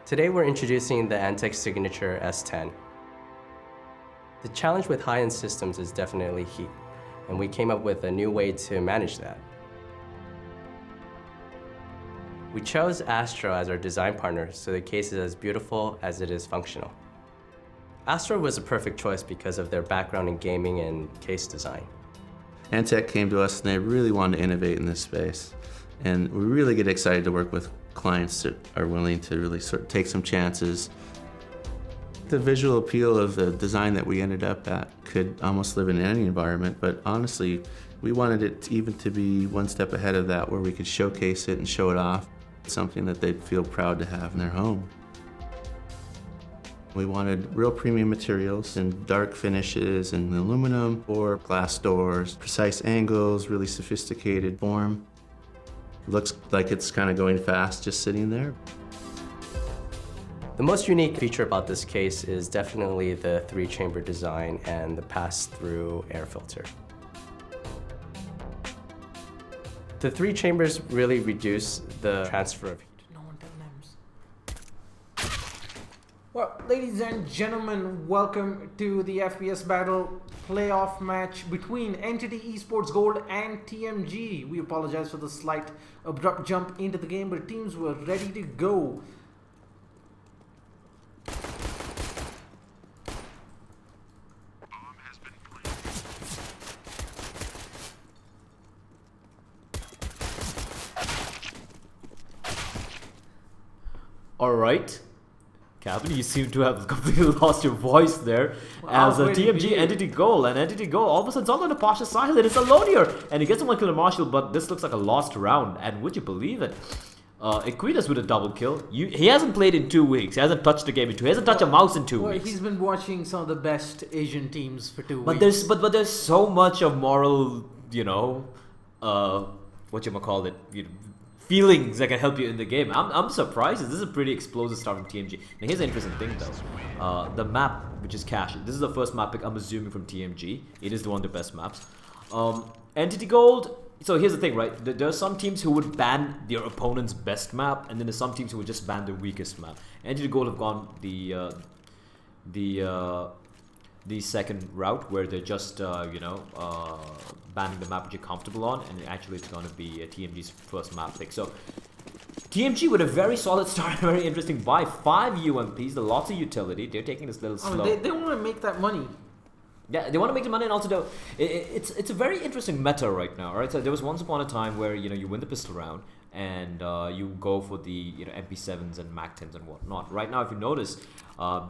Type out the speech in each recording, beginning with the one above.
Today we're introducing the Antec Signature S10. The challenge with high-end systems is definitely heat, and we came up with a new way to manage that. We chose Astro as our design partner, so the case is as beautiful as it is functional. Astro was a perfect choice because of their background in gaming and case design. Antec came to us and they really wanted to innovate in this space. And we really get excited to work with clients that are willing to really sort of take some chances. The visual appeal of the design that we ended up at could almost live in any environment, but honestly, we wanted it even to be one step ahead of that, where we could showcase it and show it off. Something that they'd feel proud to have in their home. We wanted real premium materials and dark finishes and aluminum or glass doors, precise angles, really sophisticated form. Looks like it's kind of going fast just sitting there. The most unique feature about this case is definitely the 3-chamber design and the pass-through air filter. The 3 chambers really reduce the transfer of heat. No one names. Well, ladies and gentlemen, welcome to the FPS Battle playoff match between Entity Esports Gold and TMG. We apologize for the slight abrupt jump into the game, but teams were ready to go. Alright, Captain, you seem to have completely lost your voice there as a TMG Entity Goal. And Entity Goal all of a sudden it's all on the Pasha's side. It's alone here, and he gets a 1 kill Marshall, but this looks like a lost round. And would you believe it? Equitas with a double kill. He hasn't played in 2 weeks. He hasn't touched a game in 2. He hasn't touched a mouse in 2 weeks. He's been watching some of the best Asian teams for 2 weeks. But there's so much of moral, whatchamacallit, feelings that can help you in the game. I'm surprised. This is a pretty explosive start from TMG. Now here's the interesting thing though. The map, which is Cash. This is the first map pick, I'm assuming, from TMG. It is one of the best maps. Entity Gold. So here's the thing, right? There are some teams who would ban their opponent's best map, and then there's some teams who would just ban their weakest map. Entity Gold have gone the second route, where they're just banning the map which you're comfortable on, and actually it's going to be TMG's first map pick. So TMG with a very solid start, very interesting buy. 5 UMPs, lots of utility. They're taking this little slow. They want to make that money. Yeah, they want to make the money, and also it's a very interesting meta right now. Right, so there was once upon a time where you win the pistol round and you go for the MP7s and MAC-10s and whatnot. Right now, if you notice,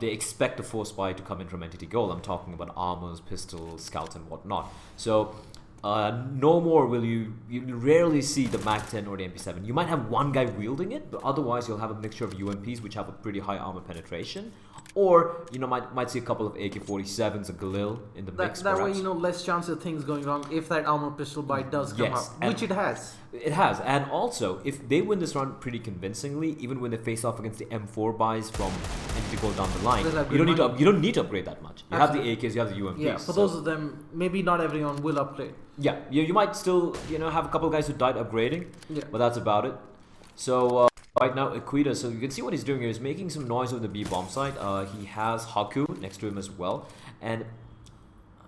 they expect the force buy to come in from Entity Gold. I'm talking about armors, pistols, scouts, and whatnot. So no more will you rarely see the MAC-10 or the MP7. You might have one guy wielding it, but otherwise you'll have a mixture of UMPs which have a pretty high armor penetration. Or might see a couple of AK-47s, a Galil in the mix. That way, less chance of things going wrong if that armor pistol buy does come up, which it has. It has, and also if they win this round pretty convincingly, even when they face off against the M4 buys from Entity Gold down the line, you don't need to upgrade that much. You have the AKs, you have the UMPs. Yeah, for those of them, maybe not everyone will upgrade. Yeah, you might still have a couple of guys who died upgrading, but that's about it. So right now, Equita, so you can see what he's doing here. He's making some noise over the B bomb site. He has Haku next to him as well. And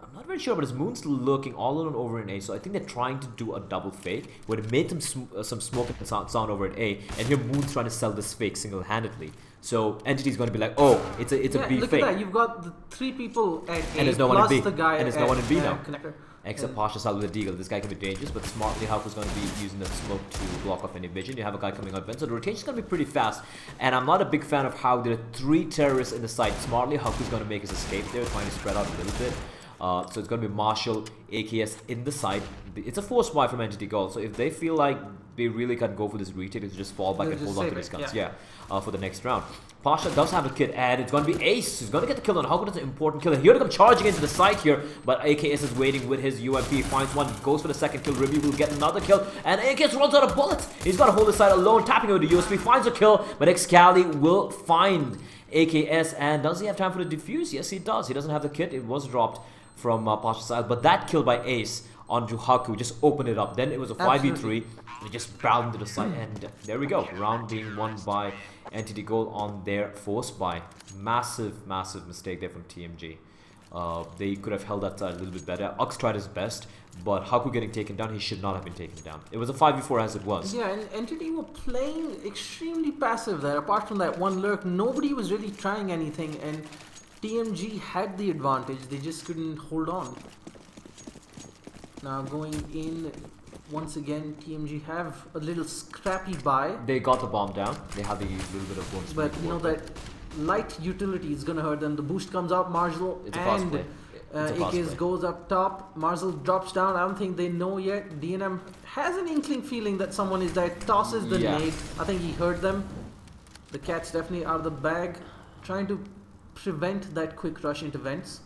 I'm not very sure, but his Moon's lurking all alone over in A. So I think they're trying to do a double fake, where they made some smoke and sound over at A. And here Moon's trying to sell this fake single-handedly. So Entity's going to be like, oh, it's a B look fake. Look at that. You've got the 3 people at A, and there's no one in B. the guy and there's no one in B now. Connector. Except Pasha Sal with a deagle. This guy can be dangerous, but smartly Haku's going to be using the smoke to block off any vision. You have a guy coming out vent, so the rotation's going to be pretty fast. And I'm not a big fan of how there are 3 terrorists in the site. Smartly Haku's going to make his escape there, trying to spread out a little bit. So it's going to be Marshall, AKS in the site. It's a force buy from Entity Gold, so if they feel like they really can go for this retake, it's just fall back and hold on to these guns. For the next round. Pasha does have a kit, and it's going to be Ace. He's going to get the kill on Haku. That's an important kill. Here to come charging into the site here, but AKS is waiting with his UMP. Finds one, goes for the second kill. Ribby will get another kill, and AKS runs out of bullets. He's got to hold the side alone, tapping over the USB. Finds a kill, but Excali will find AKS, and does he have time for the defuse? Yes, he does. He doesn't have the kit. It was dropped from Pasha's side, but that kill by Ace onto Haku, just open it up. Then it was a 5v3, Absolutely. they just barreled into the side, and there we go. Round being won by Entity Gold on their force buy. Massive mistake there from TMG. They could have held that side a little bit better. Ux tried his best, but Haku getting taken down, he should not have been taken down. It was a 5v4 as it was. Yeah, and Entity were playing extremely passive there. Apart from that one lurk, nobody was really trying anything, and TMG had the advantage. They just couldn't hold on. Now going in, once again, TMG have a little scrappy buy. They got the bomb down. They have the little bit of bonus. But you know that light utility is gonna hurt them. The boost comes out, Marshall, It's a fast and play. It's a fast AKS play. goes up top. Marshall drops down. I don't think they know yet. DNM has an inkling feeling that someone is there. Tosses the Yeah. nade. I think he heard them. The cat's definitely out of the bag, trying to prevent that quick rush into vents.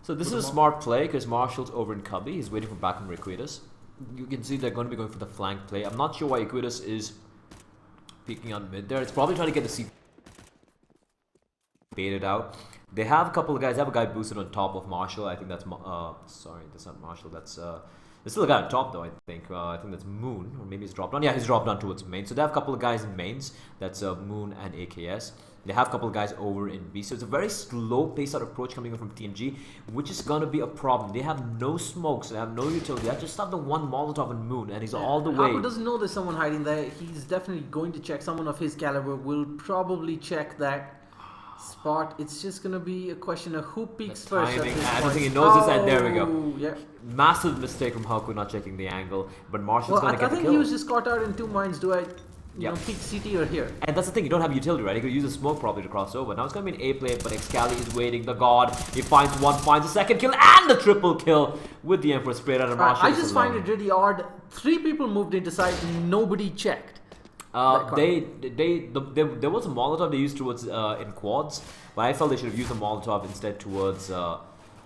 So this is a smart play because Marshall's over in Cubby. He's waiting for back from Equitas. You can see they're going to be going for the flank play. I'm not sure why Equitas is peeking on mid there. It's probably trying to get the C baited out. They have a couple of guys. They have a guy boosted on top of Marshall. I think that's sorry, that's not Marshall. That's there's still a guy on top though. I think that's Moon, or maybe he's dropped down. Yeah, he's dropped down towards main. So they have a couple of guys in mains. That's Moon and AKS. They have a couple of guys over in B. So it's a very slow pace out approach coming in from TMG, which is going to be a problem. They have no smokes. They have no utility. They just have the one Molotov and Moon, and he's all the way. Haku doesn't know there's someone hiding there. He's definitely going to check. Someone of his caliber will probably check that spot. It's just going to be a question of who peeks The first. At timing. this I don't point. think he knows this, and there we go. Oh, yeah. Massive mistake from Haku not checking the angle, but Marshall's Well, going to I get the think kill. he was just caught out in two minds. Do I, Yeah. peek CT or here? And that's the thing, you don't have utility, right? You could use a smoke probably to cross over. Now it's going to be an A play, but Excali is waiting. The God, he finds one, finds a second kill, and the triple kill with the Emperor sprayed out of Marshall. I just find it really odd. 3 people moved into site and nobody checked. There was a Molotov they used towards in quads, but I felt they should have used a Molotov instead towards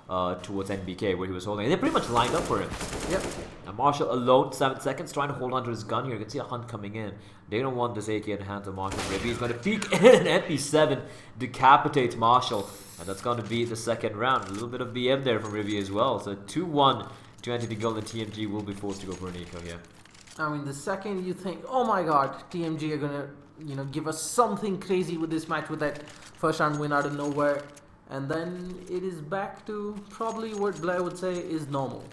NBK where he was holding. And they pretty much lined up for him. Yep. And Marshall alone, 7 seconds, trying to hold on to his gun here. You can see a hunt coming in. They don't want this AK in the hands of Marshall. Ribby is going to peek in, and MP7 decapitates Marshall. And that's going to be the second round. A little bit of BM there from Ribby as well. So 2-1 to Entity Gold, and TMG will be forced to go for an eco here. I mean, the second you think, oh my god, TMG are gonna, give us something crazy with this match with that first round win out of nowhere, and then it is back to probably what Blair would say is normal.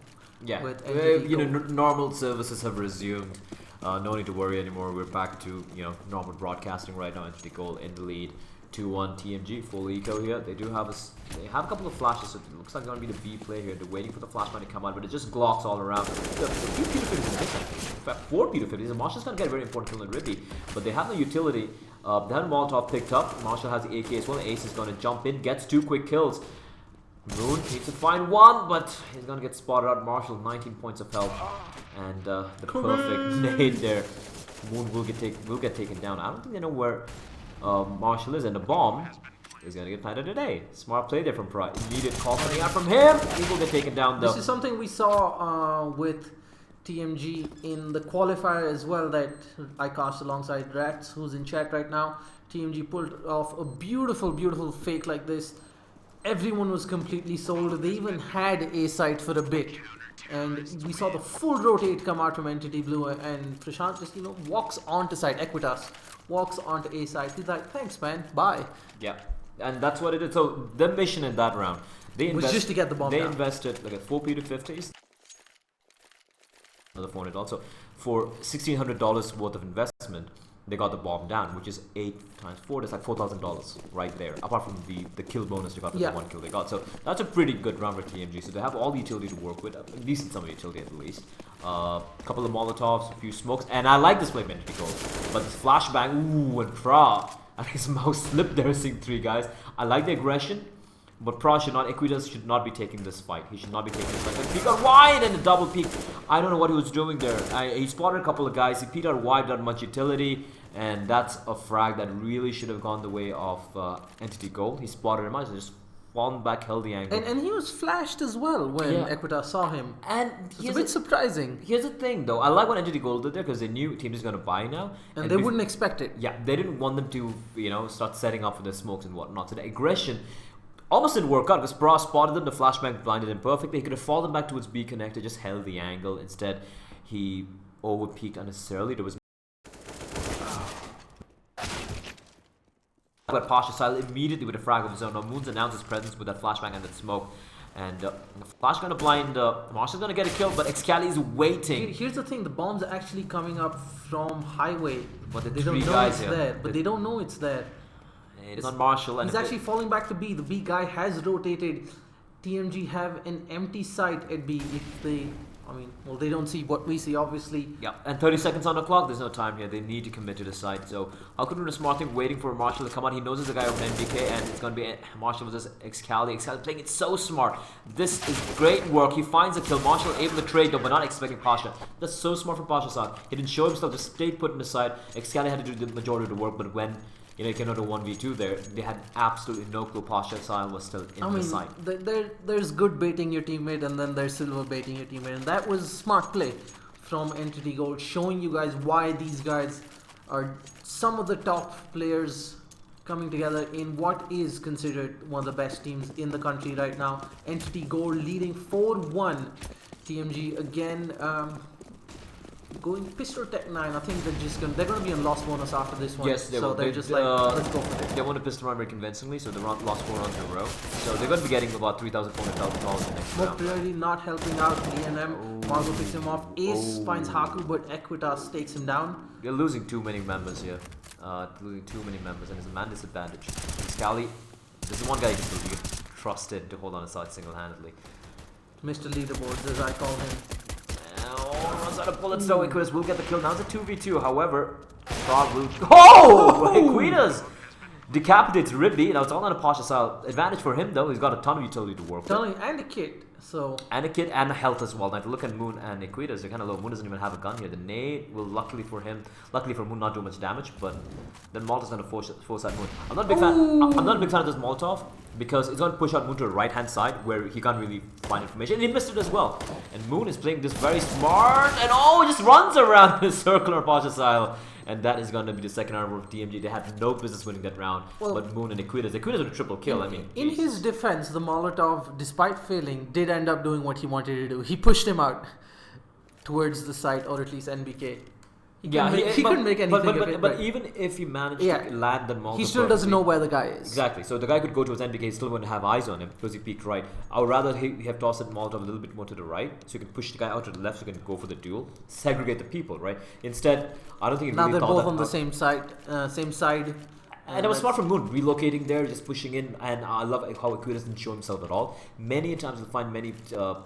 Yeah, With Entity Gold. normal services have resumed. No need to worry anymore. We're back to normal broadcasting right now. Entity Gold in the lead, 2-1 TMG, full eco here. They do have a couple of flashes, so it looks like going to be the B play here. They're waiting for the flashbang to come out, but it just glocks all around. The few Peter 50s in this actually. In fact, 4 Peter 50s, and Marshall's going to get a very important kill in Ribby, but they have no utility. They have Molotov picked up. Marshall has the AK as well. Ace is going to jump in, gets 2 quick kills. Moon needs to find one, but he's going to get spotted out. Marshall, 19 points of health, and the perfect nade there. Moon will get taken down. I don't think they know where Marshall is, and the bomb is going to get planted today. Smart play there from Pride. Immediate call coming out from him. He will get taken down though. This is something we saw with TMG in the qualifier as well, that I cast alongside Rats, who's in chat right now. TMG pulled off a beautiful fake like this. Everyone was completely sold. They even had A site for a bit, and we saw the full rotate come out from Entity Blue, and Prashant just walks onto site. Equitas walks onto A site. He's like, thanks man, bye. Yeah, and that's what it is. So the mission in that round, Was just to get the bomb They down. invested like a 4 Peter 50s, another $400. For $1,600 worth of investment, they got the bomb down, which is 8 times 4. That's like $4,000 right there. Apart from the kill bonus they got for the 1 kill they got. So that's a pretty good round for TMG. So they have all the utility to work with, a decent sum of utility at least. A couple of Molotovs, a few smokes, and I like this play from Entity Gold. But this flashbang, ooh, and Pra, I think his mouse slipped there, seeing 3 guys. I like the aggression. But Pra should not, Equitas should not be taking this fight. He should not be taking this fight. He got wide and a double peek. I don't know what he was doing there. He spotted a couple of guys. He peeked out wide, without much utility. And that's a frag that really should have gone the way of Entity Gold. He spotted him out and just fallen back, held the angle. And he was flashed as well when Equitas saw him. And it's a bit surprising. Here's the thing though. I like what Entity Gold did there because they knew team is going to buy now. And they wouldn't expect it. Yeah, they didn't want them to, start setting up for the smokes and whatnot. So the aggression, Almost didn't work out because Bra spotted them, the flashbang blinded him perfectly. He could have fallen back towards B connector, just held the angle. Instead, he over-peaked unnecessarily. There was but Pasha Style immediately with a frag of his own. Now Moon's announced his presence with that flashbang and that smoke. And the flash gonna blind Marshall's gonna get a kill, but Excali's waiting. Here's the thing, the bomb's are actually coming up from highway. But They don't know it's there. But they don't know it's there. It's on Marshall. And He's actually falling back to B. The B guy has rotated. TMG have an empty site at B. If they, I mean, well, they don't see what we see, obviously. yeah, and 30 seconds on the clock. There's no time here. They need to commit to the site. So how could do a smart thing, waiting for Marshall to come out. He knows there's a guy with an NBK, and it's gonna be Marshall versus Excali. Excali playing it so smart. This is great work. He finds a kill. Marshall able to trade though, but not expecting Pasha. That's so smart from Pasha's side. He didn't show himself. Just stayed put in the side. Excali had to do the majority of the work, but when you came out a 1v2 there, they had absolutely no clue Pasha Style was still in the site. There's good baiting your teammate, and then there's silver baiting your teammate, and that was smart play from Entity Gold, showing you guys why these guys are some of the top players coming together in what is considered one of the best teams in the country right now. Entity Gold leading 4-1. TMG again. Going Pistol Tech 9, I think they're gonna be on loss bonus after this one. Yes, they so will. They're just like, let's go for it. They want to pistol run very convincingly, so they lost 4 rounds in a row. So they're going to be getting about $3,400 in the next Smoke round. really not helping out DNM. Margo picks him off. Ace finds Haku, but Equitas takes him down. They're losing too many members here. Losing too many members, and it's a man disadvantage. Scally, this is one guy you can trust in to hold on his side single-handedly. Mr. Leaderboards, as I call him. Runs out of bullets though. Equitas will get the kill. Now it's a 2v2. However, Frog will. Oh! Equitas decapitates Ridley. Now it's all on a Pasha Style. Advantage for him though. He's got a ton of utility to work with. And a kit. So. And a kit and a health as well. Now if you look at Moon and Equitas, they're kind of low. Moon doesn't even have a gun here. The nade will luckily for Moon not do much damage, but then Molotov going to force out Moon. I'm not a big fan. I'm not a big fan of this Molotov because it's going to push out Moon to the right hand side where he can't really find information. And he missed it as well. And Moon is playing this very smart and just runs around the circular Pasha Style. And that is going to be the second round of DMG. They had no business winning that round. Well, but Moon and Equitas with a triple kill. In his defense, the Molotov, despite failing, did end up doing what he wanted to do. He pushed him out towards the site, or at least NBK. He couldn't make anything of it. But even if he managed to land the Molotov, he still doesn't know where the guy is. Exactly. So the guy could go to his NBK, he still wouldn't have eyes on him because he peeked right. I would rather he have tossed that Molotov a little bit more to the right, so you can push the guy out to the left, so you can go for the duel, segregate the people, right? Instead, I don't think now they're both on the same side, And it was smart from Moon, relocating there, just pushing in, and I love how Equitas didn't show himself at all. Many times you'll find many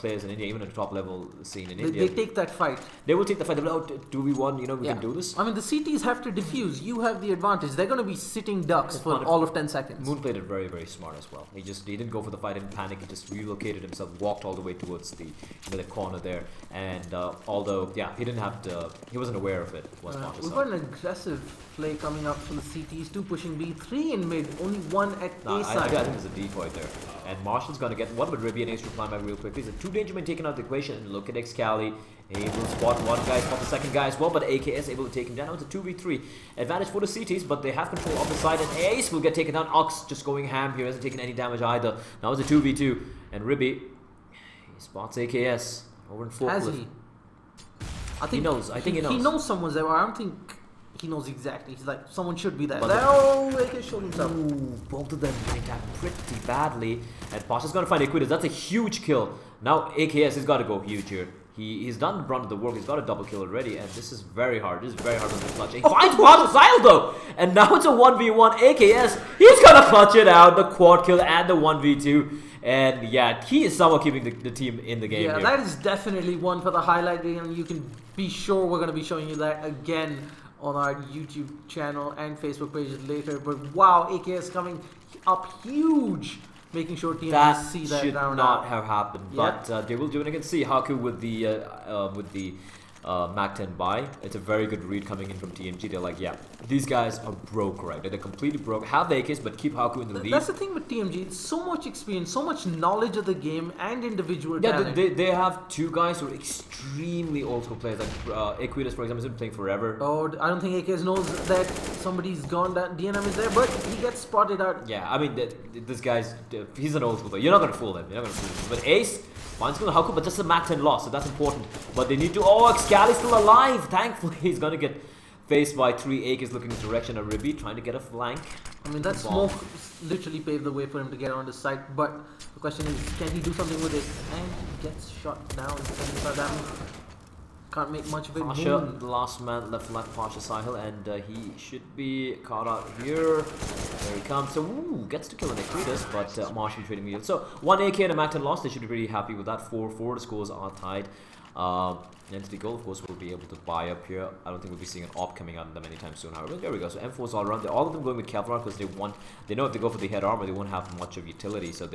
players in India, even at the top level scene in India. They take that fight. They will take the fight. They'll be like, 2v1, we can do this. I mean, the CTs have to defuse. You have the advantage. They're going to be sitting ducks for all of 10 seconds. Moon played it very, very smart as well. He didn't go for the fight in panic. He just relocated himself, walked all the way towards the corner there. And although, he didn't have to, he wasn't aware of it. We've got an aggressive play coming up from the CTs. 2 pushing B, 3 in mid, only 1 at A side. I think there's a decoy there. And Marshall's going to get one with Ribby and Ace replying back real quickly. So 2 danger men taken out of the equation. And look at Excali. Able to spot one guy, spot the second guy as well, but AKS able to take him down. Now it's a 2v3. Advantage for the CTs, but they have control of the side, and Ace will get taken down. Ox just going ham here, hasn't taken any damage either. Now it's a 2v2, and Ribby, he spots AKS over in forklift. Has he? I think he knows. He knows someone's there. I don't think he knows exactly. He's like, someone should be there. AKS showed himself. Ooh, both of them getting down pretty badly. And Pasha's going to find Equitas. That's a huge kill. Now AKS has got to go huge here. He's done the brunt of the work. He's got a double kill already, and this is very hard. This is very hard on the clutch. He finds Pasha though, and now it's a 1v1. AKS, he's gonna clutch it out. The quad kill and the 1v2, and he is somehow keeping the team in the game. Yeah, here. that is definitely one for the highlight reel, and you can be sure we're gonna be showing you that again on our YouTube channel and Facebook page later. But wow, AKS coming up huge. Making sure teams see that should round not out. have happened, but they will do it. I can see Haku with the Mac-10 buy. It's a very good read coming in from TMG. They're like, yeah, these guys are broke, right? They're completely broke. Have the AKs, but keep Haku in the lead. That's the thing with TMG. It's so much experience, so much knowledge of the game and individual talent. They have two guys who are extremely old school players. Like Equitas, for example, has been playing forever. Oh, I don't think AKs knows that somebody's gone, that DNM is there, but he gets spotted out. Yeah, I mean, this guy's, he's an old school player. You're not going to fool him. But Ace finds going to Haku, but just a Mac-10 loss, so that's important. But they need to, Excali's still alive. Thankfully, he's going to get faced by 3 AKs looking in his direction. A Ribby trying to get a flank. I mean, that smoke literally paved the way for him to get on the site, but the question is, can he do something with it? And he gets shot down. 75 damage. Can't make much of it. Pasha, the last man left Pasha Sahil, and he should be caught out here. There he comes. So, gets to kill an Equitas, but Marshall trading meal. So, 1 AK and a Mac-10 loss. They should be pretty happy with that. 4-4. The scores are tied. Entity Gold, of course, will be able to buy up here. I don't think we'll be seeing an op coming out of them anytime soon, however. There we go. So M4's all around. All of them going with Kevlar because they know if they go for the head armor, they won't have much of utility. So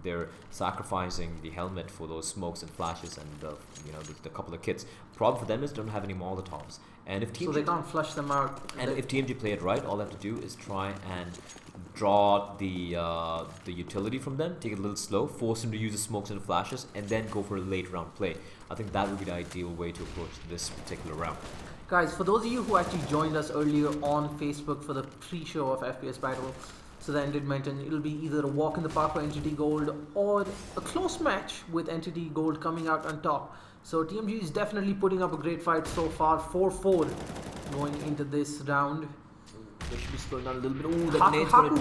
they're sacrificing the helmet for those smokes and flashes and the couple of kits. Problem for them is they don't have any Molotovs. And if so they can't flush them out. And if TMG play it right, all they have to do is try and draw the utility from them, take it a little slow, force them to use the smokes and the flashes, and then go for a late round play. I think that would be the ideal way to approach this particular round. Guys, for those of you who actually joined us earlier on Facebook for the pre-show of FPS Battle, so then did mention it'll be either a walk in the park for Entity Gold or a close match with Entity Gold coming out on top. So TMG is definitely putting up a great fight so far. 4-4 going into this round. They should be slowing down a little bit. Ooh, that Haku,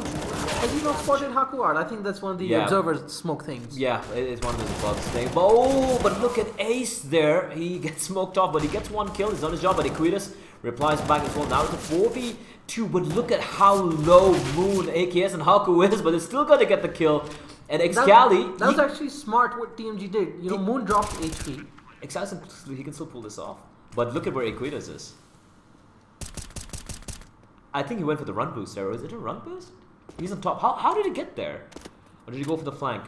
has he not spotted Haku out? I think that's one of the observer smoke things. Yeah, it's one of those bugs things. But look at Ace there. He gets smoked off, but he gets 1 kill. He's done his job, but Equitas replies back as well. Now it's a 4v2, but look at how low Moon, AKS, and Haku is, but they're still going to get the kill. And Excali... That was actually smart what TMG did. You know, Moon dropped HP. Excali, he can still pull this off. But look at where Equitas is. I think he went for the run boost there. Is it a run boost? He's on top. How did he get there? Or did he go for the flank?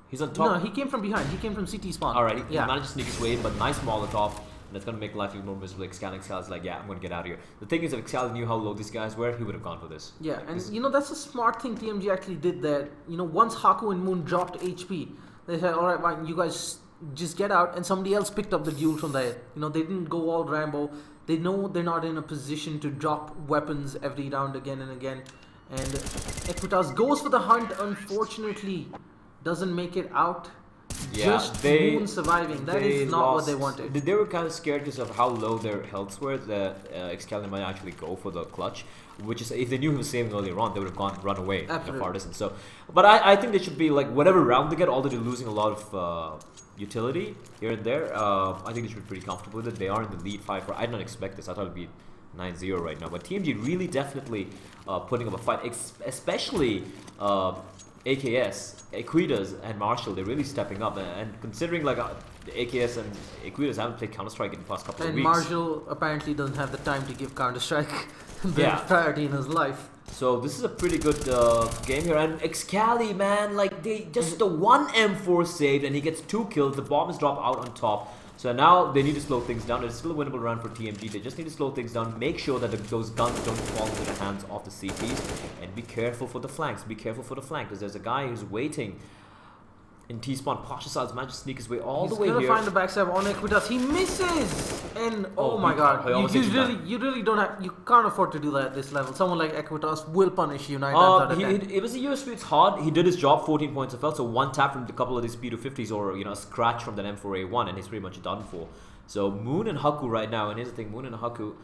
He's on top. No, he came from behind. He came from CT spawn. Alright, he managed to sneak his way in, but nice Molotov. And it's going to make life even more miserable. Excali's like, yeah, I'm going to get out of here. The thing is, if Excali knew how low these guys were, he would have gone for this. Yeah, and that's a smart thing TMG actually did there. Once Haku and Moon dropped HP, they said, alright, fine, you guys just get out, and somebody else picked up the duel from there. They didn't go all Rambo. They know they're not in a position to drop weapons every round again and again. And Equitas goes for the hunt, unfortunately doesn't make it out. Yeah, just Moon surviving. That is not what they wanted. They were kind of scared because of how low their healths were. That Excalibur might actually go for the clutch, which is, if they knew he was saving earlier on, they would have run away at the far distance. So, but I think they should be like, whatever round they get, although they're losing a lot of utility here and there, I think they should be pretty comfortable with it. They are in the lead 5-4. I did not expect this. I thought it would be 9-0 right now. But TMG really definitely putting up a fight, especially AKS, Equitas, and Marshall. They're really stepping up. And considering like the AKS and Equitas haven't played Counter-Strike in the past couple of weeks. And Marshall apparently doesn't have the time to give Counter-Strike the priority in his life. So this is a pretty good game here, and Excali, man, like they just the 1 M4 saved, and he gets 2 kills. The bomb is dropped out on top. So now they need to slow things down. It's still a winnable round for TMG. They just need to slow things down, make sure that those guns don't fall into the hands of the CTs, and be careful for the flanks. Be careful for the flank, because there's a guy who's waiting in T-spawn. Pasha Sal's managed to sneak his way all the way here. He's gonna find the backstab on Equitas. He misses! And oh my god, you really don't have, you can't afford to do that at this level. Someone like Equitas will punish you 9 times out of 10. It was a USP, it's hard. He did his job, 14 points of health, so 1 tap from a couple of these P250s or a scratch from that M4A1, and he's pretty much done for. So Moon and Haku right now, and here's the thing, Moon and Haku,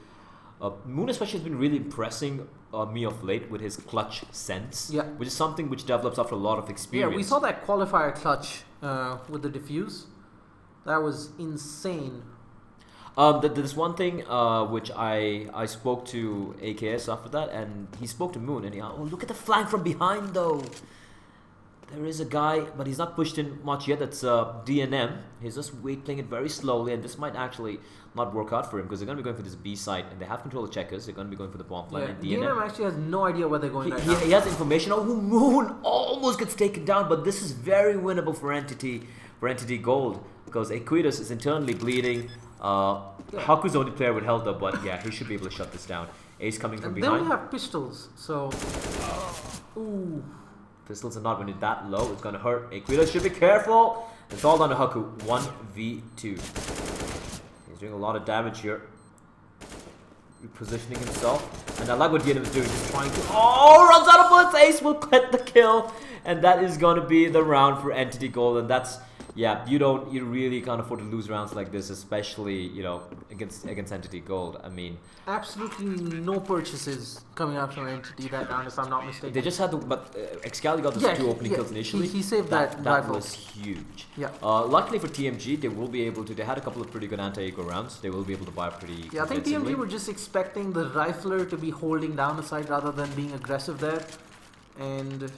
Moon especially has been really impressing me of late with his clutch sense, which is something which develops after a lot of experience. Yeah, we saw that qualifier clutch with the diffuse. That was insane. There's one thing which I spoke to AKS after that, and he spoke to Moon, and look at the flank from behind though. There is a guy, but he's not pushed in much yet. That's DNM. He's just playing it very slowly, and this might actually not work out for him because they're going to be going for this B site, and they have control of checkers. They're going to be going for the bomb line. And DNM actually has no idea where they're going right now. He has information. Moon almost gets taken down, but this is very winnable for Entity Gold. because Equitas is internally bleeding. Haku's the only player with health up, but yeah, he should be able to shut this down. Ace coming from They behind. only have pistols, so... Ooh. Pistols are not when you're that low. It's gonna hurt. Equitas should be careful. It's all down to Haku. 1v2. He's doing a lot of damage here. Repositioning himself. And I like what DNM is doing. Just trying to... Oh! Runs out of bullets! Ace will get the kill. And that is gonna be the round for Entity Gold. And that's... Yeah, you really can't afford to lose rounds like this, especially, you know, against Entity Gold. I mean... Absolutely no purchases coming out from Entity that round, if I'm not mistaken. They just had to... But Excali got those two opening kills initially. He saved that rifle. Was huge. Yeah. Luckily for TMG, they will be able to... They had a couple of pretty good anti-eco rounds. They will be able to buy pretty... Yeah, I think TMG were just expecting the rifler to be holding down the side rather than being aggressive there. And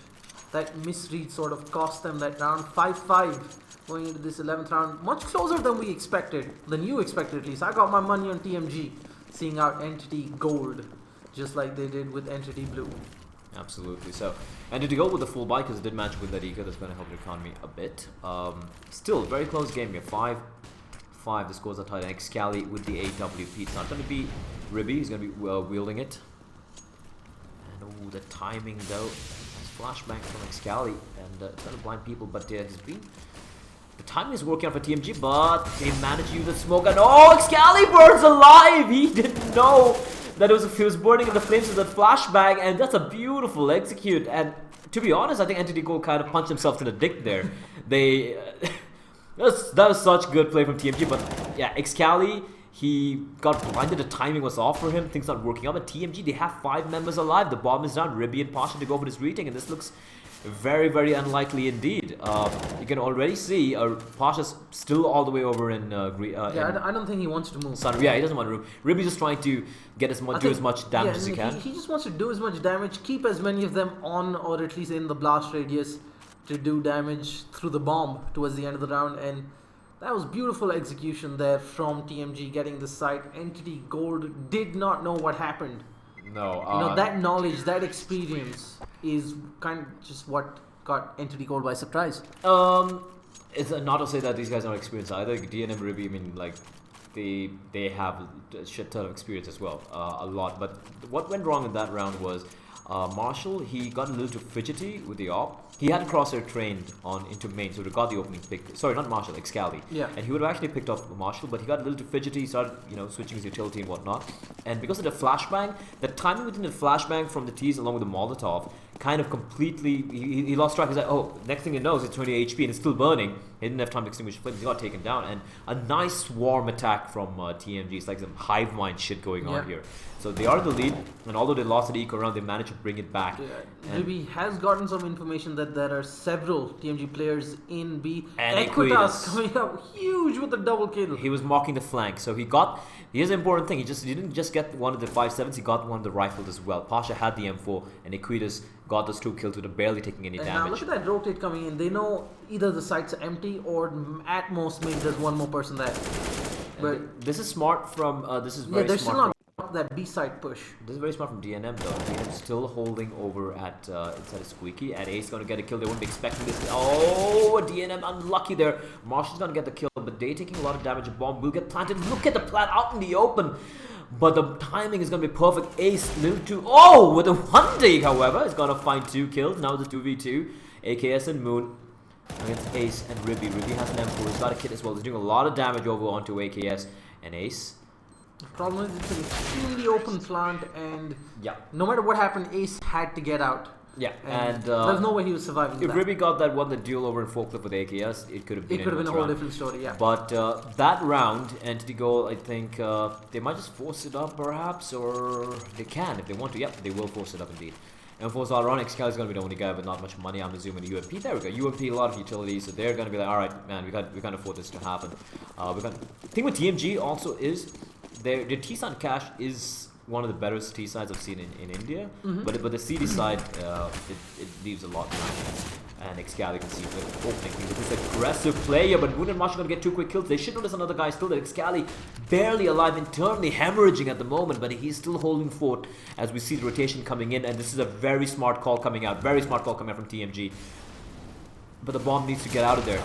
that misread sort of cost them that round. 5-5 going into this 11th round. Much closer than we expected. Than you expected, at least. I got my money on TMG. Seeing out Entity Gold, just like they did with Entity Blue. Absolutely. So, Entity Gold with the full buy because it did match with that eco. That's going to help the economy a bit. Still, very close game here. 5-5. The scores are tight. And Excali with the AWP. It's not going to be Ribby. He's going to be wielding it. And oh, the timing though. Nice flashbang from Excali. And it's going to blind people, but there's been... The timing is working out for TMG, but they managed to use the smoke, and oh, Excalibur's alive! He didn't know that he was burning in the flames of that flashbang, and that's a beautiful execute. And to be honest, I think Entity Gold kind of punched himself in the dick there. That was such good play from TMG, but yeah, Excali, he got blinded, the timing was off for him, things not working out, but TMG, they have 5 members alive, the bomb is down, Ribby and Pasha to go for this retake, and this looks very, very unlikely indeed. You can already see Pasha's still all the way over in I don't think he wants to move. Yeah, he doesn't want to move. Ribby's just trying to get do as much damage as he can. He just wants to do as much damage, keep as many of them on, or at least in the blast radius, to do damage through the bomb towards the end of the round. And that was beautiful execution there from TMG getting the site. Entity Gold did not know what happened. No, you know, that knowledge, that experience is kind of just what got Entity Gold by surprise. It's not to say that these guys are not experienced either. DNM Ribby, I mean, like, they have a shit ton of experience as well, a lot. But what went wrong in that round was Marshall, he got a little too fidgety with the op. He had Crosshair trained into main, so he got the opening pick. Sorry, not Marshall, Excali. Yeah. And he would have actually picked off Marshall, but he got a little too fidgety, started, you know, switching his utility and whatnot. And because of the flashbang, the timing between the flashbang from the T's along with the Molotov kind of completely, he lost track. He's like, oh, next thing he knows, it's 20 HP and it's still burning. He didn't have time to extinguish the flames. He got taken down. And a nice swarm attack from TMG. It's like some hive mind shit going on here. So they are the lead, and although they lost the eco round, they managed to bring it back. Ruby has gotten some information that there are several TMG players in B. And Equitas coming up huge with the double kill. He was marking the flank, so here's an important thing. He didn't just get one of the 5.7s, he got one of the rifles as well. Pasha had the M4, and Equitas got those 2 kills without barely taking any damage. Now look at that rotate coming in. They know either the sites are empty or at most maybe there's one more person there. But this is smart from this is very they're smart. Still not that B side push. This is very smart from DNM though. DNM still holding over at inside of Squeaky, and Ace gonna get a kill. They wouldn't be expecting this. Oh, DNM unlucky there. Marshall's gonna get the kill, but they taking a lot of damage. A bomb will get planted. Look at the plant out in the open. But the timing is going to be perfect. Ace, little too... Oh, with a 1 dig, however, is going to find 2 kills. Now the 2v2. AKS and Moon against Ace and Ribby. Ribby has an M4. He's got a kit as well. He's doing a lot of damage over onto AKS and Ace. The problem is it's an extremely open plant, and no matter what happened, Ace had to get out. Yeah, and there's no way he was surviving. If Ribby got that the duel over in Forklift with AKS, it could have been a whole different story, yeah. But that round, Entity Gold, I think they might just force it up perhaps, or they can if they want to. Yep, they will force it up indeed. And for Zalron, Excali is going to be the only guy with not much money. I'm assuming the UMP. There we go. UMP, a lot of utilities, so they're going to be like, all right, man, we can't afford this to happen. The thing with TMG also is their T-Sun cash is one of the better T sides I've seen in India, but the CD side it leaves a lot behind. And Excali can see the opening thing with this aggressive play here, but Moon and Marsh are gonna get 2 quick kills. They should notice another guy still there. Excali barely alive, internally hemorrhaging at the moment, but he's still holding fort as we see the rotation coming in, and this is a very smart call coming out. Very smart call coming out from TMG. But the bomb needs to get out of there.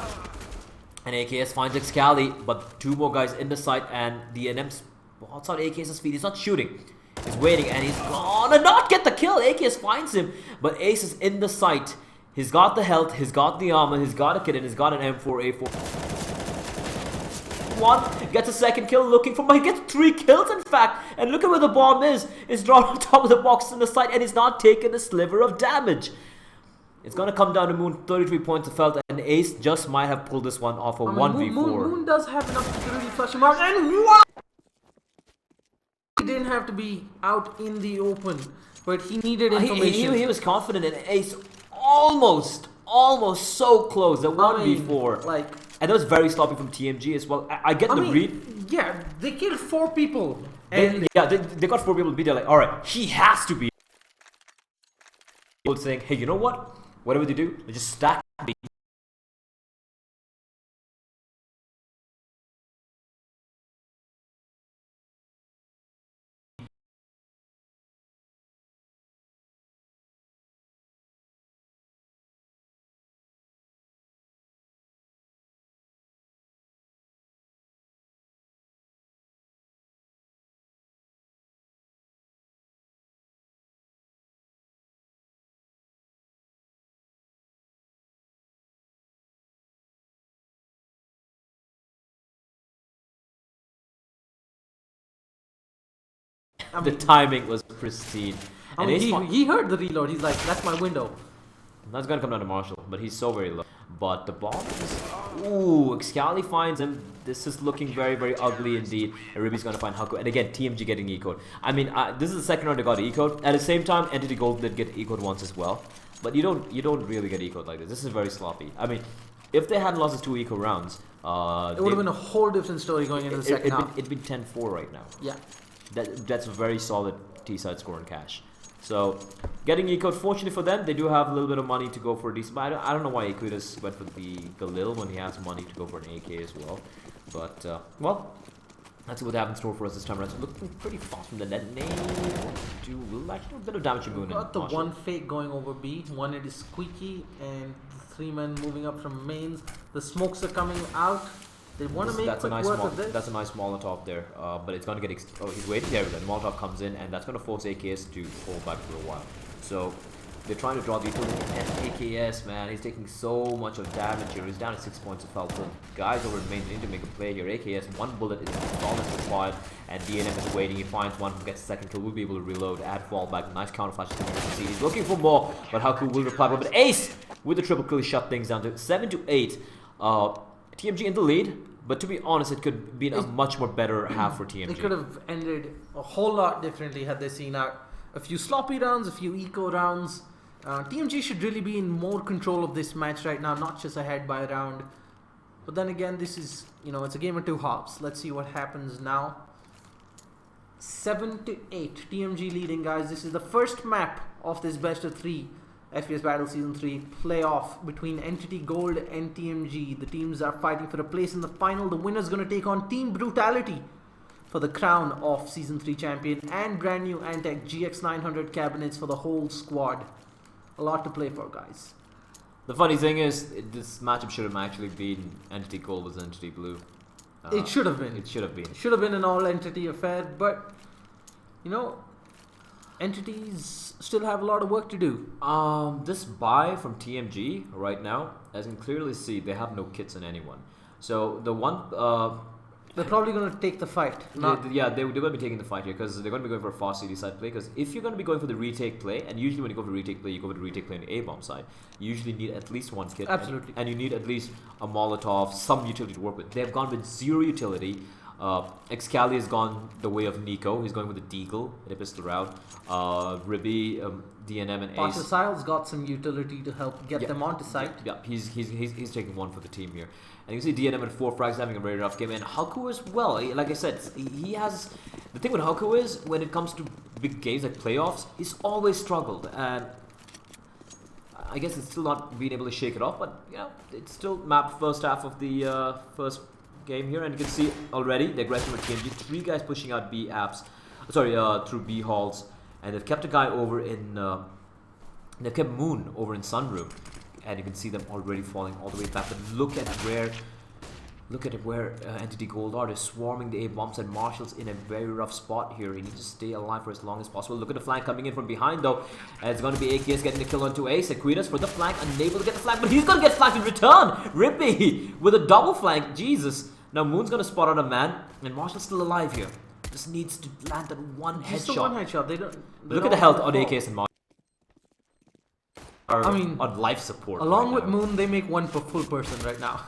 And AKS finds Excali, but 2 more guys in the site, and DNM spots out AKS's feet. He's not shooting. He's waiting, and he's gonna not get the kill. AKS finds him, but Ace is in the site. He's got the health, he's got the armor, he's got a kit, and he's got an M4A4. One gets a second kill, looking for, he gets 3 kills in fact, and look at where the bomb is. It's drawn on top of the box in the site, and he's not taking a sliver of damage. It's gonna come down to Moon, 33 points of health, and Ace just might have pulled this one off a 1v4. Moon does have enough security flashing mark, and what? He didn't have to be out in the open, but he needed information. He was confident, and Ace almost so close, the 1v4. And that was very sloppy from TMG as well. I get the read. Yeah, they killed 4 people. They got 4 people to be there. Like, alright, he has to be. People saying, hey, you know what? Whatever they do, they just stack. The timing was pristine. And he heard the reload. He's like, that's my window. That's gonna come down to Marshall, but he's so very low. But the bomb is... Ooh, Excali finds him. This is looking very, very ugly indeed. And Ruby's gonna find Haku. And again, TMG getting ecoed. I mean, this is the second round they got ecoed. At the same time, Entity Gold did get ecoed once as well. But you don't really get ecoed like this. This is very sloppy. I mean, if they hadn't lost his 2 eco rounds... it would have been a whole different story going into the second half. It'd been 10-4 right now. Yeah. That's a very solid T-side score in cash. So, getting ecoed, fortunately for them, they do have a little bit of money to go for a decent... But I don't know why Equitas went for the Galil when he has money to go for an AK as well. But, well, that's what they have in store for us this time around. So looking pretty fast from the net. Will actually do a bit of damage to Moon. Got the one fake going over B. One it is Squeaky, and 3 men moving up from mains. The smokes are coming out. They want to make quick work of this. That's a nice Molotov there, but it's going to get... he's waiting there. The Molotov comes in, and that's going to force AKS to fall back for a while. So, they're trying to draw the utility. And AKS, man, he's taking so much of damage here. He's down to 6 points of health. So, guys over in main need to make a play here. AKS, 1 bullet is all that's required, and DNM is waiting. He finds one, gets a second kill, will be able to reload, add fallback. Nice counter flash. He's looking for more, but Haku will reply. But Ace, with the triple kill, he shut things down to 7-8. TMG in the lead, but to be honest, it could have been a much more better half for TMG. It could have ended a whole lot differently had they seen out a few sloppy rounds, a few eco rounds. TMG should really be in more control of this match right now, not just ahead by a round. But then again, this is, it's a game of 2 halves. Let's see what happens now. 7-8, TMG leading, guys. This is the first map of this best of 3 FPS Battle Season 3 playoff between Entity Gold and TMG. The teams are fighting for a place in the final. The winner is going to take on Team Brutality for the crown of Season 3 champion, and brand new Antec GX900 cabinets for the whole squad. A lot to play for, guys. The funny thing is, this matchup should have actually been Entity Gold versus Entity Blue. It should have been. It should have been. It should have been an all-entity affair, but, entities still have a lot of work to do. This buy from TMG right now, as you can clearly see, they have no kits on anyone. So the one... they're probably going to take the fight. They're going to be taking the fight here because they're going to be going for a fast CD side play. Because if you're going to be going for the retake play, and usually when you go for retake play, you go for the retake play on the A-bomb side, you usually need at least 1 kit. Absolutely. And you need at least a Molotov, some utility to work with. They've gone with 0 utility. Excali has gone the way of Nico. He's going with the Deagle in a pistol round. Ribby, DNM, and Ace. Pasha Sile's got some utility to help get them onto site. Yeah, he's taking 1 for the team here. And you can see DNM at 4 frags having a very rough game. And Haku as well. Like I said, he has... The thing with Haku is, when it comes to big games like playoffs, he's always struggled. And I guess it's still not being able to shake it off. But, it's still mapped first half of the first game here, and you can see already the aggression with TMG. 3 guys pushing out B apps, through B halls, and they've kept a guy over in they've kept Moon over in Sunroom, and you can see them already falling all the way back. But look at where Look at it where Entity Gold are. They're swarming the A-bombs, and Marshall's in a very rough spot here. He needs to stay alive for as long as possible. Look at the flank coming in from behind though. And it's going to be AKS getting the kill onto Ace. Aquitas for the flank, unable to get the flank, but he's going to get flanked in return. Rippy with a double flank. Jesus. Now Moon's going to spot out a man, and Marshall's still alive here. Just needs to land that one Just headshot. the one headshot. Look at the health on AKS and Marshall. I mean, on life support. along right with now. Moon, they make one per full person right now.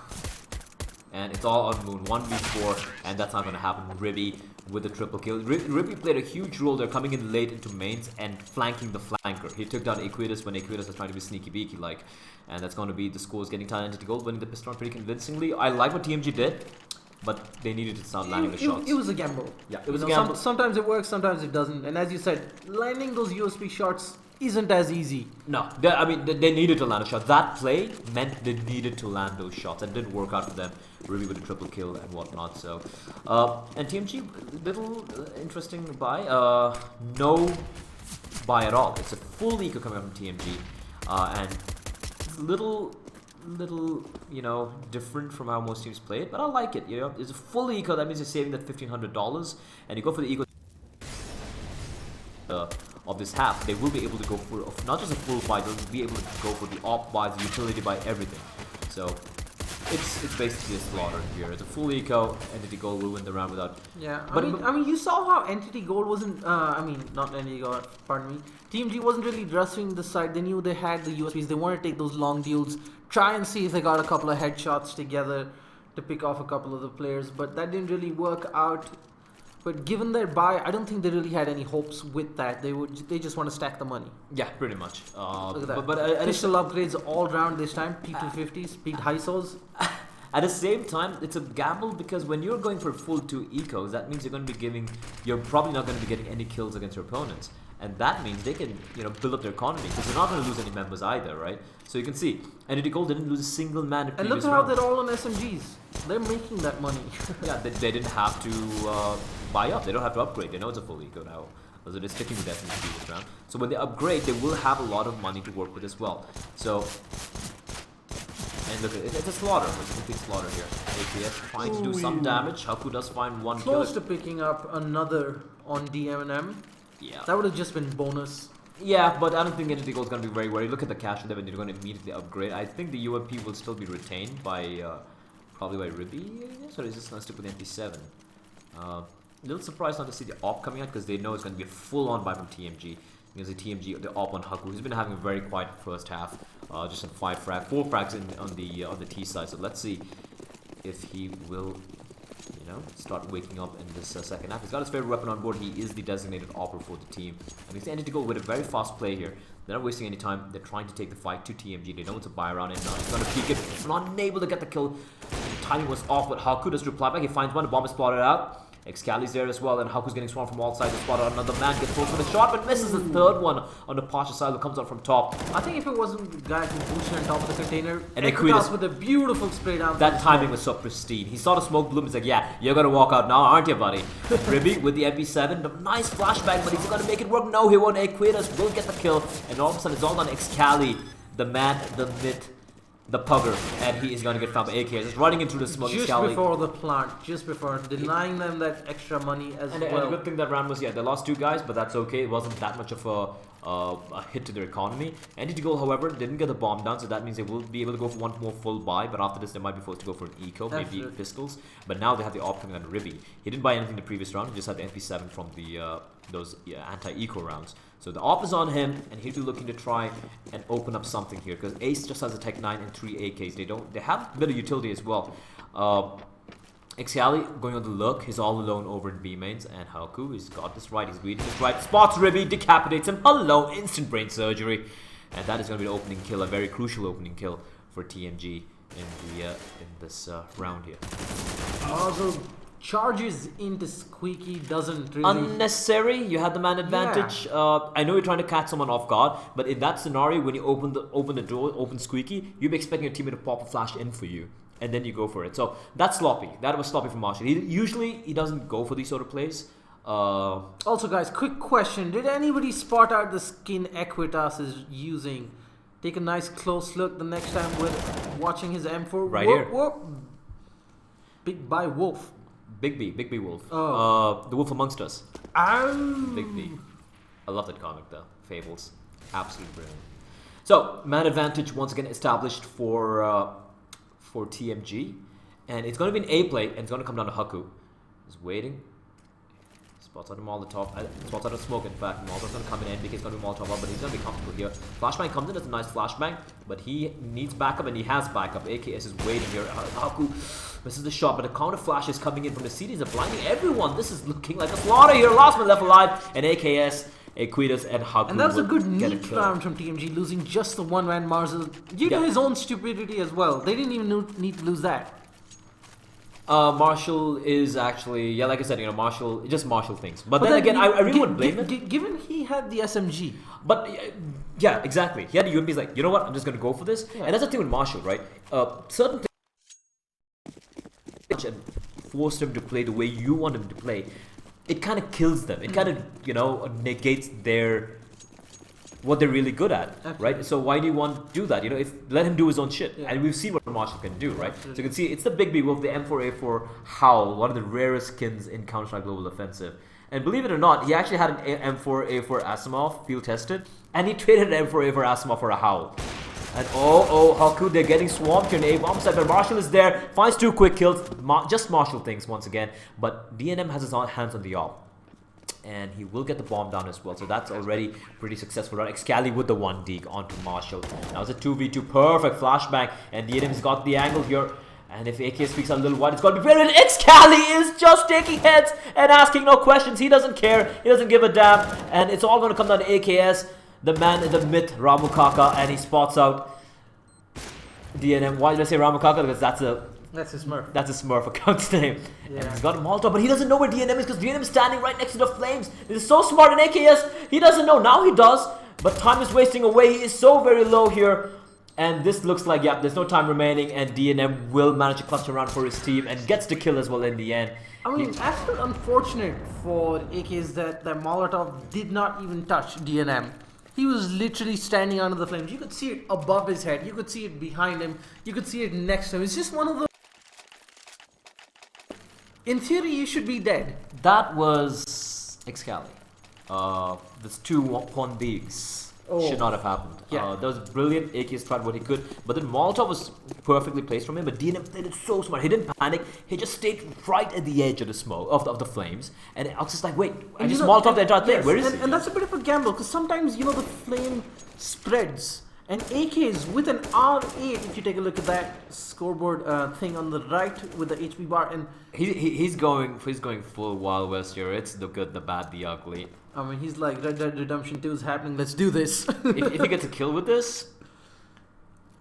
And it's all on Moon, 1v4, and that's not going to happen. Ribby with the triple kill. Ribby played a huge role there, coming in late into mains and flanking the flanker. He took down Aquitas when Aquitas was trying to be sneaky beaky like, and that's going to be the scores getting tied into gold, winning the pistol round pretty convincingly. I like what TMG did, but they needed to start landing the shots. It was a gamble. Yeah, it was a gamble. Sometimes it works, sometimes it doesn't. And as you said, landing those USP shots isn't as easy. No, they needed to land a shot. That play meant they needed to land those shots, and it didn't work out for them. Ruby with a triple kill and whatnot. So, and TMG, little interesting buy. No buy at all. It's a full eco coming out from TMG, and little, you know, different from how most teams play it. But I like it. You know, it's a full eco. That means you're saving that $1,500, and you go for the eco. Of this half, they will be able to go for not just a full buy, they'll be able to go for the op buy, the utility buy, everything. So it's basically a slaughter here. It's a full eco. Entity Gold will win the round without. Yeah, but I mean, you saw how Entity Gold wasn't. I mean, not Entity Gold. Pardon me. TMG wasn't really rushing the side. They knew they had the USPs. They wanted to take those long deals, try and see if they got a couple of headshots together to pick off a couple of the players. But that didn't really work out. But given their buy, I don't think they really had any hopes with that. They just want to stack the money. Yeah, pretty much. Look at that. But pistol upgrades all round this time. P250s, P-HISOs. At the same time, it's a gamble because when you're going for full 2 ecos, that means you're probably not going to be getting any kills against your opponents. And that means they can, you know, build up their economy because they're not going to lose any members either, right? So you can see, Entity Gold didn't lose a single man in And previous look at how rounds. they're all on SMGs. They're making that money. Yeah, they didn't have to buy up. They don't have to upgrade. They know it's a full eco now. So they're sticking with SMG this round. So when they upgrade, they will have a lot of money to work with as well. So, and look, it's a slaughter. It's a complete slaughter here. APS trying to do some damage. Haku does find one kill. Close to picking up another on DM&M. Yeah. That would have just been bonus. Yeah, but I don't think Entity Gold is going to be very worried. Look at the cash on them and they're going to immediately upgrade. I think the UMP will still be retained by, probably by Ribby, I guess, or is this going to stick with MP7? A little surprised not to see the op coming out because they know it's going to be a full-on buy from TMG. Because the TMG, the op on Haku, he's been having a very quiet first half, just on 4 frags on the T side. So let's see if he will, you know, start waking up in this second half. He's got his favorite weapon on board. He is the designated opper for the team. And he's Entity Gold with a very fast play here. They're not wasting any time. They're trying to take the fight to TMG. They know it's a buy around, and now he's going to peek it. Not unable to get the kill. The timing was off, but Haku does reply back. He finds one. The bomb is plotted out. Excali's there as well, and Haku's getting swarmed from all sides. They spot out another man, gets close with a shot, but misses the third one on the Pasha side that comes out from top. I think if it wasn't the guy who boosted on top of the container, And Equitas with a beautiful spray down. That timing was so pristine. He saw the smoke bloom. He's like, yeah, you're going to walk out now, aren't you, buddy? Ribby with the MP7. The nice flashback, but he's going to make it work. No, he won't. Equitas will get the kill. And all of a sudden, it's all on Excali, the man, the myth, the pugger. And he is going to get found by AK. Just running into the smoke. Just Excali. before the plant. Just before. Denying them that extra money as And well. a good thing that round was, yeah, they lost 2 guys, but that's okay. It wasn't that much of a hit to their economy. Entity Gold, however, didn't get the bomb down, so that means they will be able to go for one more full buy, but after this they might be forced to go for an eco, maybe pistols. But now they have the op coming on Ribby. He didn't buy anything the previous round, he just had the MP7 from the those anti-eco rounds. So the op is on him, and he'll be looking to try and open up something here, because Ace just has a Tech 9 and 3 AKs. They have a bit of utility as well. Excali going on the look. He's all alone over in B mains, and Haku, he's got this right. He's reading this right. Spots Ribby, decapitates him. Hello, instant brain surgery, and that is going to be the opening kill, a very crucial opening kill for TMG in this round here. Also, charges into Squeaky doesn't really. Unnecessary. You had the man advantage. Yeah. I know you're trying to catch someone off guard, but in that scenario, when you open the door, open Squeaky, you'd be expecting your teammate to pop a flash in for you. And then you go for it. So that's sloppy. That was sloppy from Marshall. Usually he doesn't go for these sort of plays. Also, guys, quick question: did anybody spot out the skin Equitas is using? Take a nice close look the next time with watching his M4. Right here. Whoop. Big by Wolf. Big B Wolf. Oh. The Wolf Amongst Us. Oh. Big B. I love that comic though. Fables. Absolutely brilliant. So, man advantage once again established for TMG. And it's going to be an A play, and it's going to come down to Haku. He's waiting. Spots out a Molotov. Spots out a smoke, in fact. Molotov's going to come in. NBK is going to be Molotov up, but he's going to be comfortable here. Flashbang comes in. It's a nice flashbang, but he needs backup, and he has backup. AKS is waiting here. Haku misses the shot, but a counter flash is coming in from the CDs. They're blinding everyone. This is looking like a slaughter here. Last man left alive, and AKS, Aquitas, and Haku. And that was a good neat round from TMG, losing just the one-man Marshall due to his own stupidity as well. They didn't even need to lose that. Marshall is actually, yeah, like I said, you know, Marshall things. But then again, I really wouldn't blame him. Given he had the SMG. But, yeah, exactly. He had the UMP, he's like, you know what, I'm just going to go for this. Yeah. And that's the thing with Marshall, right? Certain things and forced him to play the way you want him to play, it kind of kills them. It kind of, you know, negates what they're really good at, right? So why do you want to do that? You know, let him do his own shit. Yeah. And we've seen what Marshall can do, right? Absolutely. So you can see it's the Big B Wolf, the M4A4 Howl, one of the rarest skins in Counter-Strike Global Offensive. And believe it or not, he actually had an M4A4 Asimov field tested, and he traded an M4A4 Asimov for a Howl. And Haku, they're getting swamped here in the A-bomb side, but Marshall is there, finds 2 quick kills, just Marshall things once again, but DNM has his hands on the AWP. And he will get the bomb down as well, so that's already pretty successful. Right, Excali with the 1 dig onto Marshall. Now it's a 2v2, perfect flashbang, and DNM's got the angle here. And if AK speaks out a little wide, it's going to be very. Excali is just taking heads and asking no questions. He doesn't care. He doesn't give a damn. And it's all going to come down to AKS, the man in the myth, Ramu Kaka, and he spots out DNM. Why did I say Ramu Kaka? Because that's a Smurf. That's a Smurf account's name. Yeah. And he's got a Molotov, but he doesn't know where DNM is because DNM is standing right next to the flames. This is so smart in AKS. He doesn't know. Now he does, but time is wasting away. He is so very low here. And this looks like, yeah, there's no time remaining, and DNM will manage to clutch around for his team and gets the kill as well in the end. I mean, actually unfortunate for AKs that Molotov did not even touch DNM. He was literally standing under the flames. You could see it above his head. You could see it behind him. You could see it next to him. It's just one of the... In theory, you should be dead. That was Excali. Those 2 pawn digs should not have happened. Yeah. That was brilliant. AKS tried what he could, but then Molotov was perfectly placed from him. But DNM played it so smart. He didn't panic. He just stayed right at the edge of the smoke of the flames. And I was just like, wait, I just Molotov the entire thing. Where is he? And that's a bit of a gamble because sometimes, you know, the flame spreads. And AKs with an R8, if you take a look at that scoreboard thing on the right with the HP bar, and he's going full Wild West here. It's the good, the bad, the ugly. I mean, he's like, Red Dead Redemption 2 is happening. Let's do this. if he gets a kill with this,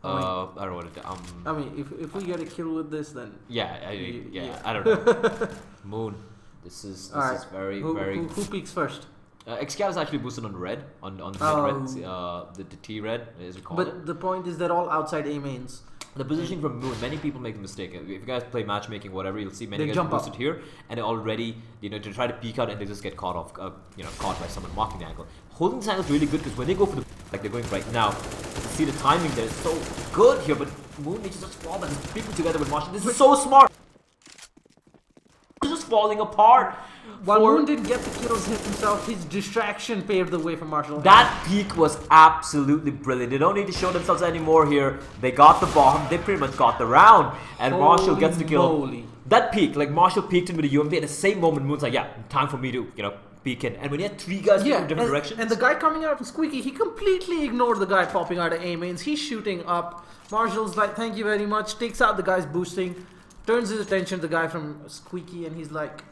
I don't know what to do. I mean, if we get a kill with this, then I don't know. Moon, this is very. Who peaks first? Xcal is actually boosted on red, on the red, the T red, as we call it. But the point is they're all outside A mains. The positioning from Moon, many people make the mistake. If you guys play matchmaking, whatever, you'll see many guys boosted here, and they already, you know, to try to peek out, and they just get caught off, caught by someone marking the angle. Holding this angle is really good because when they go for the, like they're going right now, you see the timing there is so good here, but Moon needs to just fall back. He's peeking together with Marshall. This is so smart. It's just falling apart. While Moon didn't get the kills himself, his distraction paved the way for Marshall. That peak was absolutely brilliant. They don't need to show themselves anymore here. They got the bomb. They pretty much got the round. And Marshall gets the kill. Moly. That peak, like Marshall peeked in with a UMP. At the same moment, Moon's like, yeah, time for me to, peek in. And when he had 3 guys in different directions. And the guy coming out from Squeaky, he completely ignored the guy popping out of A mains. He's shooting up. Marshall's like, thank you very much. Takes out the guy's boosting. Turns his attention to the guy from Squeaky, and he's like,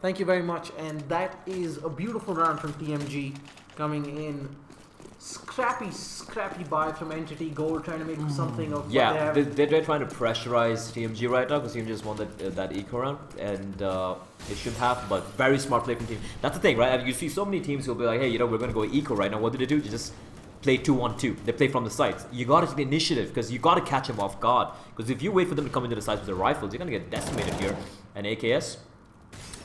thank you very much. And that is a beautiful round from TMG coming in. Scrappy buy from Entity. Gold trying to make something of what they have. They're trying to pressurize TMG right now because TMG just won that eco round, and they should have, but very smart play from team. That's the thing, right? You see so many teams who'll be like, hey, we're going to go eco right now. What do? You just play 2-1-2. They play from the sides. You got to take the initiative because you got to catch them off guard. Because if you wait for them to come into the sides with their rifles, you're going to get decimated here. And AKS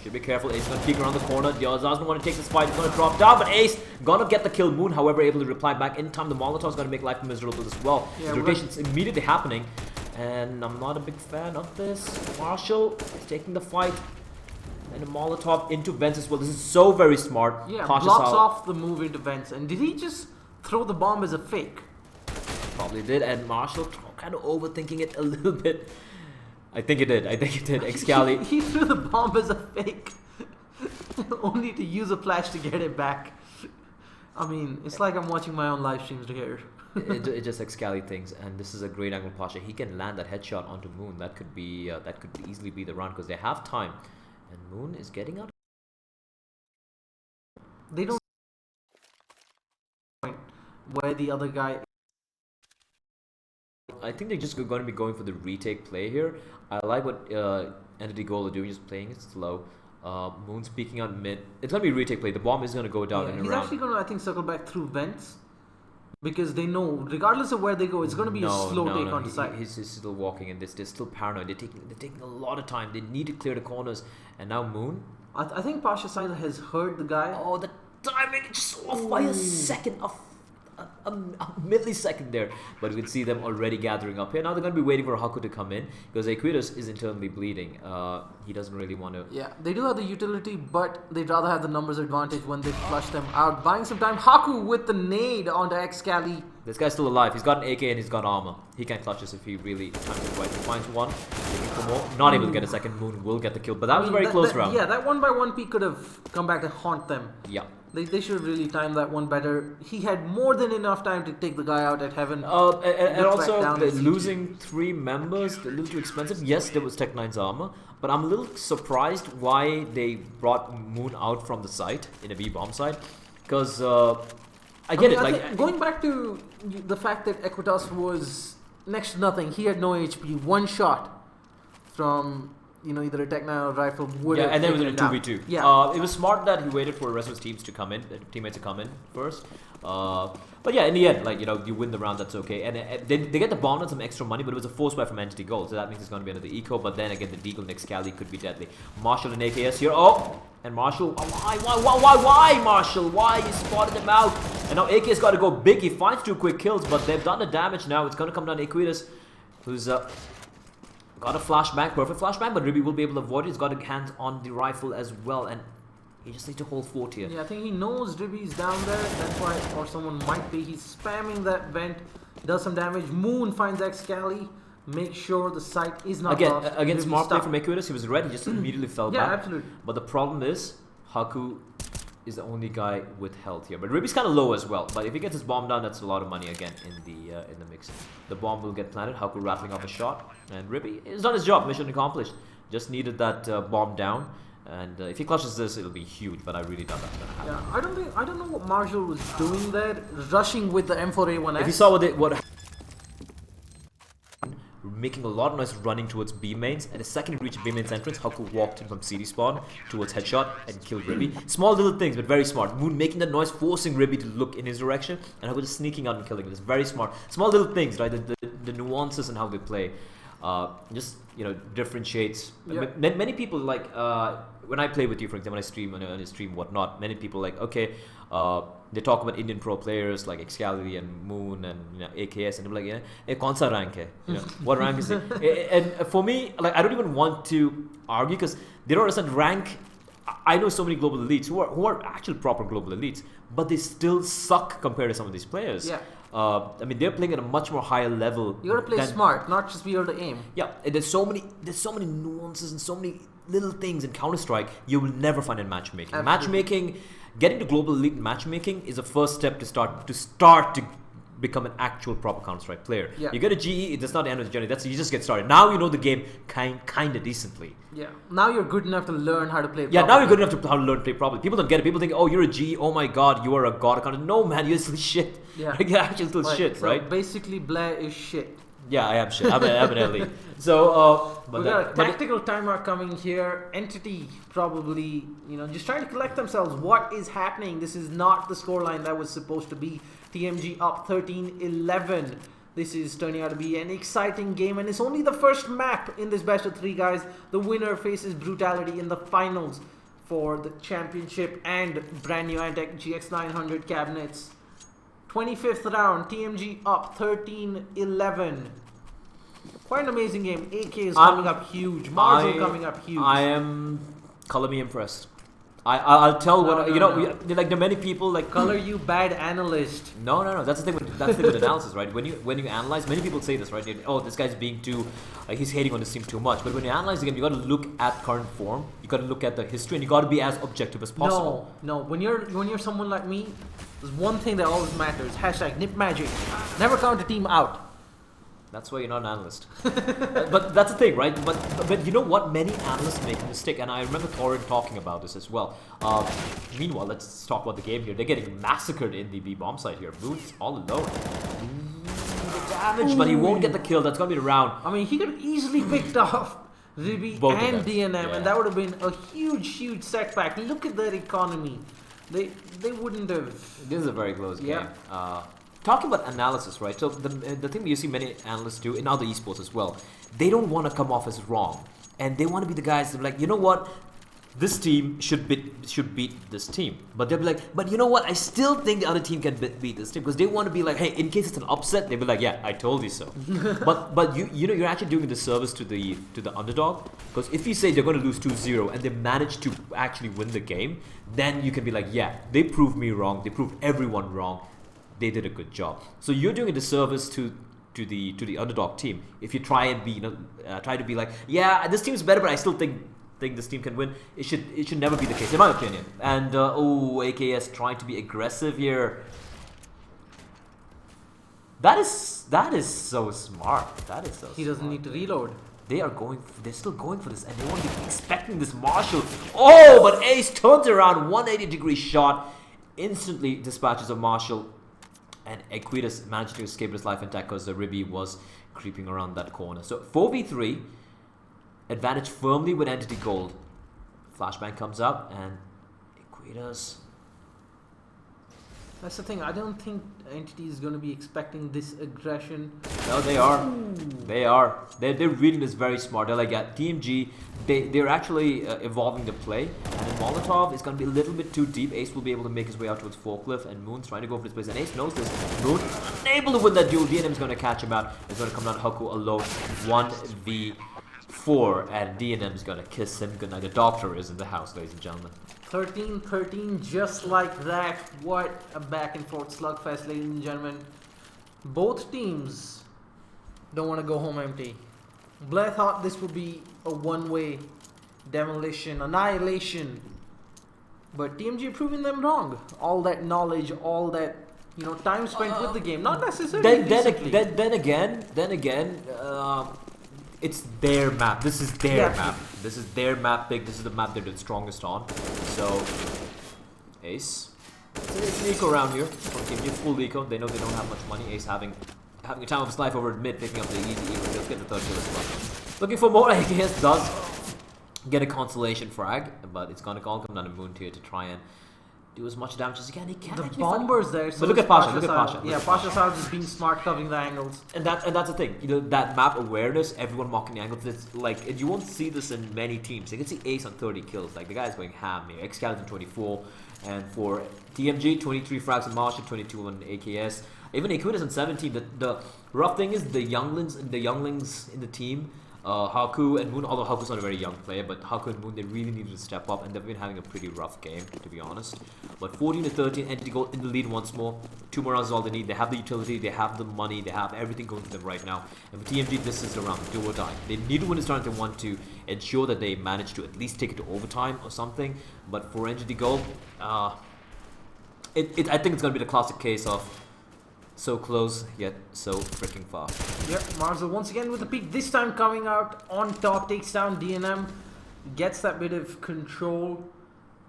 should be careful. Ace is going to peek around the corner. Diaz doesn't want to take this fight. He's going to drop down, but Ace going to get the kill. Moon, however, able to reply back in time. The Molotov is going to make life miserable as well. Yeah, the rotation's immediately happening. And I'm not a big fan of this. Marshall is taking the fight. And a Molotov into vents as well. This is so very smart. Yeah, Cautious blocks how off the move into vents. And did he just throw the bomb as a fake? probably did. And Marshall kind of overthinking it a little bit. I think it did. Excali. He threw the bomb as a fake. Only to use a flash to get it back. I mean, it's like I'm watching my own live streams here. it just Excali things, and this is a great angle. Pasha, he can land that headshot onto Moon. That could easily be the round because they have time, and Moon is getting out. They don't where the other guy. I think they're just going to be going for the retake play here. I like what Entity Gold are doing, just playing it slow. Moon's peeking out mid. It's going to be retake play. The bomb is going to go down in a He's round. actually going to, I think, circle back through vents. Because they know, regardless of where they go, it's going to be a slow take on the side. He's still walking, and they're still paranoid. They're taking a lot of time. They need to clear the corners. And now Moon. I think Pasha Saila has heard the guy. Oh, the timing just off by a second, a millisecond there. But we can see them already gathering up here. Now they're going to be waiting for Haku to come in because Aquitas is internally bleeding. He doesn't really want to. Yeah, they do have the utility, but they'd rather have the numbers advantage when they flush them out. Buying some time. Haku with the nade onto Excali. This guy's still alive. He's got an AK and he's got armor. He can clutch this if he really times it right. He finds one. Looking for more. Not able to get a second. Moon will get the kill. But that was a very close round. Yeah, that 1-by-1 peak could have come back to haunt them. Yeah. They should really time that one better. He had more than enough time to take the guy out at heaven. And also, losing 3 members, a little too expensive. Yes, there was Tech 9's armor. But I'm a little surprised why they brought Moon out from the site in a B-bomb site. Because I get it. Going back to the fact that Equitas was next to nothing. He had no HP. One shot from either a Tech 9 or a rifle would have. And then it was in a 2v2. Yeah. It was smart that he waited for the rest of his teammates to come in first. But yeah, in the end, you win the round, that's okay. And they get the bomb and some extra money, but it was a force buy from Entity Gold, so that means it's going to be another eco. But then again, the Deagle next Cali could be deadly. Marshall and AKS here. Oh, and Marshall. Why, Marshall? Why? You spotted them out. And now AKS got to go big. He finds 2 quick kills, but they've done the damage now. It's going to come down to Aquitas, who's got a flashbang, perfect flashbang, but Ribby will be able to avoid it. He's got a hands on the rifle as well, and he just needs to hold fort here. Yeah, I think he knows Ribby's down there. That's why, or someone might be. He's spamming that vent, does some damage. Moon finds Excali. Make sure the site is not lost. Again, smart play from Aquitas. He was red. He just immediately fell back. Yeah, absolutely. But the problem is, Haku is the only guy with health here. But Ribby's kind of low as well. But if he gets his bomb down, that's a lot of money again in the mix. The bomb will get planted. Haku rattling off a shot, and Ribby has done his job. Mission accomplished. Just needed that bomb down, and if he clutches this, it'll be huge. But I really doubt that's gonna happen. Yeah, I don't know what Marshall was doing there, rushing with the M4A1S. If you saw what making a lot of noise running towards B mains, and the second he reached B mains entrance, Haku walked in from CD spawn towards headshot and killed Ribby. Small little things, but very smart. Moon making that noise, forcing Ribby to look in his direction, and Haku just sneaking out and killing him. It's very smart. Small little things, right? The nuances and how they play, just differentiates. Yeah. Many people when I play with you, for example, when I stream on a stream, whatnot. Many people they talk about Indian pro players like Excali and Moon and AKS, and they're like, hey, kaun sa rank hai? What rank is it? And for me, I don't even want to argue because they don't understand rank. I know so many global elites who are actual proper global elites, but they still suck compared to some of these players. Yeah. I mean, they're playing at a much more higher level. You gotta play smart, not just be able to aim. Yeah, and there's so many nuances and so many little things in Counter-Strike you will never find in matchmaking. Absolutely. Matchmaking, getting to global elite in matchmaking is a first step to start to become an actual proper Counter-Strike player. Yeah. You get a GE, that's not the end of the journey. You just get started. Now you know the game kind of decently. Yeah. Now you're good enough to learn how to play properly. Yeah, now you're good enough to learn to play properly. People don't get it. People think, oh, you're a GE. Oh my God, you are a god counter. No, man, you're still shit. Yeah. You're actually still shit, so right? basically, Blair is shit. Yeah, I am shit. I'm an elite. So, we got a tactical timer coming here. Entity probably, just trying to collect themselves. What is happening? This is not the scoreline that was supposed to be. TMG up 13-11. This is turning out to be an exciting game, and it's only the first map in this best of 3, guys. The winner faces Brutality in the finals for the championship and brand new Antec GX900 cabinets. 25th round, TMG up 13-11. Quite an amazing game. AK is coming up huge. Marshall coming up huge. I am color me impressed. I'll tell what you know. Like there are many people like color you bad analyst. No. That's the thing with analysis, right? When you analyze, many people say this, right? Oh, this guy's being too, he's hating on this team too much. But when you analyze the game, you got to look at current form. You got to look at the history, and you got to be as objective as possible. No. When you're someone like me, there's one thing that always matters. # Nip Magic. Never count a team out. That's why you're not an analyst. But that's the thing, right? But you know what? Many analysts make a mistake, and I remember Thorin talking about this as well. Meanwhile, let's talk about the game here. They're getting massacred in the B bomb site here. Moon's all alone. The damage, but he won't get the kill. That's gonna be the round. I mean, he could easily picked off Ribi and DNM, and that would have been a huge setback. Look at their economy. They wouldn't have. This is a very close game. Talking about analysis, right? So the thing that you see many analysts do in other esports as well, they don't want to come off as wrong, and they want to be the guys that are like, you know what, this team should beat this team, but they'll be like, but you know what, I still think the other team can beat this team, because they want to be like, hey, in case it's an upset, they'll be like, yeah, I told you so. but you know you're actually doing a disservice to the underdog, because if you say they're going to lose 2-0 and they manage to actually win the game, then you can be like, yeah, they proved me wrong, they proved everyone wrong. They did a good job. So you're doing a disservice to the underdog team if you try and be try to be like, yeah, this team is better, but I still think this team can win. It should never be the case, in my opinion. And AKS trying to be aggressive here. That is so smart. That is so. He doesn't need to reload. They're still going for this, and they won't be expecting this Marshall. Oh, but Ace turns around, 180-degree shot, instantly dispatches of Marshall. And Equitas managed to escape his life intact because the Ribi was creeping around that corner. So 4v3, advantage firmly with Entity Gold. Flashbang comes up and Equitas. That's the thing. I don't think Entity is going to be expecting this aggression. No, they are. They are. They're reading this very smart. They're like, yeah, TMG. They're actually evolving the play. And then Molotov is going to be a little bit too deep. Ace will be able to make his way out towards Forklift, and Moon's trying to go for this place. And Ace knows this. Moon unable to win that duel. DNM is going to catch him out. It's going to come down to Haku alone. 1v4, and DNM is going to kiss him goodnight. The doctor is in the house, ladies and gentlemen. 13-13, just like that. What a back and forth slugfest, ladies and gentlemen. Both teams don't want to go home empty. Blair thought this would be a one-way demolition, annihilation. But TMG proving them wrong. All that knowledge, all that time spent with the game, not necessarily. Then again, it's their map. This is their map. This is their map pick. This is the map they're the strongest on. So, Ace. It's an eco round here from TMG. Full eco. They know they don't have much money. Ace having a time of his life over mid, picking up the easy eco. Let's get the third kill as well. Looking for more. AKS does get a consolation frag, but it's gonna all come down to Moon tier to try and do as much damage as he can. He can't. The bomber's there. So but look at Pasha. Look at Pasha. Yeah, Pasha South is being smart, covering the angles. And that's the thing. That map awareness, everyone mocking the angles. It's like, and you won't see this in many teams. You can see Ace on 30 kills. Like the guy's going ham here. Excalibur 24, and for TMG 23 frags on Marshall, 22 on AKS. Even Equitas on 17. The rough thing is the younglings in the team. Haku and Moon, although Haku's not a very young player, but Haku and Moon, they really needed to step up, and they've been having a pretty rough game, to be honest. But 14-13, Entity Gold in the lead once more. 2 more rounds is all they need. They have the utility, they have the money, they have everything going to them right now. And for TMG, this is a round, do or die. They need to win this round if they want to ensure that they manage to at least take it to overtime or something. But for Entity Gold, I think it's going to be the classic case of so close, yet so freaking far. Yep, Marzo once again with the peak, this time coming out on top, takes down DNM, gets that bit of control.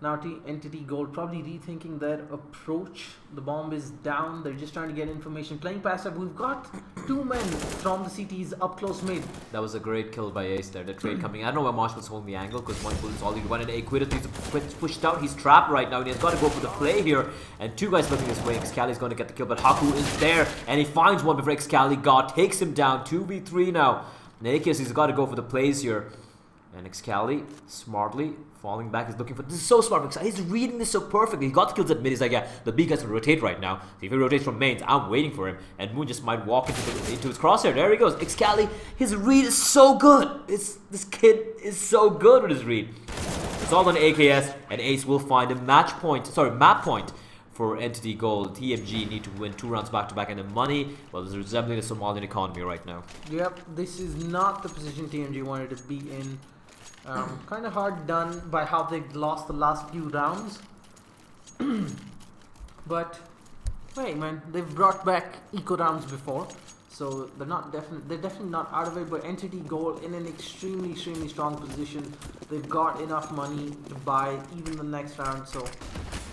Now Entity Gold probably rethinking their approach. The bomb is down, they're just trying to get information. Playing passive, we've got 2 men from the CTs up close mid. That was a great kill by Ace there, the trade coming. I don't know where Marshall's holding the angle, because one bullet is all he wanted. Equitas needs to pushed out, he's trapped right now, and he's got to go for the play here. And 2 guys looking this way, Excali's going to get the kill, but Haku is there, and he finds one before Excali. God takes him down, 2v3 now. And AKS, he's got to go for the plays here. And Excali smartly falling back. He's looking for... This is so smart. He's reading this so perfectly. He got the kills at mid. He's like, yeah, the B guy's going to rotate right now. So if he rotates from mains, I'm waiting for him. And Moon just might walk into his crosshair. There he goes. Excali, his read is so good. This kid is so good with his read. It's all on AKS, and Ace will find a map point for Entity Gold. TMG need to win 2 rounds back-to-back, and the money, well, is resembling the Somalian economy right now. Yep, this is not the position TMG wanted to be in. Kind of hard done by how they lost the last few rounds. But, hey man, they've brought back eco rounds before. So they're definitely not out of it, but Entity Gold in an extremely strong position. They've got enough money to buy even the next round, so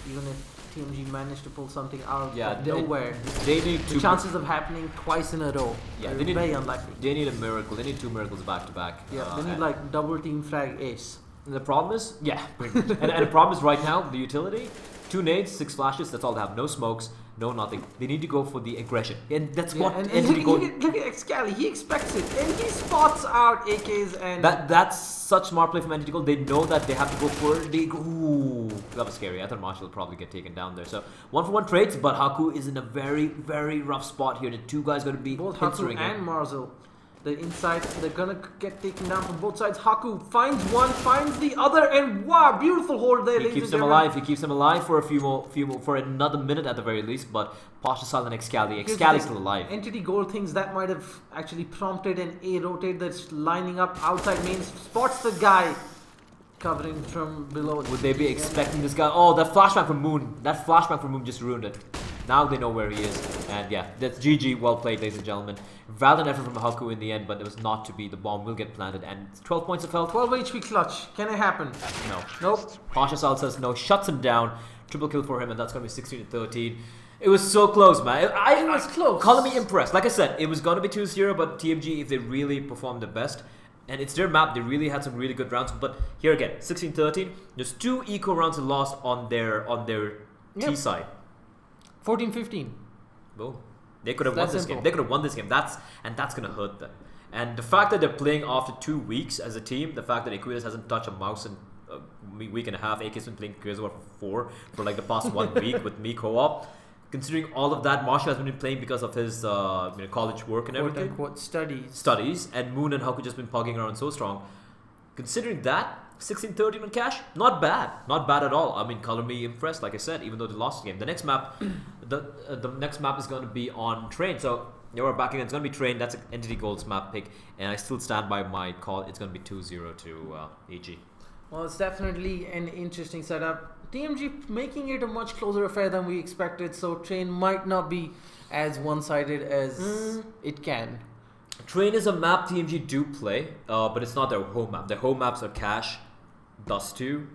even if TMG managed to pull something out of nowhere, they need the chances of happening twice in a row are very unlikely. They need a miracle. They need 2 miracles back to back. Yeah, they need like double team frag Ace. And the problem is, and the problem is right now, the utility, 2 nades, 6 flashes, that's all they have. No smokes, no nothing. They need to go for the aggression. And that's what Entity Gold... Look at Excali, he expects it. And he spots out AKs and... That's such smart play from Entity Gold. They know that they have to go for it. Ooh, that was scary. I thought Marshall would probably get taken down there. So, 1-for-1 trades, but Haku is in a very rough spot here. The 2 guys going to be... Both Haku and Marzel. The inside, they're gonna get taken down from both sides. Haku finds one, finds the other, and wow, beautiful hold there. He keeps him alive. He keeps him alive for a few more, for another minute at the very least. But Pasha Sal and Excali still alive. Entity Gold thinks that might have actually prompted an A rotate that's lining up outside mains. Spots the guy covering from below. Would they be expecting this guy? Oh, that flashback from Moon. That flashback from Moon just ruined it. Now they know where he is. And yeah, that's GG. Well played, ladies and gentlemen. Valiant effort from Haku in the end, but it was not to be. The bomb will get planted. And 12 points of health. 12 HP clutch. Can it happen? No. Nope. Pasha Sal says no. Shuts him down. Triple kill for him, and that's going to be 16-13. It was so close, man. It was close. Color me impressed. Like I said, it was going to be 2-0, but TMG, if they really performed the best, and it's their map, they really had some really good rounds. But here again, 16-13. There's 2 eco rounds lost on their T side. 14-15. Boom. They could have won this game. They could have won this game. That's gonna hurt them. And the fact that they're playing after 2 weeks as a team, the fact that Equitas hasn't touched a mouse in a week and a half, AK's been playing Gears of War for like the past 1 week with me co-op. Considering all of that, Marshall has been playing because of his college work and everything. Quote, studies. And Moon and Haku just been pugging around so strong. Considering that, 16-13 on cash, not bad. Not bad at all. I mean, color me impressed, like I said, even though they lost the game. The next map, the next map is going to be on Train. So, we're back again. It's going to be Train. That's Entity Gold's map pick. And I still stand by my call. It's going to be 2-0 to EG. Well, it's definitely an interesting setup. TMG making it a much closer affair than we expected. So, Train might not be as one-sided as it can. Train is a map TMG do play, but it's not their home map. Their home maps are Cache, Dust 2.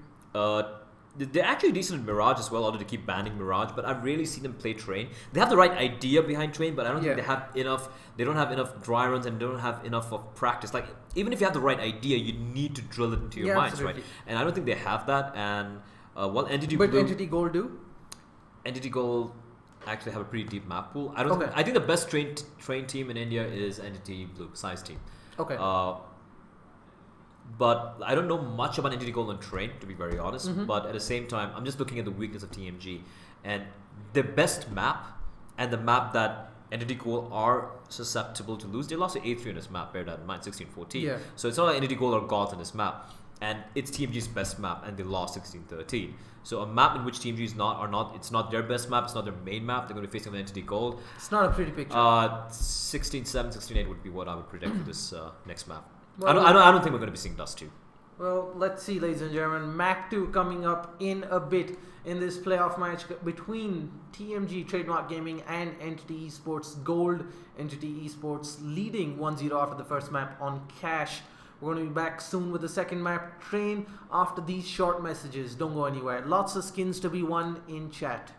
They're actually decent in Mirage as well, although they keep banning Mirage. But I've rarely seen them play Train. They have the right idea behind Train, but I don't think they have enough. They don't have enough dry runs and they don't have enough of practice. Like even if you have the right idea, you need to drill it into your minds, absolutely. right? And I don't think they have that. And Entity Gold do. Entity Gold actually have a pretty deep map pool. I think the best train team in India is Entity Blue, Size team. Okay. But I don't know much about Entity Gold on Train, to be very honest. But at the same time, I'm just looking at the weakness of TMG. And the best map, and the map that Entity Gold are susceptible to lose, they lost to A3 on this map, bear that in mind, 16-14. Yeah. So it's not like Entity Gold are gods on this map. And it's TMG's best map, and they lost 16-13. So a map in which TMG it's not their best map, it's not their main map. They're going to be facing Entity Gold. It's not a pretty picture. 16-7, 16-8 would be what I would predict for this next map. Well, I don't think we're going to be seeing Dust 2. Well, let's see, ladies and gentlemen. Mac 2 coming up in a bit in this playoff match between TMG Trademarc Gaming and Entity Esports Gold. Entity Esports leading 1-0 after the first map on Cache. We're going to be back soon with the second map, Train, after these short messages. Don't go anywhere. Lots of skins to be won in chat.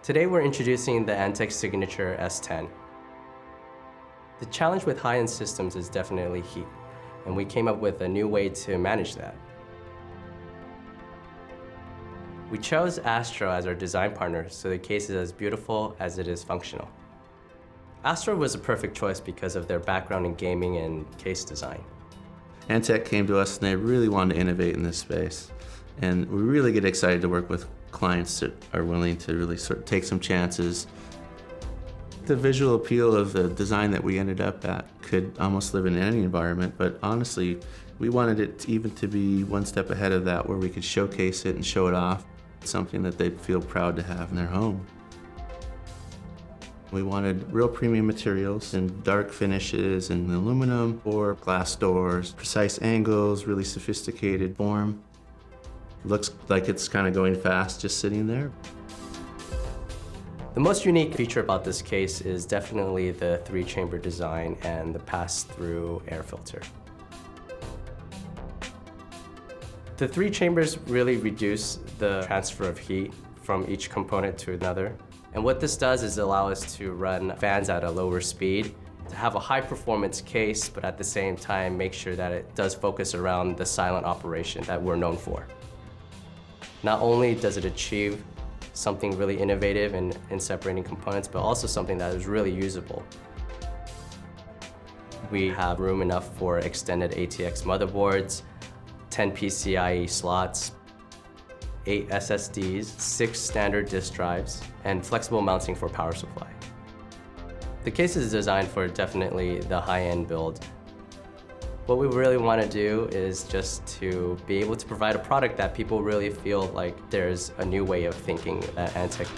Today we're introducing the Antec Signature S10. The challenge with high-end systems is definitely heat, and we came up with a new way to manage that. We chose Astro as our design partner, so the case is as beautiful as it is functional. Astro was a perfect choice because of their background in gaming and case design. Antec came to us and they really wanted to innovate in this space. And we really get excited to work with clients that are willing to really sort of take some chances. The visual appeal of the design that we ended up at could almost live in any environment, but honestly, we wanted it even to be one step ahead of that, where we could showcase it and show it off, something that they'd feel proud to have in their home. We wanted real premium materials and dark finishes and aluminum or glass doors, precise angles, really sophisticated form. Looks like it's kind of going fast just sitting there. The most unique feature about this case is definitely the 3-chamber design and the pass-through air filter. The 3 chambers really reduce the transfer of heat from each component to another. And what this does is allow us to run fans at a lower speed, to have a high-performance case, but at the same time make sure that it does focus around the silent operation that we're known for. Not only does it achieve something really innovative in separating components, but also something that is really usable. We have room enough for extended ATX motherboards, 10 PCIe slots, 8 SSDs, 6 standard disk drives, and flexible mounting for power supply. The case is designed for definitely the high-end build. What we really want to do is just to be able to provide a product that people really feel like there's a new way of thinking at Antec.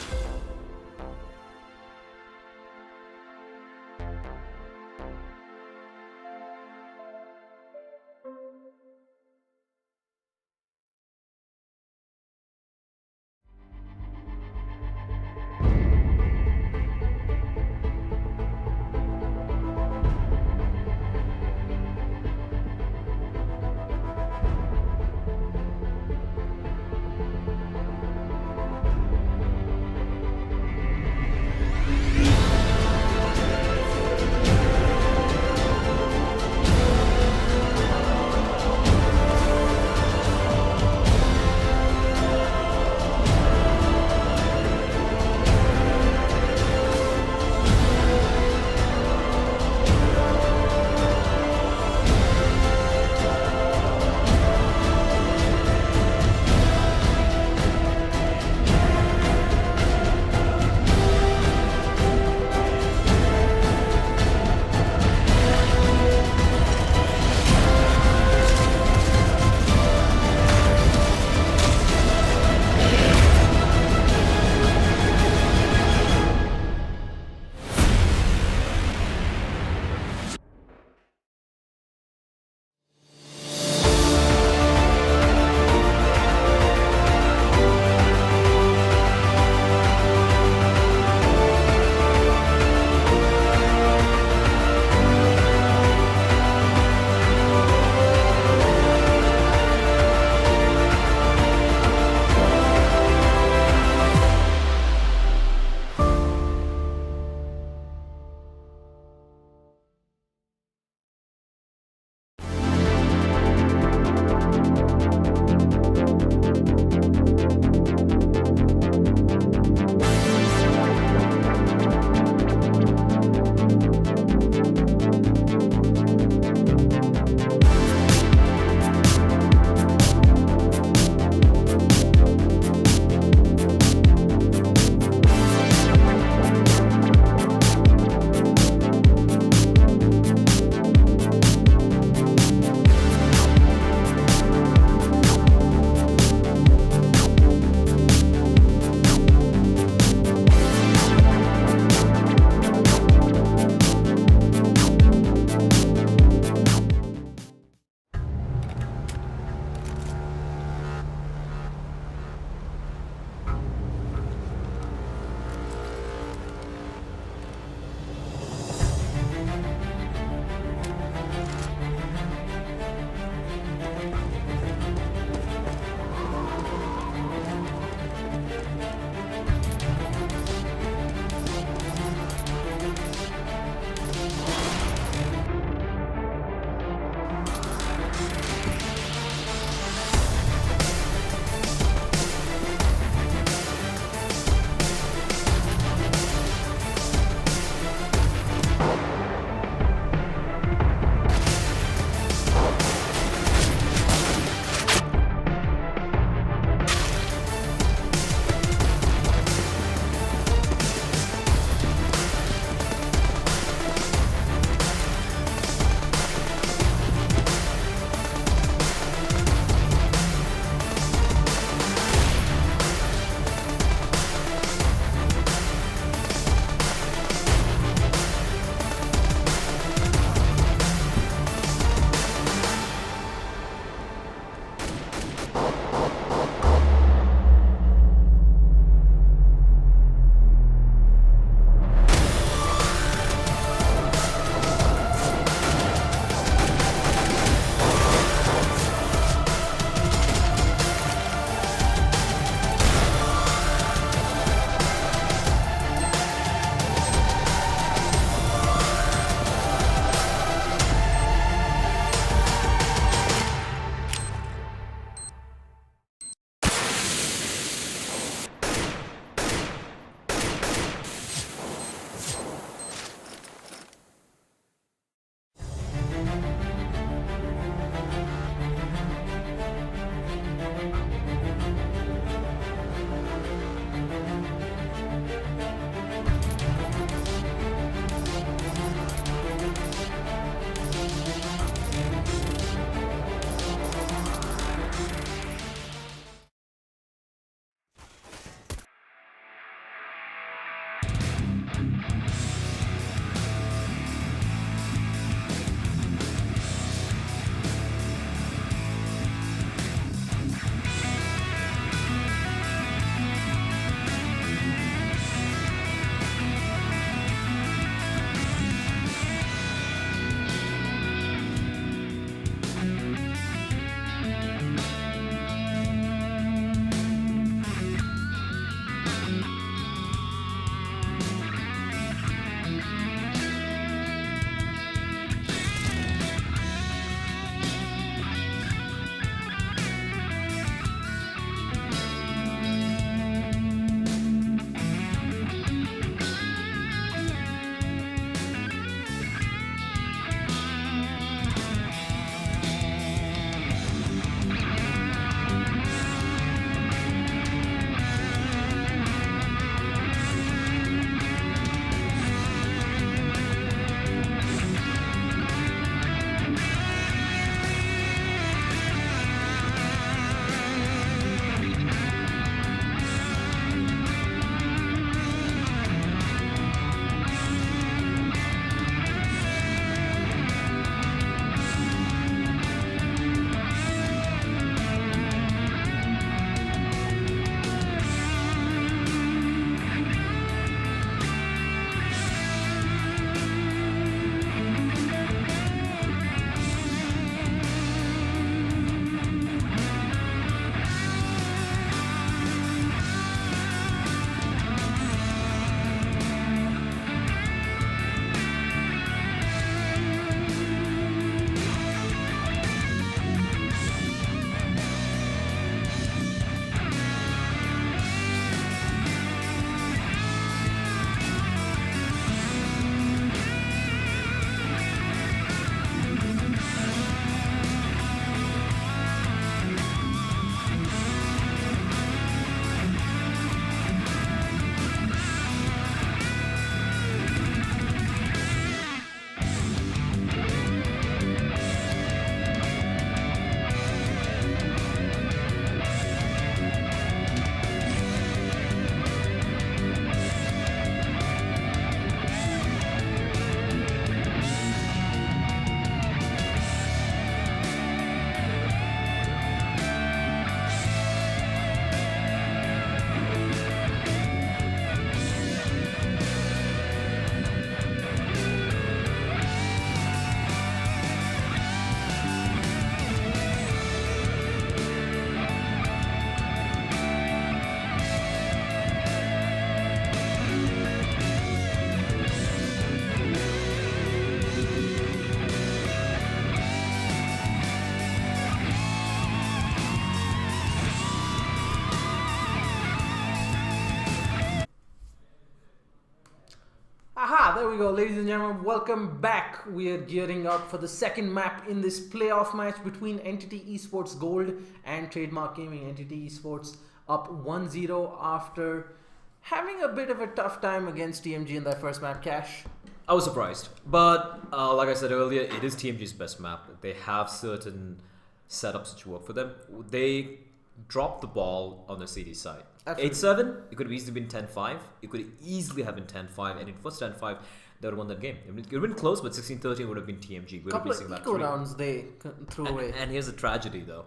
There we go, ladies and gentlemen. Welcome back. We are gearing up for the second map in this playoff match between Entity Esports Gold and Trademarc Gaming. Entity Esports up 1-0 after having a bit of a tough time against TMG in their first map. Cash? I was surprised, but like I said earlier, it is TMG's best map. They have certain setups which work for them. They dropped the ball on the CD side. 8-7, it could have easily been 10-5. It could easily have been 10-5, and if it was 10-5, they would have won that game. It would have been close, but 16-13 would have been TMG. A couple of eco rounds they threw away. And here's the tragedy, though.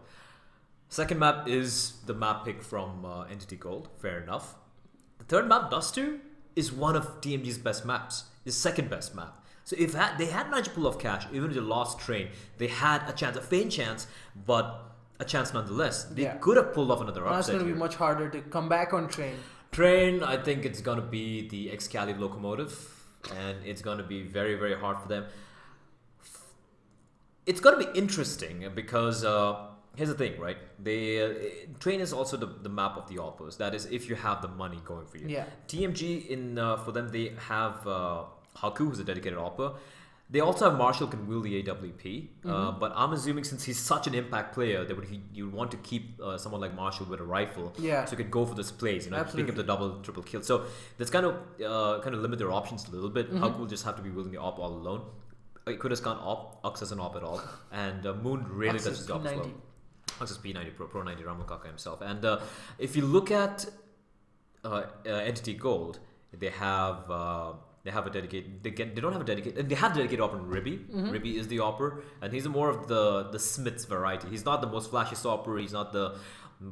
Second map is the map pick from Entity Gold. Fair enough. The third map, Duster, is one of TMG's best maps. His second best map. So if they had managed to pull off cash, even if they lost Train, they had a chance, a faint chance, but a chance nonetheless. They could have pulled off another upset. It's going to be much harder to come back on Train. Train, I think it's going to be the Excalibur locomotive, and it's going to be very, very hard for them. It's going to be interesting because here's the thing, right? Train is also the map of the AWPers. That is, if you have the money going for you. Yeah. TMG, for them, they have Haku, who's a dedicated AWPer. They also have Marshall, can wield the AWP. But I'm assuming since he's such an impact player, you would want to keep someone like Marshall with a rifle. Yeah. So you could go for this plays, pick up the double, triple kill. So that's kind of limit their options a little bit. Haku will just have to be wielding the AWP all alone. Ikuda's can't AWP, Ux doesn't AWP at all. And Moon really does his job as well. Ux is P90 Pro 90 Ramukaka himself. And if you look at Entity Gold, they have a dedicated. They don't have a dedicated. They have dedicated AWPer in Ribby. Ribby is the AWPer, and he's more of the Smiths variety. He's not the most flashiest AWPer. He's not the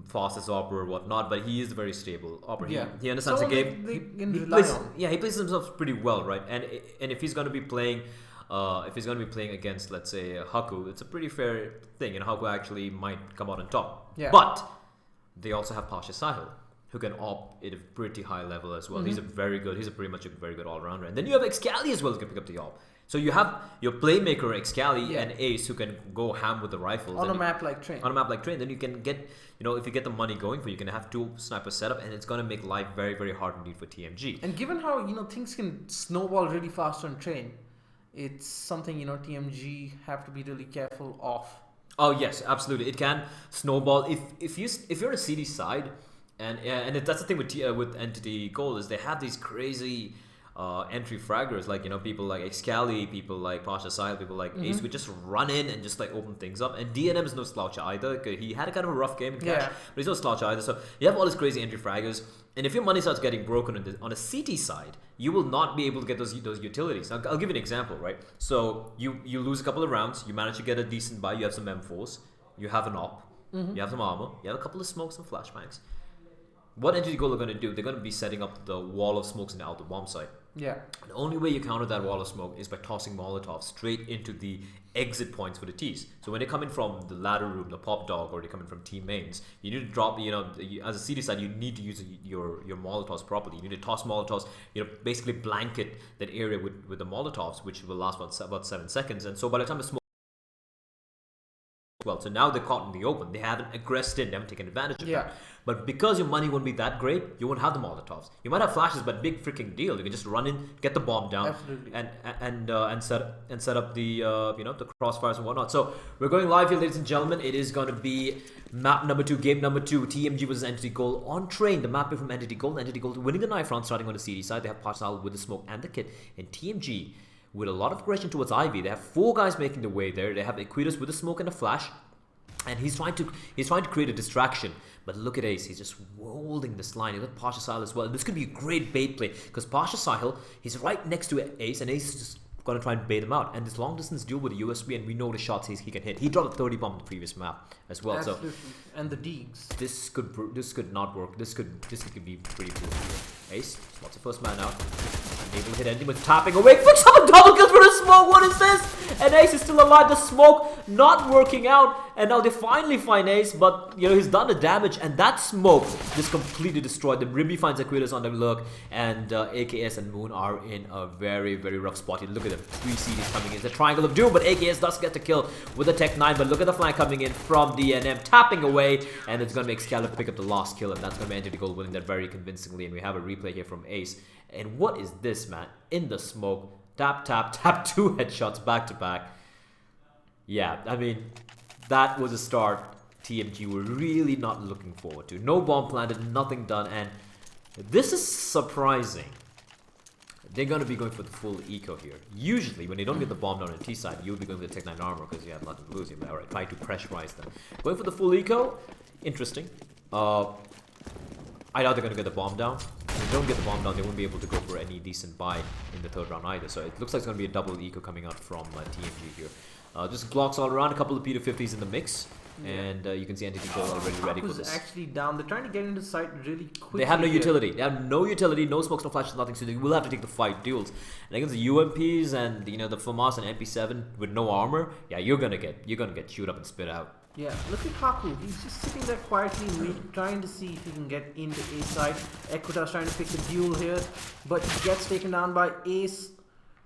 fastest AWPer or whatnot, but he is very stable AWPer. Yeah. He understands the game. He plays himself pretty well, right? And if he's going to be playing. If he's going to be playing against, let's say, Haku, it's a pretty fair thing, and Haku actually might come out on top. Yeah. But they also have Pasha Sahil, who can AWP at a pretty high level as well. He's pretty much a very good all-rounder. And then you have Excali as well who can pick up the AWP. So you have your playmaker Excali and Ace who can go ham with the rifles. On a map like Train. Then you can get, if you get the money going for you, can have two snipers set up, and it's going to make life very, very hard indeed for TMG. And given how, things can snowball really fast on Train, it's something, TMG have to be really careful of. Oh, yes, absolutely. It can snowball. If you're a CD side, and that's the thing with Entity Gold is they have these crazy entry fraggers like people like Excali, people like Pasha Sahil, people like Ace would just run in and just like open things up. And DNM is no slouch either. He had a kind of a rough game in cash, but he's no slouch either. So you have all these crazy entry fraggers, and if your money starts getting broken on a CT side, you will not be able to get those utilities. I'll give you an example, right? So you lose a couple of rounds, you manage to get a decent buy, you have some M4s, you have an AWP, you have some armor, you have a couple of smokes and flashbangs. What Entity Gold are going to do, they're going to be setting up the wall of smokes in the outer bomb site. Yeah. The only way you counter that wall of smoke is by tossing Molotovs straight into the exit points for the T's. So when they come in from the ladder room, the pop dog, or they come in from team mains, you need to drop, as a CD side, you need to use your Molotovs properly. You need to toss Molotovs, basically blanket that area with the Molotovs, which will last about 7 seconds. And so by the time the smoke so now they're caught in the open. They haven't aggressed in, they haven't taken advantage of that. But because your money won't be that great, you won't have the Molotovs. You might have flashes, but big freaking deal. You can just run in, get the bomb down, and set up the the crossfires and whatnot. So we're going live here, ladies and gentlemen. It is going to be map number 2, game number 2, TMG versus Entity Gold on Train. The map is from Entity Gold. Entity Gold winning the knife round, starting on the CD side. They have Parsal with the smoke and the kit, and TMG with a lot of aggression towards Ivy. They have 4 guys making their way there. They have Equitas with the smoke and the flash. And he's trying to create a distraction. But look at Ace. He's just holding this line. He's got Pasha Sahil as well. And this could be a great bait play. Because Pasha Sahil, he's right next to Ace. And Ace is just going to try and bait him out. And this long distance duel with the USB. And we know the shots he can hit. He dropped a 30 bomb in the previous map as well. Absolutely. So, and the Deegs. This could not work. This could be pretty cool. Ace, spots the first man out. Unable to hit anything with tapping away. Fix up a double kill for a smoke. What is this? and Ace is still alive. The smoke not working out, and now they finally find Ace, but you know he's done the damage, and that smoke just completely destroyed them. Ribby finds Aquitas on the look, and AKS and Moon are in a very, very rough spot. You look at them, 3 CDs coming in. It's a triangle of doom, but AKS does get the kill with the Tech 9, but look at the flank coming in from DNM, tapping away, and it's going to make Scallop pick up the last kill, and that's going to be Entity Gold winning that very convincingly, and we have a replay here from Ace. And what is this, man? In the smoke, tap, tap, tap, 2 headshots back to back. Yeah, I mean, that was a start TMG were really not looking forward to. No bomb planted, nothing done, and this is surprising. They're going to be going for the full eco here. Usually, when they don't get the bomb down on the T side, you'll be going for the Tech 9 armor because you have nothing to lose. Alright, try to pressurize them. Going for the full eco, interesting. I doubt they're going to get the bomb down. If they don't get the bomb down, they won't be able to go for any decent buy in the 3rd round either. So it looks like it's going to be a double eco coming out from TMG here. Just Glocks all around, a couple of P250s in the mix. And you can see Entity Gold already ready for this. Actually down. They're trying to get into sight really quickly. They have no utility. They have no utility, no smokes, no flashes, nothing. So they will have to take the fight duels. And against the UMPs and the FAMAS and MP7 with no armor, yeah, you're gonna get chewed up and spit out. Yeah, look at Haku. He's just sitting there quietly, trying to see if he can get into A side. Equitas trying to pick the duel here, but he gets taken down by Ace.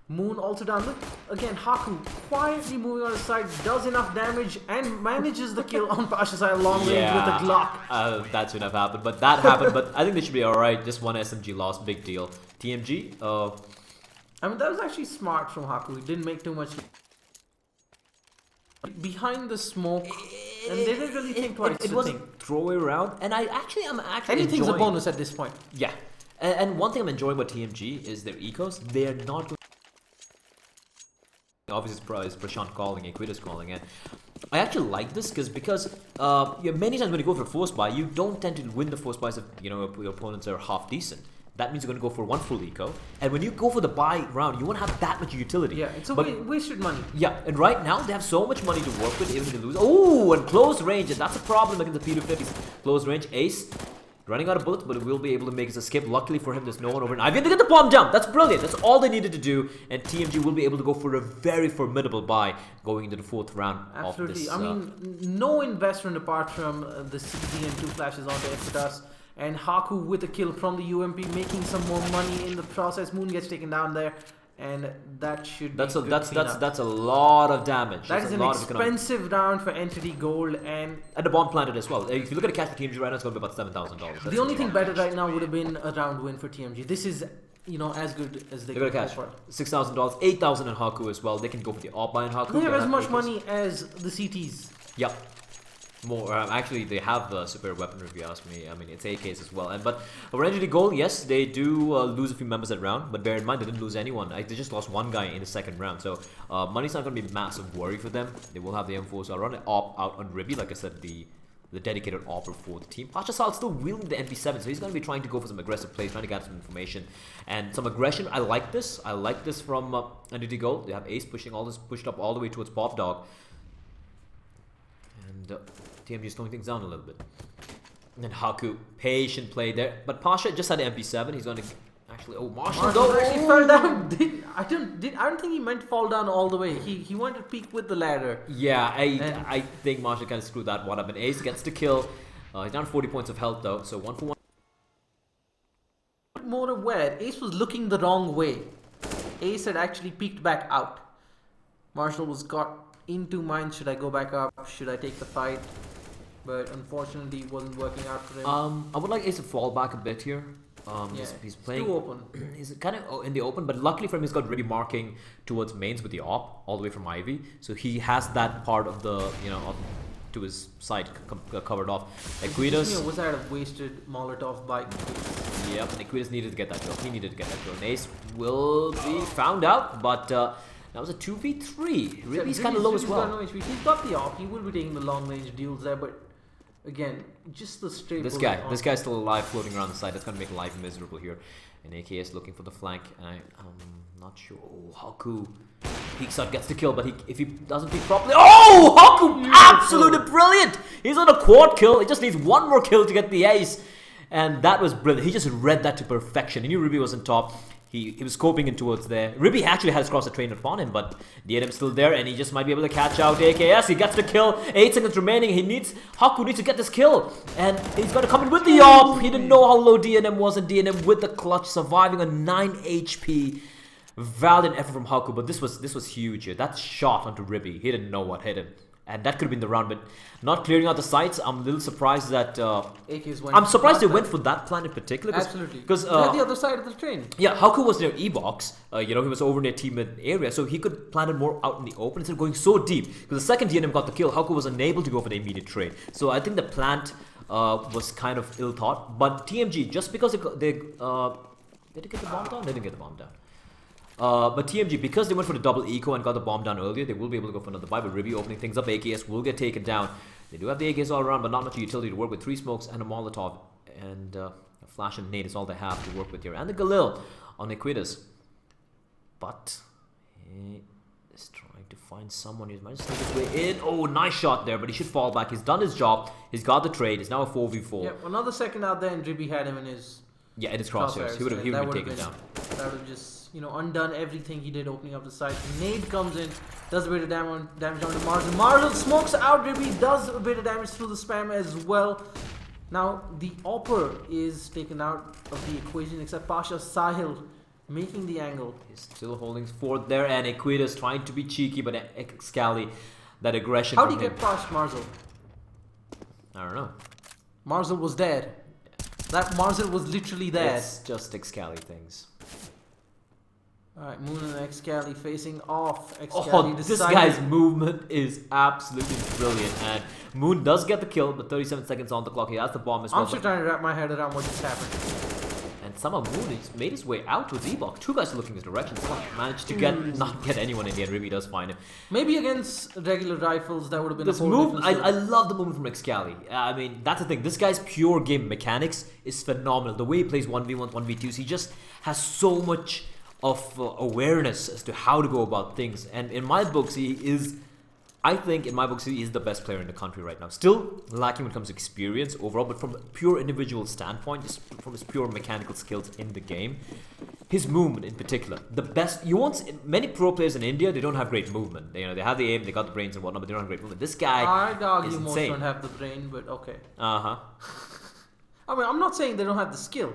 Moon also down. Look again, Haku quietly moving on his side, does enough damage and manages the kill on Pasha's side long range with a Glock. That should have happened, but that happened. But I think they should be alright. Just one SMG loss, big deal. TMG, I mean, that was actually smart from Haku. He didn't make too much behind the smoke, and they didn't really think twice. It wasn't throwaway around, and I'm actually anything's enjoying a bonus at this point. Yeah, and one thing I'm enjoying about TMG is their ecos. They are not going. Obviously, it's Prashant calling, Equitas calling, and I actually like this because many times when you go for force buy, you don't tend to win the force buys if your opponents are half decent. That means you're going to go for one full eco, and when you go for the buy round, you won't have that much utility. Yeah, it's a wasted money. Yeah, and right now they have so much money to work with, even if they lose. Oh, and close range, and that's a problem against the P250s. Close range, Ace. Running out of bullets, but will be able to make his escape. Luckily for him, there's no one over in Ivy. And they get the bomb jump. That's brilliant. That's all they needed to do. And TMG will be able to go for a very formidable buy going into the 4th round of this. Absolutely. I mean, no investment apart from the CD and 2 flashes onto Equitas. And Haku with a kill from the UMP, making some more money in the process. Moon gets taken down there. And that should that's a lot of damage. That is an expensive round for Entity Gold and the bomb planted as well. If you look at a cash for TMG right now, it's going to be about $7,000. The only thing better right now would have been a round win for TMG. This is as good as they can cash for. $6,000, $8,000 in Haku as well. They can go for the op buy in Haku. They have as much money as the CTs. Yep. More actually, they have superior weaponry. If you ask me, I mean it's AKs as well. But for Entity Gold, yes, they do lose a few members that round. But bear in mind, they didn't lose anyone. They just lost one guy in the 2nd round. So money's not going to be a massive worry for them. They will have the M4s. So I'll run an op out on Ribby, like I said, the dedicated opper for the team. Pasha Sal still wielding the MP7, so he's going to be trying to go for some aggressive plays, trying to get some information and some aggression. I like this. I like this from Entity Gold. They have Ace pushed up all the way towards Pop Dog. And TMG is slowing things down a little bit. And then Haku, patient play there. But Pasha just had the MP7. He's going to actually. Oh, Marshall actually fell down. I don't think he meant to fall down all the way. He wanted to peek with the ladder. Yeah, I think Marshall kind of screwed that one up. And Ace gets the kill. He's down 40 points of health though. So 1 for 1. More aware, Ace was looking the wrong way. Ace had actually peeked back out. Marshall was got into mind. Should I go back up? Should I take the fight? But unfortunately, it wasn't working out for him. I would like Ace to fall back a bit here. He's playing too open. He's kind of in the open, but luckily for him, he's got really marking towards mains with the op all the way from Ivy, so he has that part of the to his side covered off. Equitas was that a wasted Molotov bike? Yep, and Equitas needed to get that kill. He needed to get that kill. And Ace will be found out, but that was a 2v3. Really, he's kind of low as well. No HP. He's got the op. He will be taking the long range duels there, but. Again, just the straight. This guy's still alive, floating around the side. That's gonna make life miserable here. And AKS looking for the flank. I'm not sure. Oh, Haku peeks out, gets the kill, but if he doesn't peek properly, oh, Haku, absolutely brilliant! He's on a quad kill. He just needs one more kill to get the ace, and that was brilliant. He just read that to perfection. He knew Ruby was on top. He was scoping in towards there. Ribby actually has crossed the train upon him, but DNM's still there, and he just might be able to catch out AKS. He gets the kill. 8 seconds remaining. Haku needs to get this kill, and he's going to come in with the AWP. He didn't know how low DNM was, and DNM with the clutch, surviving on 9 HP. Valiant effort from Haku, but this was huge here. That shot onto Ribby, he didn't know what hit him. And that could have been the round, but not clearing out the sights. I'm a little surprised that... I'm surprised they went for that plan in particular. Absolutely. Because they're at the other side of the train. Yeah, Haku was near E-box. He was over near teammate area, so he could plan it more out in the open instead of going so deep. Because the second DNM got the kill, Haku was unable to go for the immediate trade. So I think the plant was kind of ill-thought. But TMG, just because did they get the bomb down? They didn't get the bomb down. But TMG, because they went for the double eco and got the bomb down earlier, they will be able to go for another buy. But Ribby opening things up, AKS will get taken down. They do have the AKS all around, but not much utility to work with. 3 smokes and a Molotov, and a flash and nade is all they have to work with here. And the Galil on Equitas. But he is trying to find someone who's managed to sneak his way in. Oh, nice shot there, but he should fall back. He's done his job. He's got the trade. It's now a 4v4. Yeah, another second out there, and Ribby had him in his... Yeah, it is crosshairs. He would have been taken down. That would have just, undone everything he did opening up the site. Nade comes in, does a bit of damage on the Marshall. Marshall smokes out Ribby, does a bit of damage through the spam as well. Now, the Opper is taken out of the equation, except Pasha Sahil making the angle. He's still holding fort there, and Equitas trying to be cheeky, but Excali, that aggression. How did he get past Marshall? I don't know. Marshall was dead. That Marshall was literally there. It's just Excali things. Alright, Moon and Excali facing off. This guy's movement is absolutely brilliant, and Moon does get the kill, but 37 seconds on the clock. He has the bomb as well. I'm still trying to wrap my head around what just happened. And somehow Moon has made his way out with E-box. 2 guys are looking his direction. Someone managed to not get anyone in the end. Ribby does find him. Maybe against regular rifles, that would have been this a whole move. different I love the movement from Excali. I mean, that's the thing. This guy's pure game mechanics is phenomenal. The way he plays 1v1s, 1v2s, he just has so much of awareness as to how to go about things. And in my books, he is the best player in the country right now. Still lacking when it comes to experience overall, but from a pure individual standpoint, just from his pure mechanical skills in the game, his movement in particular, the best. Many pro players in India, they don't have great movement. They have the aim, they got the brains and whatnot, but they don't have great movement. This guy I'd argue is most insane. don't have the brain, but okay. I mean, I'm not saying they don't have the skill.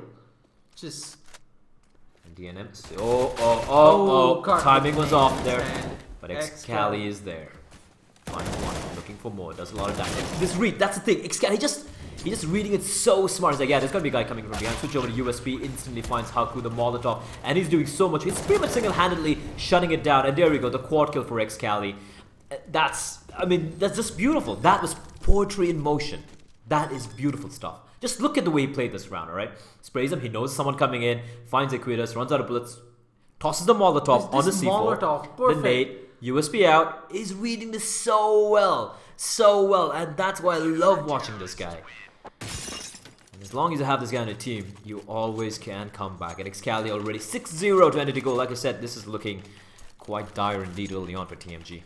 Just... DNM. Oh, timing was off there. But Excali is there. Line 1, looking for more, does a lot of damage. This read, that's the thing. Excali, he's just reading it so smart. He's like, yeah, there's gonna be a guy coming from behind. Switch over to USP, instantly finds Haku, the Molotov, and he's doing so much. He's pretty much single-handedly shutting it down. And there we go, the quad kill for Excali. That's just beautiful. That was poetry in motion. That is beautiful stuff. Just look at the way he played this round, alright? Sprays him, he knows someone coming in, finds Equitas, runs out of bullets, tosses the Molotov on the C4. Molotov, perfect. The nade, USB out, is reading this so well, and that's why I love watching this guy. And as long as you have this guy on a team, you always can come back. And Excali already 6-0 to Entity goal. Like I said, this is looking quite dire indeed early on for TMG.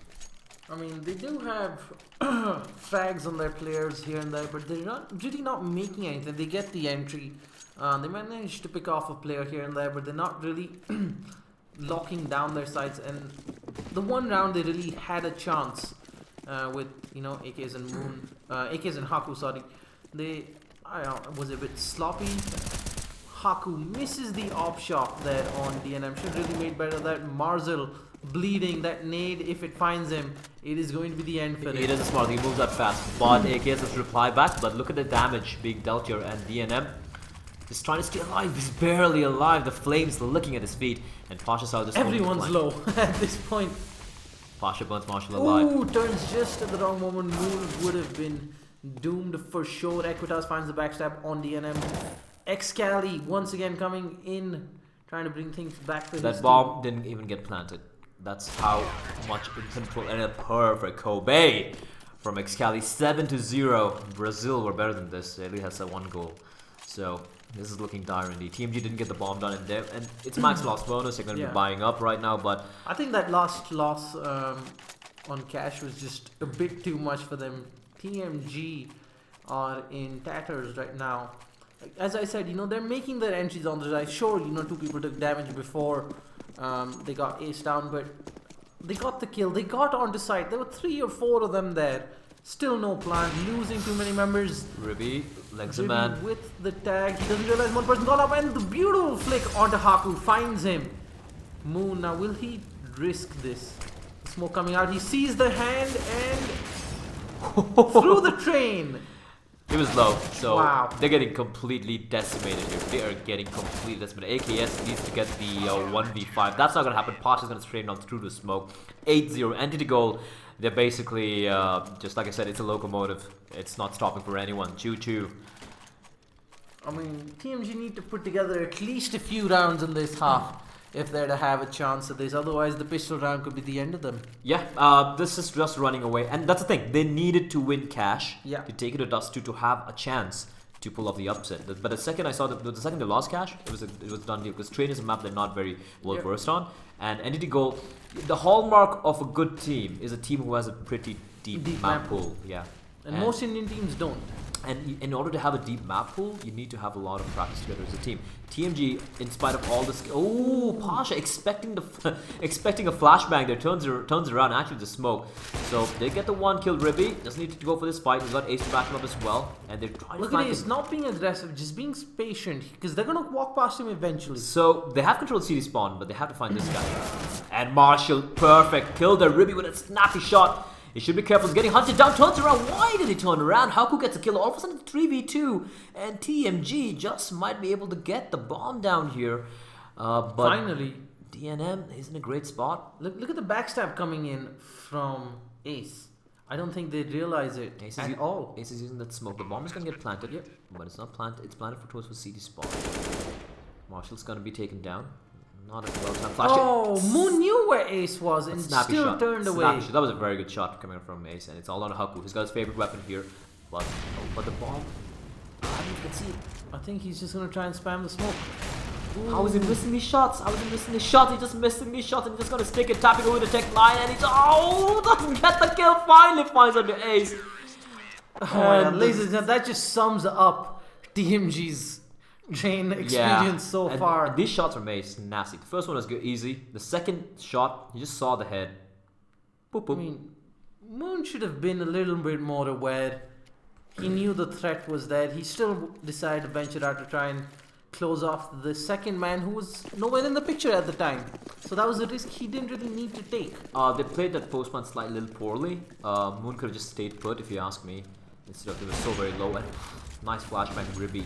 I mean, they do have frags on their players here and there, but they're really not making anything. They get the entry. They manage to pick off a player here and there, but they're not really locking down their sights. And the one round they really had a chance with AKs and Moon, AKs and Haku. Sorry, was a bit sloppy. Haku misses the op shot there on DNM. Should really made better. That Marzel bleeding, that nade, if it finds him, it is going to be the end for him. It is a smart, he moves that fast, but AKS has to reply back. But look at the damage being dealt here, and DNM is trying to stay alive. He's barely alive. The flames licking at his feet, and Pasha saw this. Everyone's low at this point. Pasha burns Marshall alive. Ooh, turns just at the wrong moment. Moon would have been doomed for sure. Equitas finds the backstab on DNM. Excali once again coming in, trying to bring things back to that bomb didn't even get planted. That's how much in control, and a perfect Kobe from Excali. 7-0. Brazil were better than this. They only has that 1 goal. So this is looking dire indeed. TMG didn't get the bomb done in there, and it's max loss bonus. They're going to be buying up right now, but I think that last loss on cash was just a bit too much for them. TMG are in tatters right now. as I said, they're making their entries on the side. Sure, 2 people took damage before they got ace down, but they got the kill. They got onto site. There were 3 or 4 of them there. Still no plan. Losing too many members. Ribby, legs a man. With the tag. He doesn't realize one person got up, and the beautiful flick onto Haku finds him. Moon, now will he risk this? Smoke coming out. He sees the hand and through the train. It was low, so wow. They're getting completely decimated here. They are getting completely decimated. AKS needs to get the 1v5. That's not going to happen. Posh is going to straighten on through the smoke. 8-0. Entity goal. They're basically, just like I said, it's a locomotive. It's not stopping for anyone. Choo-choo. I mean, TMG need to put together at least a few rounds in this half if they're to have a chance at this. Otherwise, the pistol round could be the end of them. Yeah, this is just running away. And that's the thing. They needed to win cash to take it to Dust 2 to have a chance to pull off the upset. But the second I saw the second they lost cash, it was a done deal. Because Train is a map they're not very well versed on. And Entity Goal, the hallmark of a good team is a team who has a pretty deep map pool. Yeah. And most Indian teams don't. And in order to have a deep map pool, you need to have a lot of practice together as a team. TMG, in spite of all this, Pasha expecting a flashbang there, turns around, actually the smoke. So they get the 1 kill. Ribby doesn't need to go for this fight. He's got Ace to back him up as well, and they're trying to. Look at Ace, not being aggressive, just being patient, because they're gonna walk past him eventually. So they have control of CD spawn, but they have to find this guy. And Marshall, perfect, killed the Ribby with a snappy shot. He should be careful. He's getting hunted down. Turns around. Why did he turn around? Haku gets a kill. All of a sudden, 3v2. And TMG just might be able to get the bomb down here. But finally, DNM is in a great spot. Look at the backstab coming in from Ace. I don't think they realize it at all. Ace is using that smoke. The bomb is going to get planted. But it's not planted. It's planted towards the CD spawn. Marshall's going to be taken down. Not as well timed. Oh, Moon knew where Ace was and still turned away. That was a very good shot coming from Ace, and it's all on Haku. He's got his favorite weapon here, but the bomb. I don't even see it. I think he's just gonna try and spam the smoke. How is he missing these shots? He's just missing these shots, and he's just gonna stick it, tapping away the tech line, and he's doesn't get the kill. Finally finds under Ace. Ladies and gentlemen, that just sums up TMG's Train experience so far. And these shots from Ace, nasty. The first one was good, easy. The second shot, you just saw the head. Boop, boop. I mean, Moon should have been a little bit more aware. He knew the threat was there. He still decided to venture out to try and close off the second man who was nowhere in the picture at the time. So that was a risk he didn't really need to take. They played that postman slightly little poorly. Moon could have just stayed put, if you ask me. Instead of, it was so very low. And nice flashbang, Ribby.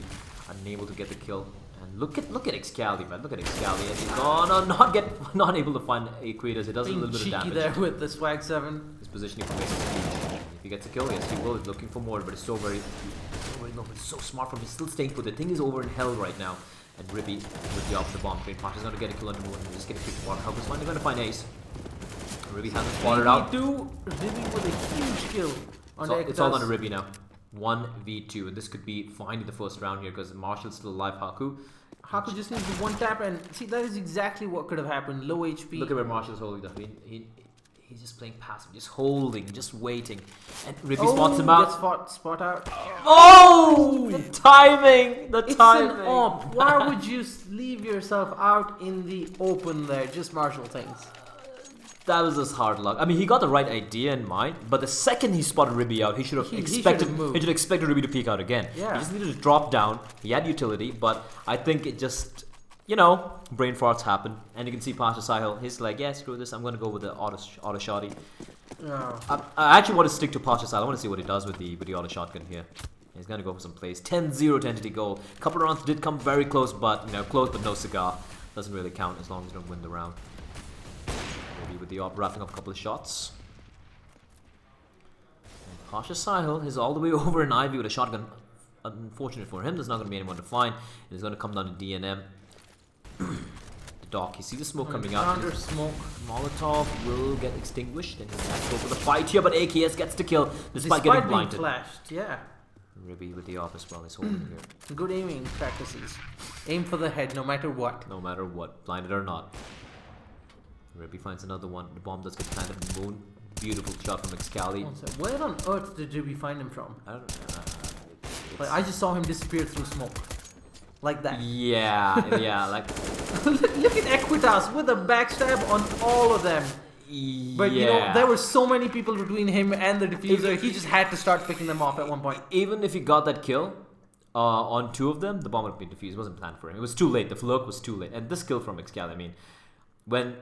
Unable to get the kill, and look at Excali, man. Look at Excali, and he's not able to find Equators. It does a little bit of damage. There with the swag 7. His positioning for Mace is huge. If he gets a kill, yes, he will. He's looking for more, but it's so very low. But it's so smart from him. He's still staying put. The thing is over in hell right now, and Ribby with the off the bomb train. Pasha's going to get a kill on the Moon. He's just getting kicked water. Help is finally going to find Ace. Ribby hasn't spotted out. Ribby with a huge kill. It's all on a Ribby now. 1v2, and this could be finally the first round here because Marshall's still alive. Haku just needs one tap, and see, that is exactly what could have happened. Low HP. Look at where Marshall's holding the he's just playing passive, just holding, just waiting. And Ribby spots him out. Spot out. Oh! The timing! The timing! It's an op. Why would you leave yourself out in the open there? Just Marshall things. That was just hard luck. I mean, he got the right idea in mind, but the second he spotted Ribby out, he should have expected Ribby to peek out again. Yeah. He just needed to drop down. He had utility, but I think it just, brain farts happen. And you can see Pasha Sahil, he's like, yeah, screw this, I'm going to go with the auto shotty. Oh. I actually want to stick to Pasha Sahil. I want to see what he does with the auto shotgun here. He's going to go for some plays. 10-0 to Entity goal. A couple of rounds did come very close, but, close but no cigar. Doesn't really count as long as you don't win the round. With the op wrapping up a couple of shots. And Pasha Sahil is all the way over in Ivy with a shotgun. Unfortunate for him, there's not going to be anyone to find. He's going to come down to DNM. The dock, you see the smoke coming out. Under smoke. Molotov will get extinguished, and he has to go for the fight here, but AKS gets the kill despite getting blinded. Being flashed, yeah. Ribby with the op as well is holding here. Good aiming practices. Aim for the head, no matter what. No matter what, blinded or not. Ribby finds another one. The bomb does get planted on the Moon. Beautiful shot from Excali. Where on earth did Ribby find him from? I don't know. I just saw him disappear through smoke. like that. Yeah, yeah, like Look at Equitas with a backstab on all of them. But you know, there were so many people between him and the diffuser, he just had to start picking them off at one point. Even if he got that kill on 2 of them, the bomb would have been defused. It wasn't planned for him. It was too late. The fluke was too late. And this kill from Excali, I mean, when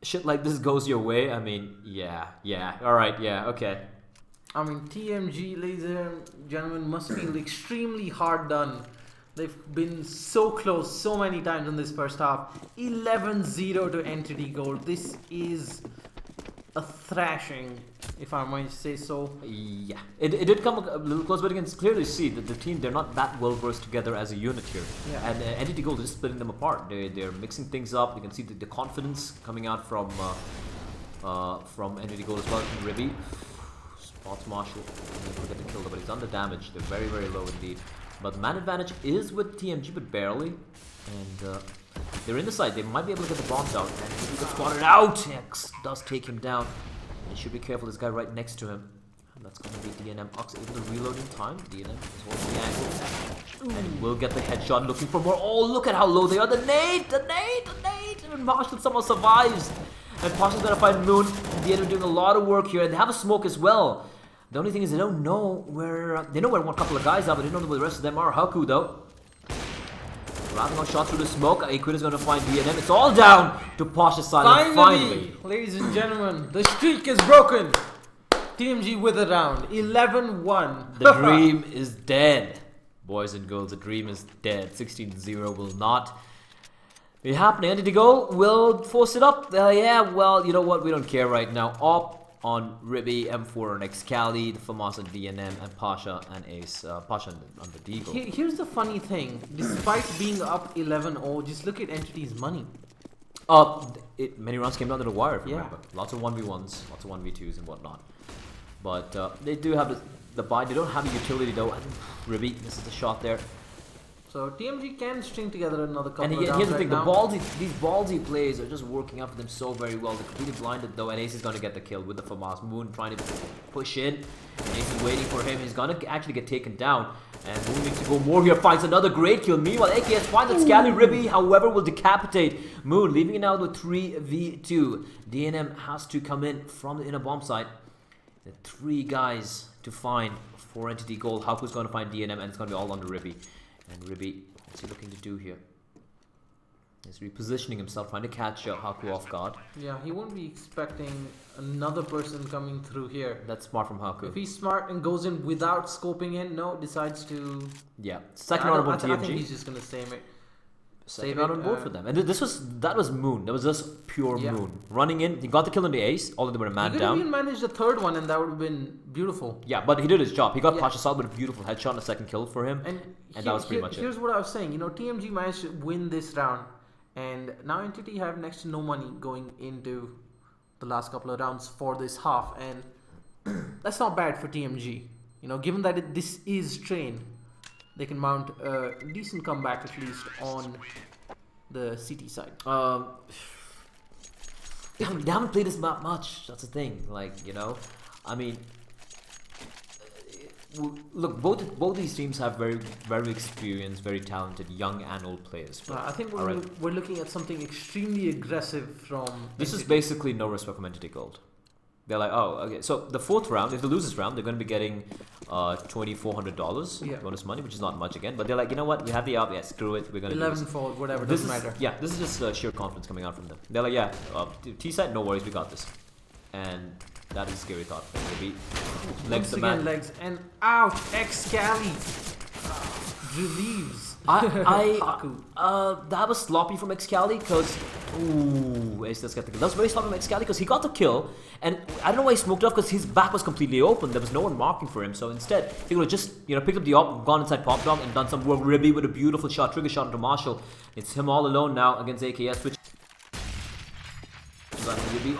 shit like this goes your way, I mean, yeah, alright, yeah, okay. I mean, TMG, ladies and gentlemen, must feel extremely hard done. They've been so close so many times in this first half. 11-0 to Entity Gold. This is a thrashing, if I might say so. Yeah, it did come a little close, but you can clearly see that the team, they're not that well versed together as a unit here. Yeah. And Entity Gold is splitting them apart. They're mixing things up. You can see the confidence coming out from Entity Gold as well. Ribby spots Marshall. Never get the kill though, but he's under damage. They're very, very low indeed. But the man advantage is with TMG, but barely. And they're in the side. They might be able to get the bombs out. And he gets spotted out. X does take him down. You should be careful. This guy right next to him. And that's going to be DNM. Ox able to reload in time. DNM is holding the angle. And he will get the headshot. Looking for more. Oh, look at how low they are. The nade. And Marshall somehow survives. And Pasha's going to find Moon. DNM doing a lot of work here. And they have a smoke as well. The only thing is they don't know where... they know where one couple of guys are, but they don't know where the rest of them are. Haku, though. Wrapping on shot through the smoke. Aquid is going to find DNM. It's all down to Pasha's side. Finally, ladies and gentlemen, the streak is broken. TMG with a round. 11-1. The dream is dead. Boys and girls, the dream is dead. 16-0 will not be happening. Entity Goal will force it up. Yeah, well, you know what? We don't care right now. Op on Ribby, M4 on Excali, the FAMAS on DNM, and Pasha and Ace. Pasha on the Deagle. Here's the funny thing. Despite being up 11-0, just look at Entity's money. Many rounds came down to the wire, if you Yeah. remember. Lots of 1v1s, lots of 1v2s and whatnot. But they do have the buy. They don't have a utility though. I think Ribby, this is the shot there. So TMG can string together another couple And of rounds here's the right thing, now. these ballsy plays are just working out for them so very well. They're completely blinded though, and Ace is going to get the kill with the FAMAS. Moon trying to push in, and Ace is waiting for him. He's going to actually get taken down, and Moon needs to go more here, finds another great kill. Meanwhile, AKS finds that Scally Ribby, however, will decapitate Moon, leaving it out with 3v2. DNM has to come in from the inner bomb site. The 3 guys to find for Entity Gold. Haku's going to find DNM, and it's going to be all under Ribby. And Ribby, what's he looking to do here? He's repositioning himself, trying to catch Haku off guard. Yeah, he won't be expecting another person coming through here. That's smart from Haku. If he's smart and goes in without scoping in, decides to... Yeah, second round on TMG. I think he's just going to save it. Second round on board for them. And that was Moon. That was just pure Moon. Running in, he got the kill on the Ace, although they were a man he could down. have even managed a third one and that would have been beautiful. Yeah, but he did his job. He got Pasha Sal with a beautiful headshot and a second kill for him. And that was pretty much it. Here's what I was saying. You know, TMG managed to win this round. And now Entity have next to no money going into the last couple of rounds for this half. And that's not bad for TMG. You know, given that this is Train, they can mount a decent comeback at least on the CT side. They haven't played this map much. That's the thing. Like, you know, I mean, look, both these teams have very, very experienced, very talented young and old players. I think we're looking at something extremely aggressive from... This is basically no respect from Entity Gold. They're like, oh, okay. So the 4th round, if they lose this round, they're going to be getting $2,400 bonus money, which is not much again. But they're like, you know what? We have the up. Yeah, screw it. We're going to 11-fold, whatever. Doesn't matter. Yeah, this is just sheer confidence coming out from them. They're like, yeah, T side, no worries, we got this. And that is a scary thought. Maybe legs the man. Legs and ouch! Excali relieves. That was sloppy from Excali because Ace does get the kill. That was very sloppy from Excali because he got the kill, and I don't know why he smoked off because his back was completely open. There was no one marking for him, so instead he would have just picked up the op, gone inside Pop Dog, and done some work. Ribby with a beautiful shot, trigger shot into Marshall. It's him all alone now against AKS. Which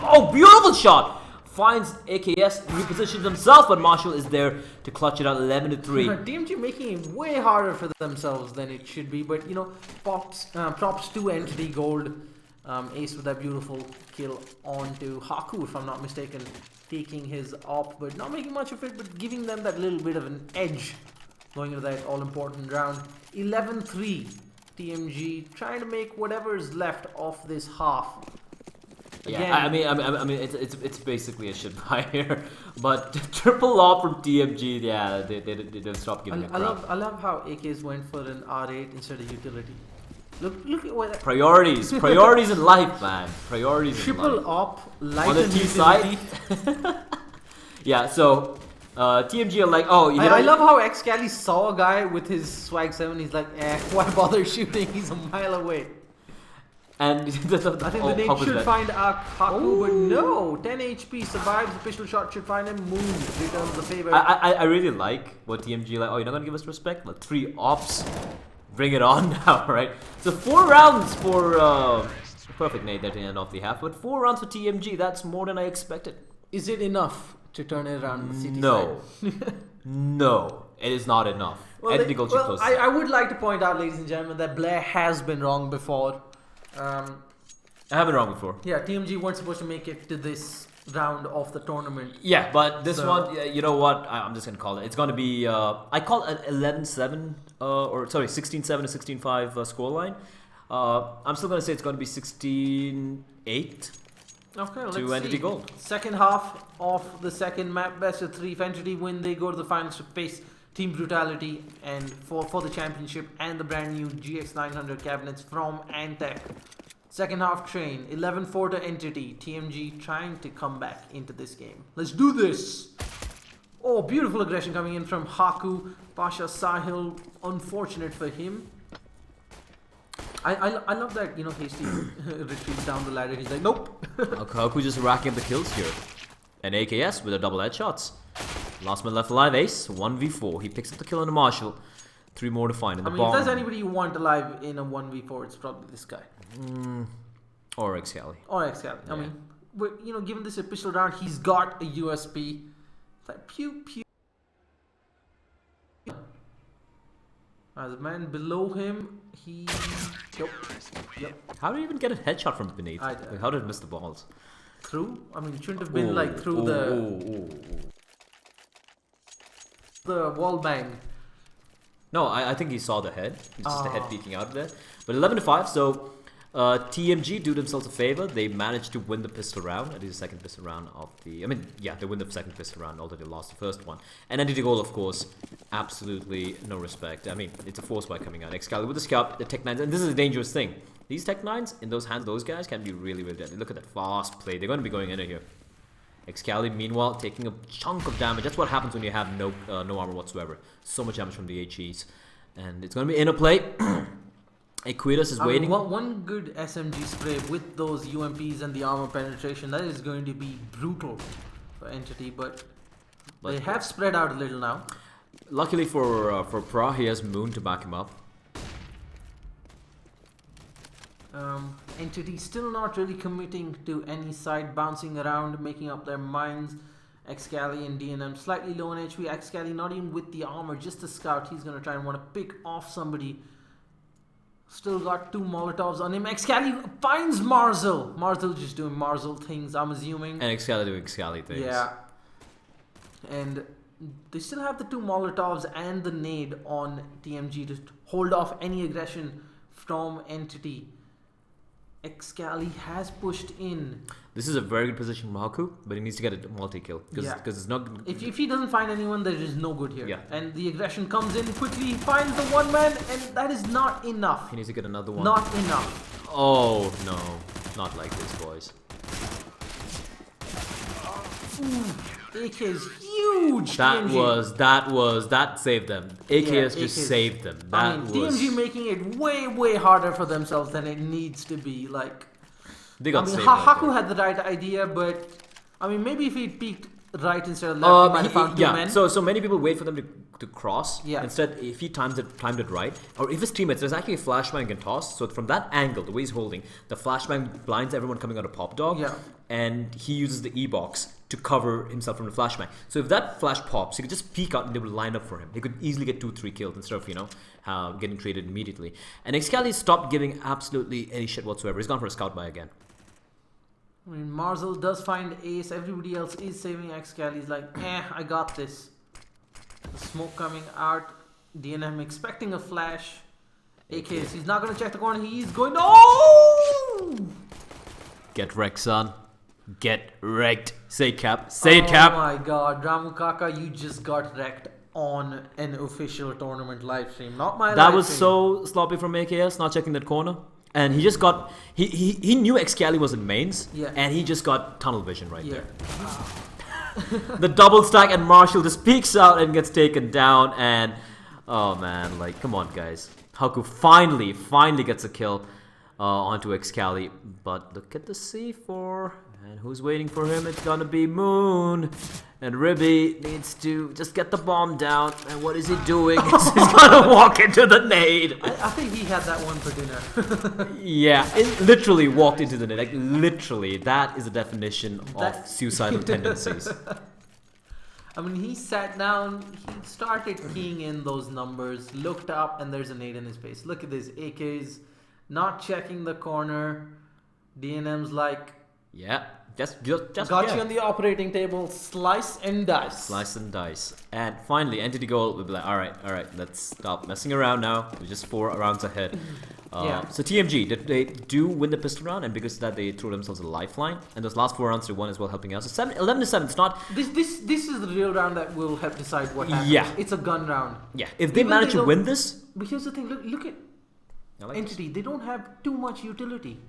oh, beautiful shot! Finds AKS, repositions himself, but Marshall is there to clutch it out 11-3. DMG making it way harder for themselves than it should be, but props to Entity Gold. Ace with that beautiful kill onto Haku, if I'm not mistaken, taking his op, but not making much of it, but giving them that little bit of an edge going into that all-important round. 11-3 TMG trying to make whatever is left of this half. Yeah, I mean, it's basically a shit buy here, but triple op from TMG, yeah, they don't stop giving a crap. I love how AKs went for an R8 instead of utility. Look at what Priorities in life, man. Priorities in life. triple op, light On the and T utility. side. Yeah, so TMG are like, oh, you know, I love how Excali saw a guy with his swag 7. He's like, why bother shooting? He's a mile away. and I think the nade should find Haku, but no. 10 HP, survives. The pistol shot should find him. Moon returns the favor. I really like what TMG like. Oh, you're not gonna give us respect? Like 3 ops, bring it on now, right? So 4 rounds for perfect nade there to end off the half, but 4 rounds for TMG. That's more than I expected. Is it enough to turn it around on the CT No, side? no, it is not enough. Well, I would like to point out, ladies and gentlemen, that Blair has been wrong before. I have been wrong before. Yeah, TMG weren't supposed to make it to this round of the tournament. Yeah, but this So- one, you know what? I'm just gonna call it. It's gonna be. I call it an 11-7, or sorry, 16-7 to 16-5 scoreline. I'm still gonna say it's gonna be 16-8 Okay, let's to Entity see. Gold. Second half of the second map, best of 3. If Entity win, they go to the finals to face Team Brutality and for the championship and the brand new GX900 cabinets from Antec. Second half train, 11-4 to Entity. TMG trying to come back into this game. Let's do this! Oh, beautiful aggression coming in from Haku. Pasha Sahil, unfortunate for him. I love that, you know, hasty retreat down the ladder. He's like, nope. Haku just racking up the kills here. And AKS with a double headshots. Last man left alive, Ace, 1v4. He picks up the kill on the Marshall. 3 more to find in the I mean, bomb. if there's anybody you want alive in a 1v4, it's probably this guy. Or Excali. Or Excali. I Yeah. mean, but, you know, given this pistol round, he's got a USP. It's like, pew, pew. The man below him, he... Yep. How did he even get a headshot from beneath? I- Like, how did he miss the balls? Through? I mean, it shouldn't have been Ooh, like through ooh. the wall bang. No, I think he saw the head. It's just the head peeking out there. But 11-5, so TMG do themselves a favor. They managed to win the pistol round. It is the second pistol round of the... I mean, yeah, they win the second pistol round, although they lost the first one. And Entity Gold, of course, absolutely no respect. I mean, it's a force by coming out. Excalibur with the Scout, the Tech 9s, and this is a dangerous thing. These Tech 9s, in those hands, those guys can be really, really deadly. Look at that fast play. They're going to be going in here. Excalibur, meanwhile, taking a chunk of damage. That's what happens when you have no armor whatsoever. So much damage from the HEs. And it's going to be interplay. Aquitas is waiting. One good SMG spray with those UMPs and the armor penetration, that is going to be brutal for Entity, but they have spread out a little now. Luckily for Pra, he has Moon to back him up. Entity still not really committing to any side, bouncing around, making up their minds. Excali and DNM slightly low on HP. Excali not even with the armor, just a scout. He's going to try and want to pick off somebody. Still got 2 Molotovs on him. Excali finds Marzel. Marzel just doing Marzel things, I'm assuming. And Excali doing Excali things. Yeah. And they still have the 2 Molotovs and the nade on TMG to hold off any aggression from Entity. Excali has pushed in. This is a very good position for Haku, but he needs to get a multi-kill. Because Yeah. it's not... If he doesn't find anyone, there is no good here. Yeah. And the aggression comes in quickly, he finds the 1 man, and that is not enough. He needs to get another one. Not enough. Oh, no. Not like this, boys. AK is huge. That TMG. that saved them. AKS just AKS. saved them. I That mean, was... TMG making it way harder for themselves than it needs to be. Like, They got I mean, saved. right Haku there. had the right idea, but I mean, maybe if he'd peeked right instead of left, he might have found 2 men. So many people wait for them to cross. Yeah. Instead, if he timed it right, or if his teammates, there's actually a flashbang he can toss. So from that angle, the way he's holding, the flashbang blinds everyone coming out of Pop Dog. Yeah. And he uses the E-box to cover himself from the flashbang. So if that flash pops, he could just peek out and they would line up for him. He could easily get 2-3 kills instead of getting traded immediately. And Excali stopped giving absolutely any shit whatsoever. He's gone for a scout buy again. I mean, Marzel does find Ace. Everybody else is saving Excali. He's like, I got this. The smoke coming out. DNM expecting a flash. AKs, he's not going to check the corner. He's going... Oh! Get wrecked, son. Get wrecked. Say it, Cap. Say it, Cap. Oh my god, Ramu Kaka, you just got wrecked on an official tournament live stream. Not my That live was stream. so sloppy from AKS, not checking that corner. And he just got... He knew Excali was in mains. Yeah. And he just got tunnel vision right Yeah. there. The double stack and Marshall just peeks out and gets taken down. And... Oh man, like, come on, guys. Haku finally gets a kill onto Excali. But look at the C4. And who's waiting for him? It's gonna be Moon. And Ribby needs to just get the bomb down. And what is he doing? He's gonna walk into the nade. I think he had that one for dinner. Yeah, it literally walked into the nade. Like, literally, that is the definition of That- suicidal tendencies. I mean, he sat down, he started keying in those numbers, looked up, and there's a nade in his face. Look at this, AK's not checking the corner. DNM's like, Yeah, just got you on the operating table, slice and dice. Slice and dice. And finally, Entity Gold will be like, alright, let's stop messing around now. We're just 4 rounds ahead. Yeah. So TMG, they do win the pistol round, and because of that, they threw themselves a lifeline. And those last 4 rounds, they won as well, helping out. So 11-7, it's not... This is the real round that will help decide what happens. Yeah. It's a gun round. Yeah, if they Even manage they to win don't- this... But here's the thing, look at I like Entity. They don't have too much utility.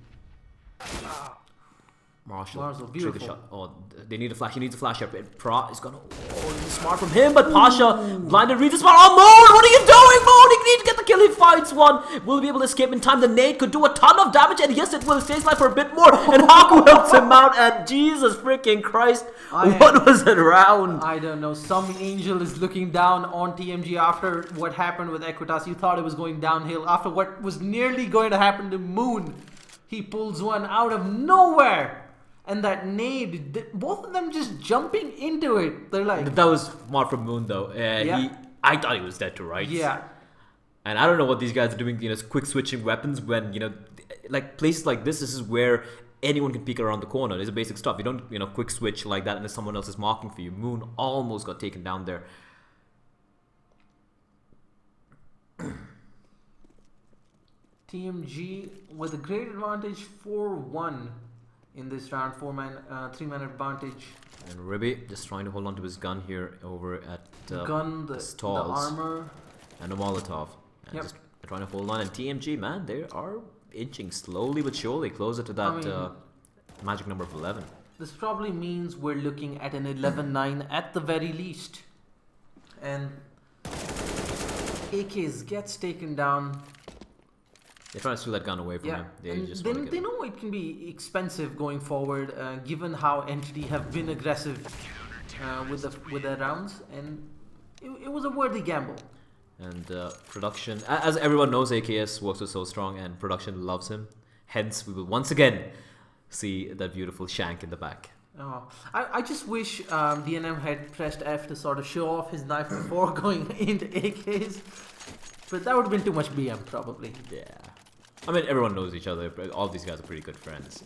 Marshall, Marshall, trigger beautiful. shot. Oh, they need a flash. He needs a flash up. Pra is gonna. Oh, this is smart from him, but Pasha blinded reads the spot. Oh, Moon, what are you doing, Moon? He needs to get the kill. He finds one. Will be able to escape in time. The nade could do a ton of damage, and yes, it will. Stays alive for a bit more. And Haku helps him out. And Jesus freaking Christ, what was that round? I don't know. Some angel is looking down on TMG after what happened with Equitas. You thought it was going downhill. After what was nearly going to happen to Moon, he pulls one out of nowhere. And that nade, both of them just jumping into it. They're like... That was smart from Moon, though. Yeah. I thought he was dead to rights. Yeah. And I don't know what these guys are doing, quick switching weapons when, like places like this is where anyone can peek around the corner. There's a basic stuff. You don't, quick switch like that unless someone else is marking for you. Moon almost got taken down there. TMG with a great advantage 4-1 in this round. 3-man advantage. And Ribby just trying to hold on to his gun here over at The stalls. armor. And a Molotov. And Yep. just trying to hold on. And TMG, man, they are inching slowly but surely closer to that magic number of 11. This probably means we're looking at an 11-9 at the very least. And AKs gets taken down. They're trying to steal that gun away from him. They and just they, want to they get know it can be expensive going forward, given how Entity have been aggressive with their rounds, and it was a worthy gamble. And production, as everyone knows, AKS works with So Strong, and production loves him. Hence, we will once again see that beautiful shank in the back. Oh, I just wish DNM had pressed F to sort of show off his knife before going into AKs. But that would have been too much BM, probably. Yeah. I mean, everyone knows each other. All these guys are pretty good friends.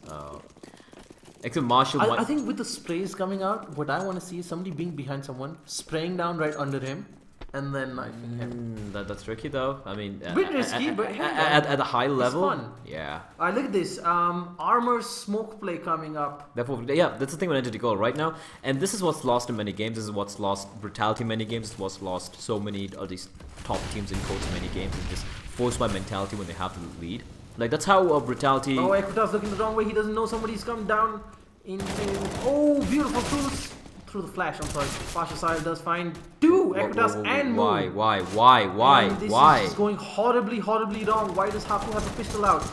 Except Marshall. I think with the sprays coming out, what I want to see is somebody being behind someone, spraying down right under him, and then knifing him. That's tricky, though. I mean, Bit risky, but hey, at a high level, fun. yeah. Look at this. Armor smoke play coming up. Therefore, yeah, that's the thing with Entity Gold right now. And this is what's lost in many games. This is what's lost brutality in many games. This is what's lost so many of these top teams in quotes in many games. Is just forced by mentality when they have to lead. Like, that's how brutality... Oh, Equitas looking the wrong way. He doesn't know somebody's come down into... Oh, beautiful cruise. Through the flash, I'm sorry. Pasha Sahil does find two Equitas and Moon. Why? And this is just going horribly, horribly wrong. Why does Haku have a pistol out?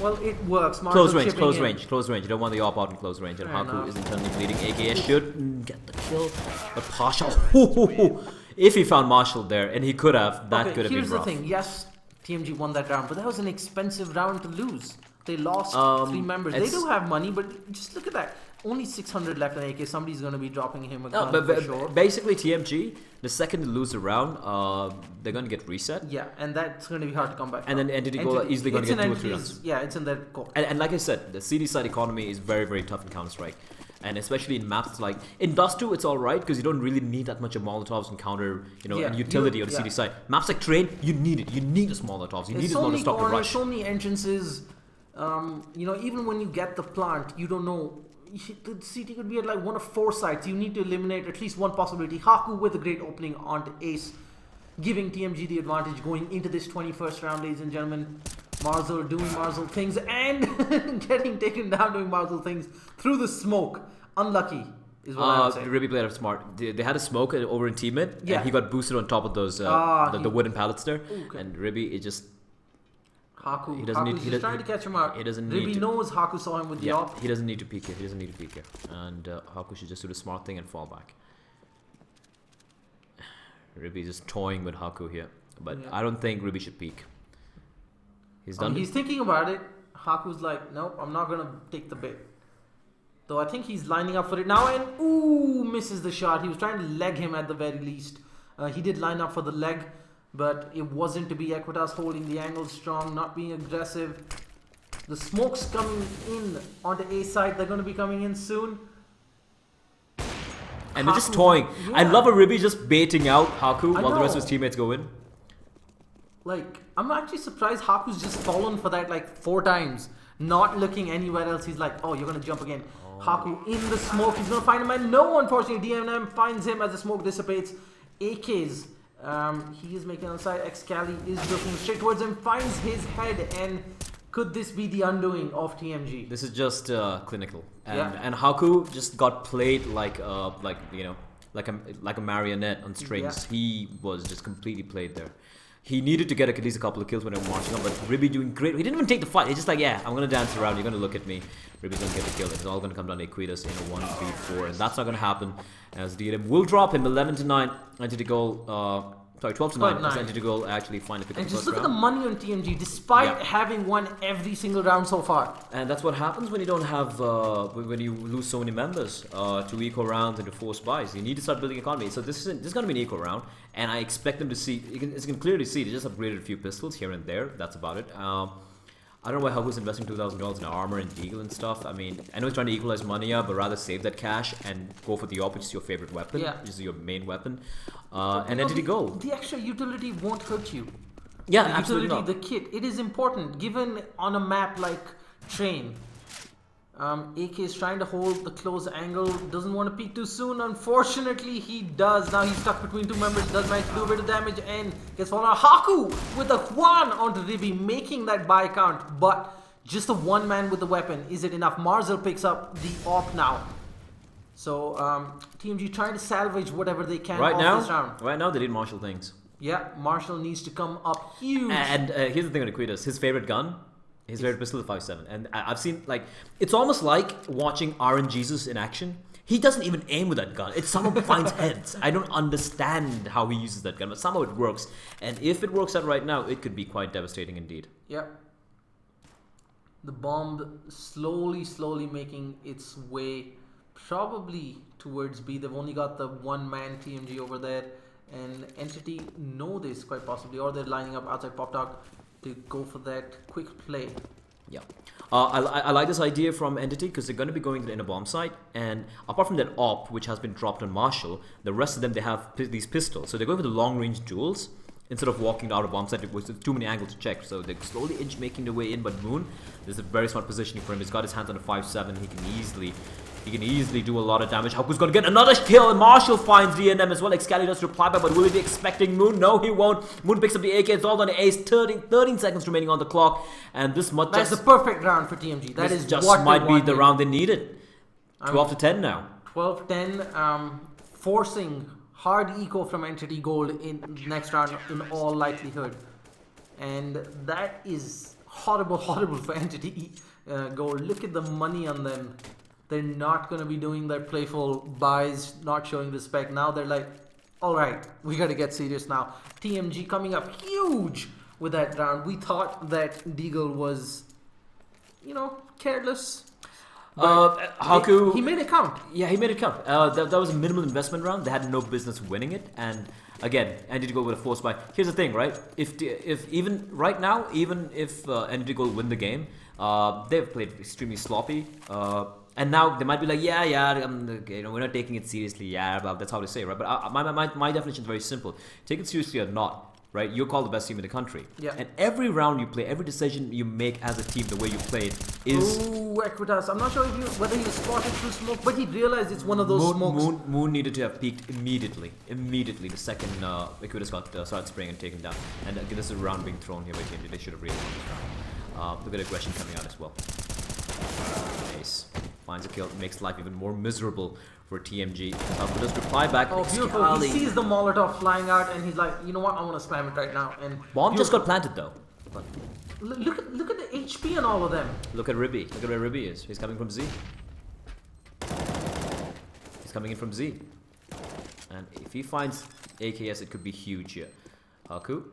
Well, it works. Close range. You don't want the op out in close range. And Fair Haku enough. is internally bleeding. AKS should get the kill. But Pasha... if he found Marshall there, and he could have, that could have been here's rough. the thing. Yes, TMG won that round, but that was an expensive round to lose. They lost 3 members. They do have money, but just look at that. Only 600 left in AK. Somebody's going to be dropping him a gun for sure. Basically, TMG, the second they lose a round, they're going to get reset. Yeah, and that's going to be hard to come back And from. then Entity Goal are easily going to get 2 or 3 Entity's- rounds. Yeah, it's in their core. And like I said, the CD side economy is very, very tough in Counter-Strike. And especially in maps like in Dust 2, it's all right because you don't really need that much of Molotovs and counter, and utility on the CD side. Maps like Train, you need it. You need a Molotovs. You need a to stop the rush. So many entrances. Even when you get the plant, you don't know. The CT could be at like one of 4 sites. You need to eliminate at least one possibility. Haku with a great opening onto Ace, giving TMG the advantage going into this 21st round, ladies and gentlemen. Marzel doing Marzel things and getting taken down doing Marzel things through the smoke. Unlucky is what I would say. Ribby played smart. They had a smoke over in teammate, and he got boosted on top of those the wooden pallets there. Okay. And Ribby, it just Haku. He's trying to catch him out. Ribby knows Haku saw him with the op. He doesn't need to peek here. And Haku should just do the smart thing and fall back. Ribby just toying with Haku here, but I don't think Ribby should peek. He's done. He's thinking about it. Haku's like, nope, I'm not gonna take the bait. Though I think he's lining up for it now, and misses the shot. He was trying to leg him at the very least. He did line up for the leg, but it wasn't to be. Equitas holding the angle strong, not being aggressive. The smoke's coming in onto A side. They're going to be coming in soon. And they're just toying. Yeah. I love a Ribby just baiting out Haku while the rest of his teammates go in. Like, I'm actually surprised Haku's just fallen for that like 4 times. Not looking anywhere else. He's like, oh, you're going to jump again. Haku in the smoke. He's going to find him. And no, unfortunately, DMM finds him as the smoke dissipates. AK's, he is making on the side. Excali is looking straight towards him. Finds his head. And could this be the undoing of TMG? This is just clinical. And Haku just got played like a marionette on strings. Yeah. He was just completely played there. He needed to get at least a couple of kills when they were marching up, but Ribby doing great. He didn't even take the fight. He's just like, yeah, I'm going to dance around. You're going to look at me. Ribby's going to get the kill. It's all going to come down to Equitas in a 1v4, and that's not going to happen as DLM will drop him 11-9. Entity goal, 12-9. As Entity goal actually finally picked up the first round. And just look at the money on TMG, despite having won every single round so far. And that's what happens when you don't have, when you lose so many members to eco rounds and to forced buys. You need to start building economy. So this is going to be an eco round. And I expect them to see, as you can clearly see, they just upgraded a few pistols here and there. That's about it. I don't know why Haku's investing $2,000 in armor and deagle and stuff. I mean, I know he's trying to equalize money up, but rather save that cash and go for the op, which is your favorite weapon, which is your main weapon. And Entity Gold. The extra utility won't hurt you. Yeah, the absolutely utility, not. The kit, it is important. Given on a map like Train, AK is trying to hold the close angle, doesn't want to peek too soon. Unfortunately, he does. Now he's stuck between 2 members, does manage to do a bit of damage and gets fallen out. Haku with a Juan onto Ribby, making that buy count, but just a 1 man with the weapon. Is it enough? Marzel picks up the op now. So TMG trying to salvage whatever they can this round. Right now, they did Marshall things. Yeah, Marshall needs to come up huge. And here's the thing on Equitas, his favorite gun. His favorite pistol is 5.7, and I've seen, like, it's almost like watching RNGesus in action. He doesn't even aim with that gun. It somehow finds heads. I don't understand how he uses that gun, but somehow it works. And if it works out right now, it could be quite devastating indeed. Yeah. The bomb slowly making its way probably towards B. They've only got the 1-man TMG over there, and Entity know this quite possibly, or they're lining up outside Pop Talk to go for that quick play. Yeah. I like this idea from Entity because they're going to be going to the inner bomb site, and apart from that op which has been dropped on Marshall, the rest of them, they have these pistols. So they're going for the long range duels instead of walking the outer bomb site with too many angles to check. So they're slowly making their way in, but Moon, there's a very smart positioning for him. He's got his hands on a 5.7. He can easily do a lot of damage. Haku's going to get another kill, and Marshall finds DNM as well. Excali does reply back, but will he be expecting Moon? No, he won't. Moon picks up the AK. It's all on the ace. 13 seconds remaining on the clock, and this much. That's the perfect round for TMG. That is just what might be the round they needed. 12-10 now. 12-10, forcing hard eco from Entity Gold in the next round in all likelihood, and that is horrible for Entity Gold. Look at the money on them. They're not going to be doing their playful buys, not showing respect. Now they're like, all right, we got to get serious now. TMG coming up huge with that round. We thought that Deagle was, careless. Haku, he made it count. Yeah, he made it count. That was a minimal investment round. They had no business winning it. And again, Entity Gold with a force buy. Here's the thing, right? If even right now, even if Entity Gold win the game, they've played extremely sloppy. And now they might be like, yeah, we're not taking it seriously. Yeah, blah, that's how they say, right? But my definition is very simple. Take it seriously or not. Right, you're called the best team in the country. Yeah. And every round you play, every decision you make as a team, the way you play it is. Ooh, Equitas. I'm not sure whether he spotted through smoke, but he realized it's one of those smokes. Moon needed to have peaked immediately. Immediately, the second Equitas got started spraying and taken down. And this is a round being thrown here by TMG. They should have really won this round. Look at aggression coming out as well. Ace finds a kill, makes life even more miserable for TMG. Does reply back. Oh, beautiful. He sees the Molotov flying out and he's like, you know what, I want to spam it right now. And bomb just got planted though. But look at the HP on all of them. Look at Ribby. Look at where Ribby is. He's coming from Z. He's coming in from Z. And if he finds AKS, it could be huge here. Haku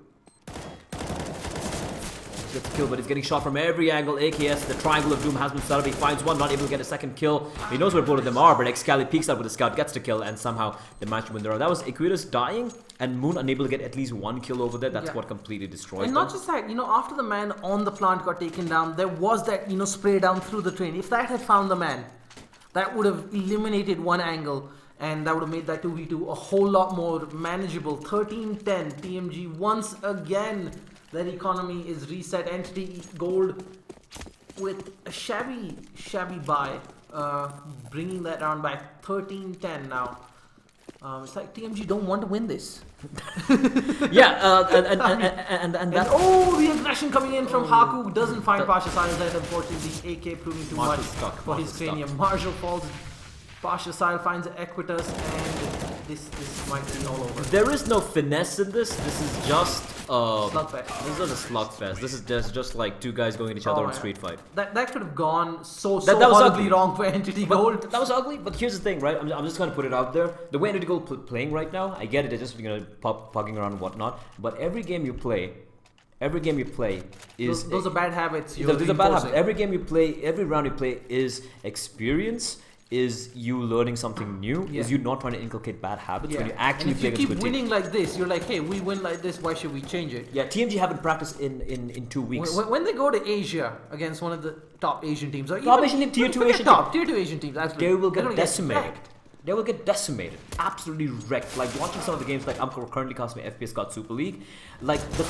gets a kill, but he's getting shot from every angle. AKS, the triangle of doom has been set up. He finds one, not able to get a second kill. He knows where both of them are, but Excali peeks out with the scout, gets the kill, and somehow they manage to win the round. That was Equitas dying, and Moon unable to get at least one kill over there. That's what completely destroyed And them. not just that, after the man on the plant got taken down, there was that, spray down through the train. If that had found the man, that would have eliminated one angle, and that would have made that 2v2 a whole lot more manageable. 13-10, TMG once again. Their economy is reset. Entity Gold with a shabby buy, bringing that round back. 13-10 now. It's like TMG don't want to win this. Yeah, and that. Oh, the aggression coming in from Haku doesn't find Pasha Sahil there. Unfortunately, the AK proving too much for his cranium. Marshall falls. Pasha Sahil finds Equitas, and this might be all over. There is no finesse in this. This is just slugfest. This is not a slugfest. This is just like two guys going at each other in a street fight. That could have gone so that was horribly ugly. wrong for Entity Gold. That was ugly. But here's the thing, right? I'm just gonna put it out there. The way Entity Gold playing right now, I get it. They're just pugging around and whatnot. But every game you play is those are bad habits. Those are bad habits. Every game you play, every round you play is experience. Is you learning something new? Is you not trying to inculcate bad habits when you actually play against good teams? If you keep winning like this, you're like, hey, we win like this, why should we change it? Yeah, TMG haven't practiced in 2 weeks. When they go to Asia against one of the top Asian teams, or top Asian team, tier 2 Asian team, tier 2 Asian teams, absolutely. They will get decimated. They will get decimated, absolutely wrecked. Like watching some of the games, like I'm currently casting FPS Scott Super League, like the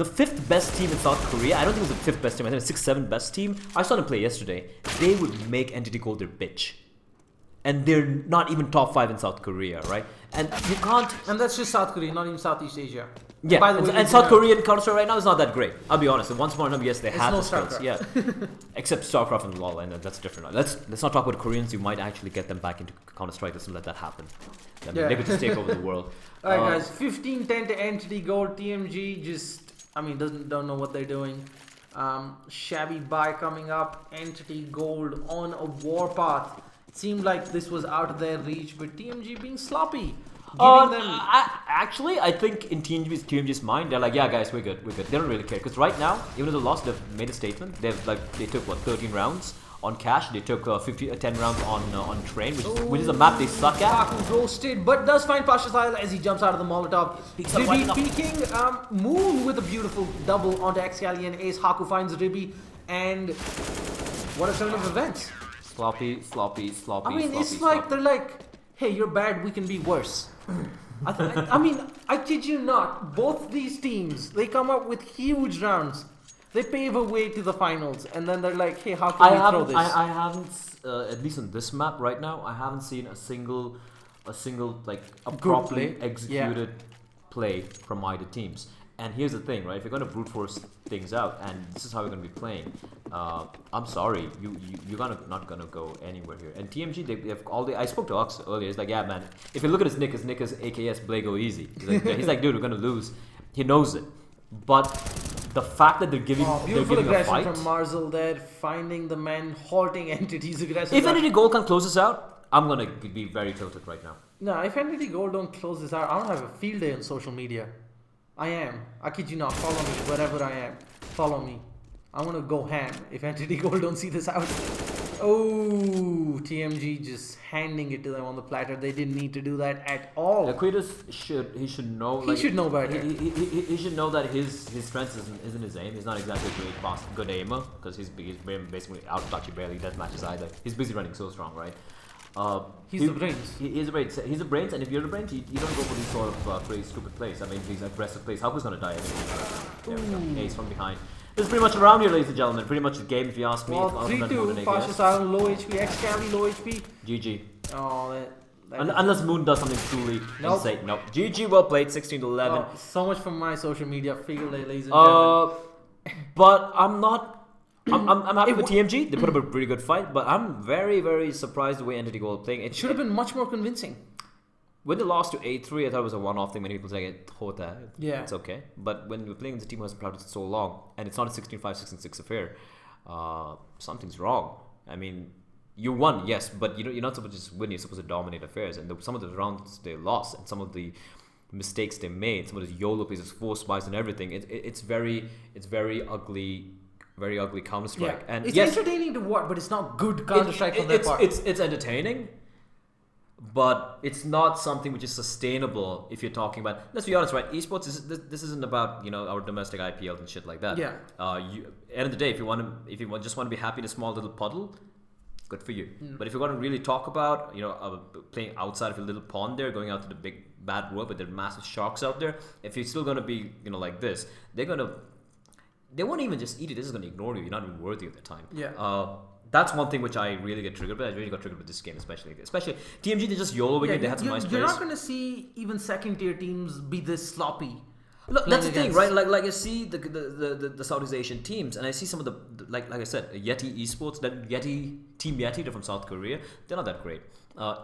fifth best team in South Korea, I don't think it was the 5th best team, I think it was 6th, 7th best team. I saw them play yesterday. They would make Entity Gold their bitch. And they're not even top 5 in South Korea, right? And you can't... And that's just South Korea, not even Southeast Asia. Yeah, by the way, and South Korean Counter-Strike right now is not that great. I'll be honest. Once upon a time, yes, they had the skills. StarCraft. Yeah, except StarCraft and LoL, and that's different. Let's not talk about Koreans. You might actually get them back into Counter-Strike. Let's let that happen. They could just take over the world. Alright guys, 15-10 to Entity Gold. TMG just... don't know what they're doing. Shabby buy coming up. Entity Gold on a warpath. It seemed like this was out of their reach, but TMG being sloppy. Actually, I think in TMG's mind, they're like, yeah, guys, we're good. They don't really care because right now, even though they lost, they've made a statement. They took what 13 rounds on cash. They took 10 rounds on train, which is a map they suck at. Haku's roasted, but does find Pasha Sahil as he jumps out of the Molotov. Ribby peeking, Moon with a beautiful double onto Excali and Ace. Haku finds Ribby, and what a turn of events. Sloppy. It's like they're like, hey, you're bad, we can be worse. I kid you not, both these teams, they come up with huge rounds. They pave a way to the finals, and then they're like, hey, how can we throw this? I haven't, at least on this map right now, I haven't seen a single like a properly executed play from either teams. And here's the thing, right? If you're going to brute force things out, and this is how you're going to be playing, I'm sorry, you're not gonna go anywhere here. And TMG, they have all the. I spoke to Ox earlier. He's like, yeah, man. If you look at his nick is AKS Blago easy. He's like, dude, we're gonna lose. He knows it, but the fact that they're giving aggression a fight from Marzel there, finding the man, halting Entity's aggression. If Entity Gold can close this out, I'm gonna be very tilted right now. No, if Entity Gold don't close this out, I don't have a field day on social media. I am. I kid you not. Follow me wherever I am. Follow me. I want to go ham if Entity Gold don't see this out. Oh, TMG just handing it to them on the platter. They didn't need to do that at all. Aquidus should know. He should know better. He should know that his strength isn't his aim. He's not exactly a great good aimer because he's basically out of touch. He barely does matches either. He's busy running so strong, right? He's the brains. He's the brains. He's the brains, and if you're the brains, you don't go for these sort of crazy, stupid plays. I mean, these aggressive plays. Hauke's gonna die anyway. There we go. Ace from behind. This is pretty much around here, ladies and gentlemen. Pretty much the game, if you ask me. Well, 3-2. Cautious Island, low HP. X-Cali, low HP. GG. Oh, Unless Moon does something truly insane. Nope. GG, well played. 16-11. Oh, so much from my social media. Figure, ladies and gentlemen. But I'm not. I'm happy with TMG. They put up a pretty good fight, but I'm very, very surprised the way Entity Gold playing. It should have been much more convincing. When they lost to 8-3, I thought it was a one-off thing. Many people say yeah, it's okay. But when you're playing the team who hasn't practiced so long, and it's not a 16-5, 16-6 affair, something's wrong. I mean, you won, yes, but you're not supposed to just win. You're supposed to dominate affairs. And some of the rounds they lost, and some of the mistakes they made, some of those YOLO plays, force buys, and everything. It's very ugly. Very ugly Counter-Strike. Yeah. And it's yes, entertaining to watch, but it's not good Counter-Strike from their part. It's entertaining, but it's not something which is sustainable if you're talking about. Let's be honest, right? Esports this isn't about our domestic IPL and shit like that. Yeah. End of the day, if you just want to be happy in a small little puddle, good for you. But if you want to really talk about playing outside of your little pond there, going out to the big bad world, but there are massive sharks out there. If you're still gonna be like this, they won't even just eat it. They're just going to ignore you. You're not even worthy of their time. Yeah. That's one thing which I really get triggered by. I really got triggered with this game, especially TMG. They just YOLOing it. They had some nice plays. You're not going to see even second-tier teams be this sloppy. Look, that's the thing, right? Like I see the Southeast Asian teams, and I see some of the like I said, Yeti Esports, that Team Yeti, they're from South Korea. They're not that great.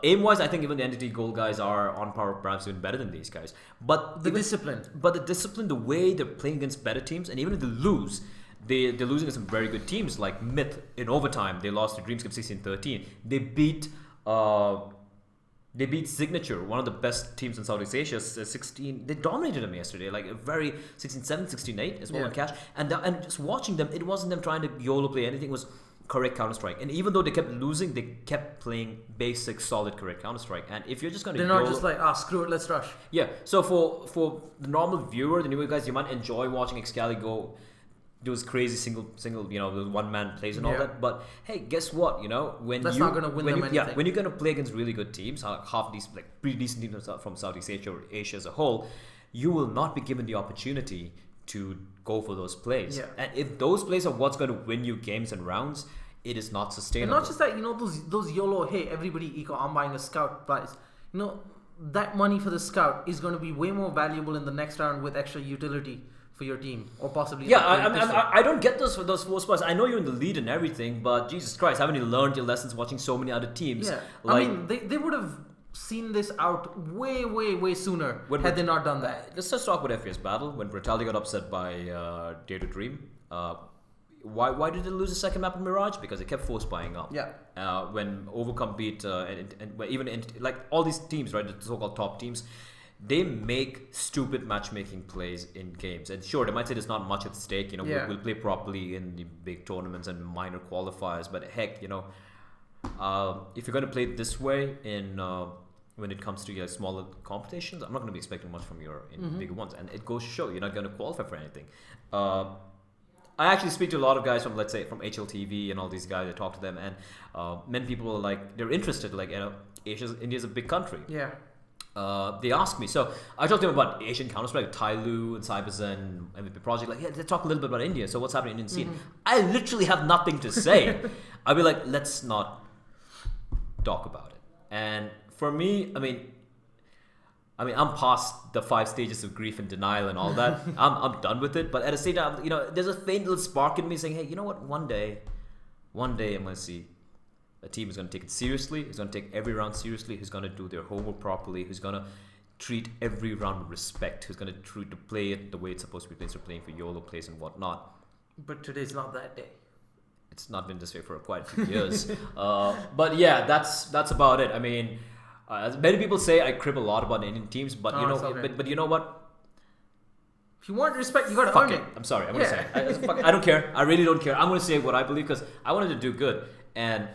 Aim-wise, I think even the Entity Gold guys are on par, perhaps even better than these guys. But the discipline, the way they're playing against better teams, and even if they lose, they're losing to some very good teams like Myth in overtime. They lost to Dreamscape 16-13. They beat Signature, one of the best teams in Southeast Asia, 16. They dominated them yesterday, like a very 16-7, 16-8 as well in cash. And just watching them, it wasn't them trying to YOLO play anything. It was correct Counter-Strike. And even though they kept losing, they kept playing basic, solid, correct Counter-Strike. And if you're just going to they're not just like, screw it, let's rush. Yeah, so for the normal viewer, the newer guys, you might enjoy watching X-Cali go do his crazy single, the one-man plays and all that. But hey, guess what? When that's not going to win them anything. Yeah, when you're going to play against really good teams, half these pretty decent teams from Southeast Asia or Asia as a whole, you will not be given the opportunity to go for those plays. Yeah. And if those plays are what's going to win you games and rounds, it is not sustainable. And not just that, those YOLO, hey, everybody eco, I'm buying a scout buys. That money for the scout is going to be way more valuable in the next round with extra utility for your team, or possibly. Yeah, I don't get those force buys. I know you're in the lead and everything, but Jesus Christ, haven't you learned your lessons watching so many other teams? Yeah, like, they would have seen this out way sooner had they not done that. Let's just talk about FPS Battle. When Brutality got upset by Dare to Dream, why did they lose the second map in Mirage? Because they kept force buying up. Yeah. When Overcome beat and even like all these teams, right, the so-called top teams, they make stupid matchmaking plays in games. And sure, they might say there's not much at stake. We'll play properly in the big tournaments and minor qualifiers. But heck, if you're going to play this way in when it comes to smaller competitions, I'm not going to be expecting much from your bigger ones. And it goes to show you're not going to qualify for anything. I actually speak to a lot of guys from, let's say, from HLTV and all these guys. I talk to them, and many people are like, they're interested. Like, India's a big country. Yeah. They ask me, so I talked to them about Asian Counter-Strike, Tyloo and Cyberzen, MVP Project. Like, they talk a little bit about India. So what's happening in Indian scene? I literally have nothing to say. I'll be like, let's not talk about it. And for me, I mean, I'm past the 5 stages of grief and denial and all that. I'm done with it. But at the same time, there's a faint little spark in me saying, hey, you know what? One day I'm going to see a team who's going to take it seriously, who's going to take every round seriously, who's going to do their homework properly, who's going to treat every round with respect, who's going to treat to play it the way it's supposed to be played, so playing for YOLO plays and whatnot. But today's not that day. It's not been this way for quite a few years. But yeah, that's about it. I mean, many people say I crib a lot about Indian teams, but but you know what? If you want respect, you gotta fuck earn it. I'm sorry. I'm gonna say it. I don't care. I really don't care. I'm gonna say what I believe because I wanted to do good. And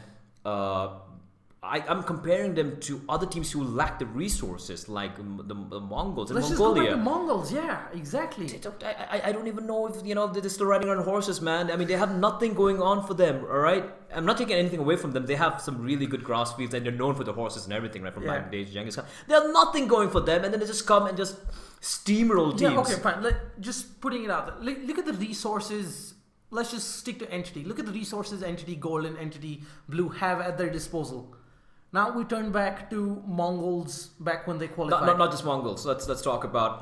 I'm comparing them to other teams who lack the resources, like the Mongols in Let's just go back Mongolia. to Mongols. Yeah, exactly. I don't even know if they're still riding on horses, man. I mean, they have nothing going on for them. All right, I'm not taking anything away from them. They have some really good grass fields, and they're known for the horses and everything, right? From back in the days, Genghis Khan. They have nothing going for them, and then they just come and just steamroll teams. Yeah, okay, fine. Just putting it out there. Look at the resources. Let's just stick to Entity. Look at the resources Entity Gold and Entity Blue have at their disposal. Now we turn back to Mongols back when they qualified. Not just Mongols. Let's talk about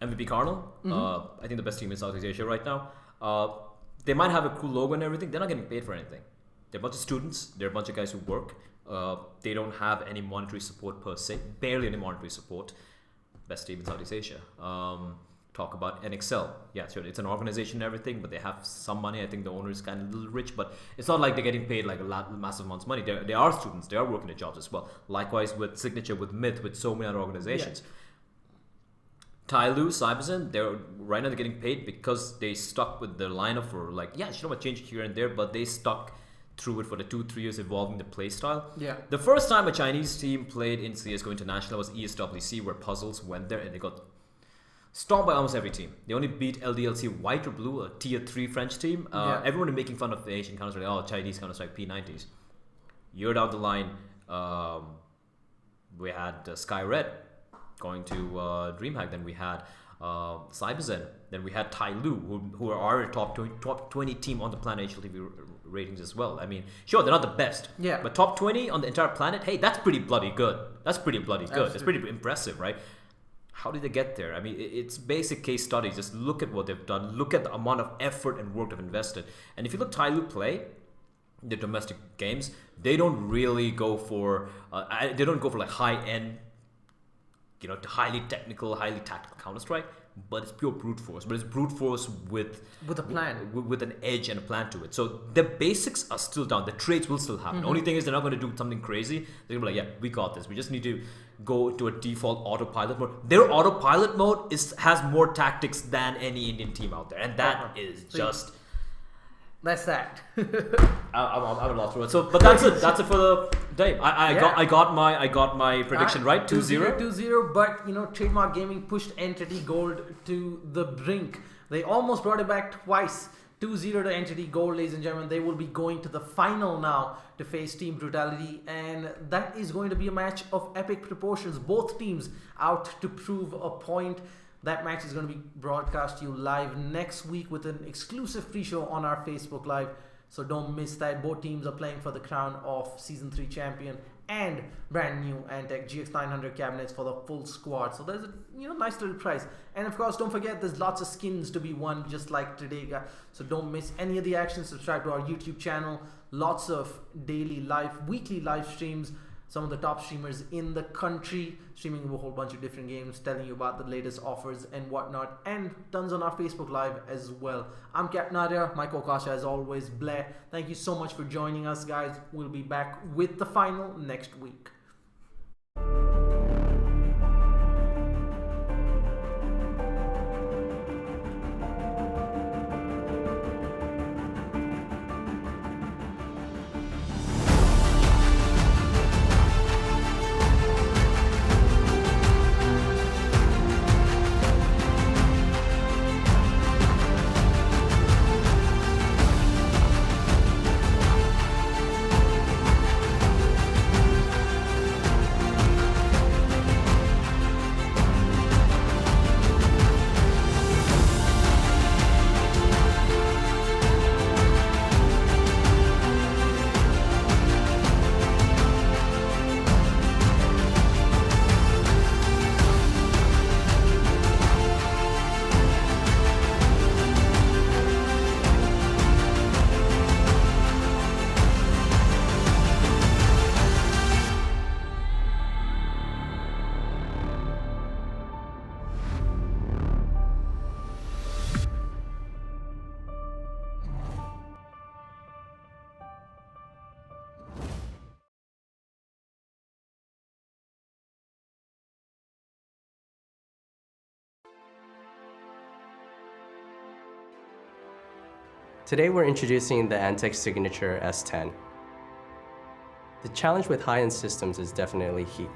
MVP Carnal. I think the best team in Southeast Asia right now. They might have a cool logo and everything. They're not getting paid for anything. They're a bunch of students. They're a bunch of guys who work. They don't have any monetary support per se. Barely any monetary support. Best team in Southeast Asia. Talk about NXL. Yeah, sure, it's an organization and everything, but they have some money. I think the owner is kind of a little rich, but it's not like they're getting paid like massive amounts of money. They are students. They are working their jobs as well. Likewise with Signature, with Myth, with so many other organizations. Yeah. Tyloo, Cyberzen, right now they're getting paid because they stuck with their lineup for change here and there, but they stuck through it for the 2-3 years, evolving the play style. Yeah. The first time a Chinese team played in CSGO International was ESWC, where Puzzles went there and they got stomped by almost every team. They only beat LDLC White or Blue, a tier 3 French team. Everyone is making fun of the Asian Counter-Strike. Chinese Counter-Strike P90s. Year down the line, we had Sky Red going to DreamHack. Then we had Cyberzen. Then we had Tyloo, who are our top 20 team on the planet HLTV ratings as well. I mean, sure, they're not the best. Yeah. But top 20 on the entire planet, hey, that's pretty bloody good. That's pretty bloody good. Absolutely. That's pretty impressive, right? How did they get there? I mean, it's basic case studies. Just look at what they've done. Look at the amount of effort and work they've invested. And if you look Tyloo play, the domestic games, they don't really go for like high end, highly technical, highly tactical Counter-Strike. But it's pure brute force. But it's brute force with a plan, with an edge and a plan to it. So the basics are still down. The trades will still happen. The only thing is they're not going to do something crazy. They're going to be like, yeah, we got this. We just need to go to a default autopilot mode. Their autopilot mode has more tactics than any Indian team out there, and that is just. That's that. I'm lost through it. So, but that's it. That's it for the day. I got my prediction right. 2-0. 2-0. But Trademarc Gaming pushed Entity Gold to the brink. They almost brought it back twice. 2-0 to Entity Gold, ladies and gentlemen. They will be going to the final now to face Team Brutality, and that is going to be a match of epic proportions. Both teams out to prove a point. That match is going to be broadcast to you live next week with an exclusive pre-show on our Facebook Live. So don't miss that. Both teams are playing for the crown of Season 3 champion and brand new Antec GX900 cabinets for the full squad. So there's a nice little prize. And of course, don't forget there's lots of skins to be won just like today, guys. So don't miss any of the action. Subscribe to our YouTube channel. Lots of weekly live streams. Some of the top streamers in the country streaming a whole bunch of different games, telling you about the latest offers and whatnot, and tons on our Facebook Live as well. I'm Cap Nadia, my co-caster as always, Blair. Thank you so much for joining us, guys. We'll be back with the final next week. Today we're introducing the Antec Signature S10. The challenge with high-end systems is definitely heat,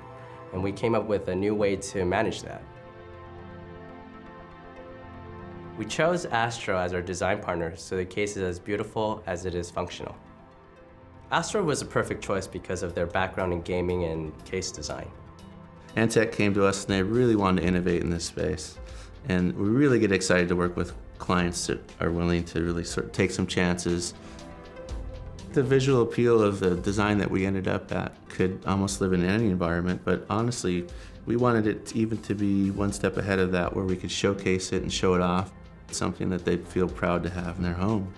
and we came up with a new way to manage that. We chose Astro as our design partner, so the case is as beautiful as it is functional. Astro was a perfect choice because of their background in gaming and case design. Antec came to us and they really wanted to innovate in this space. And we really get excited to work with clients that are willing to really sort of take some chances. The visual appeal of the design that we ended up at could almost live in any environment, but honestly, we wanted it even to be one step ahead of that, where we could showcase it and show it off. Something that they'd feel proud to have in their home.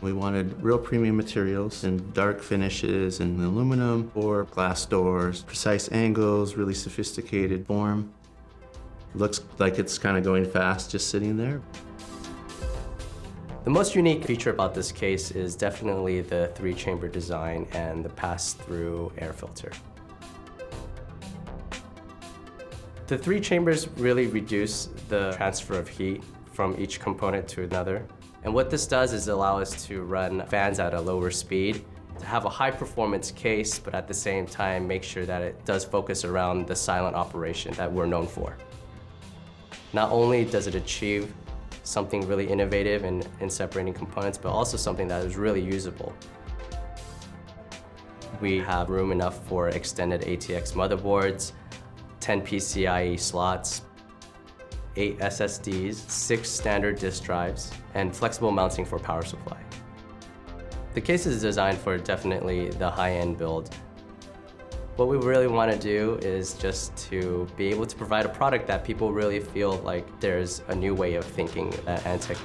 We wanted real premium materials and dark finishes and aluminum or glass doors, precise angles, really sophisticated form. Looks like it's kind of going fast just sitting there. The most unique feature about this case is definitely the 3-chamber design and the pass-through air filter. The 3 chambers really reduce the transfer of heat from each component to another. And what this does is allow us to run fans at a lower speed, to have a high-performance case, but at the same time make sure that it does focus around the silent operation that we're known for. Not only does it achieve something really innovative in separating components, but also something that is really usable. We have room enough for extended ATX motherboards, 10 PCIe slots, 8 SSDs, 6 standard disk drives, and flexible mounting for power supply. The case is designed for definitely the high-end build. What we really want to do is just to be able to provide a product that people really feel like there's a new way of thinking at Antec.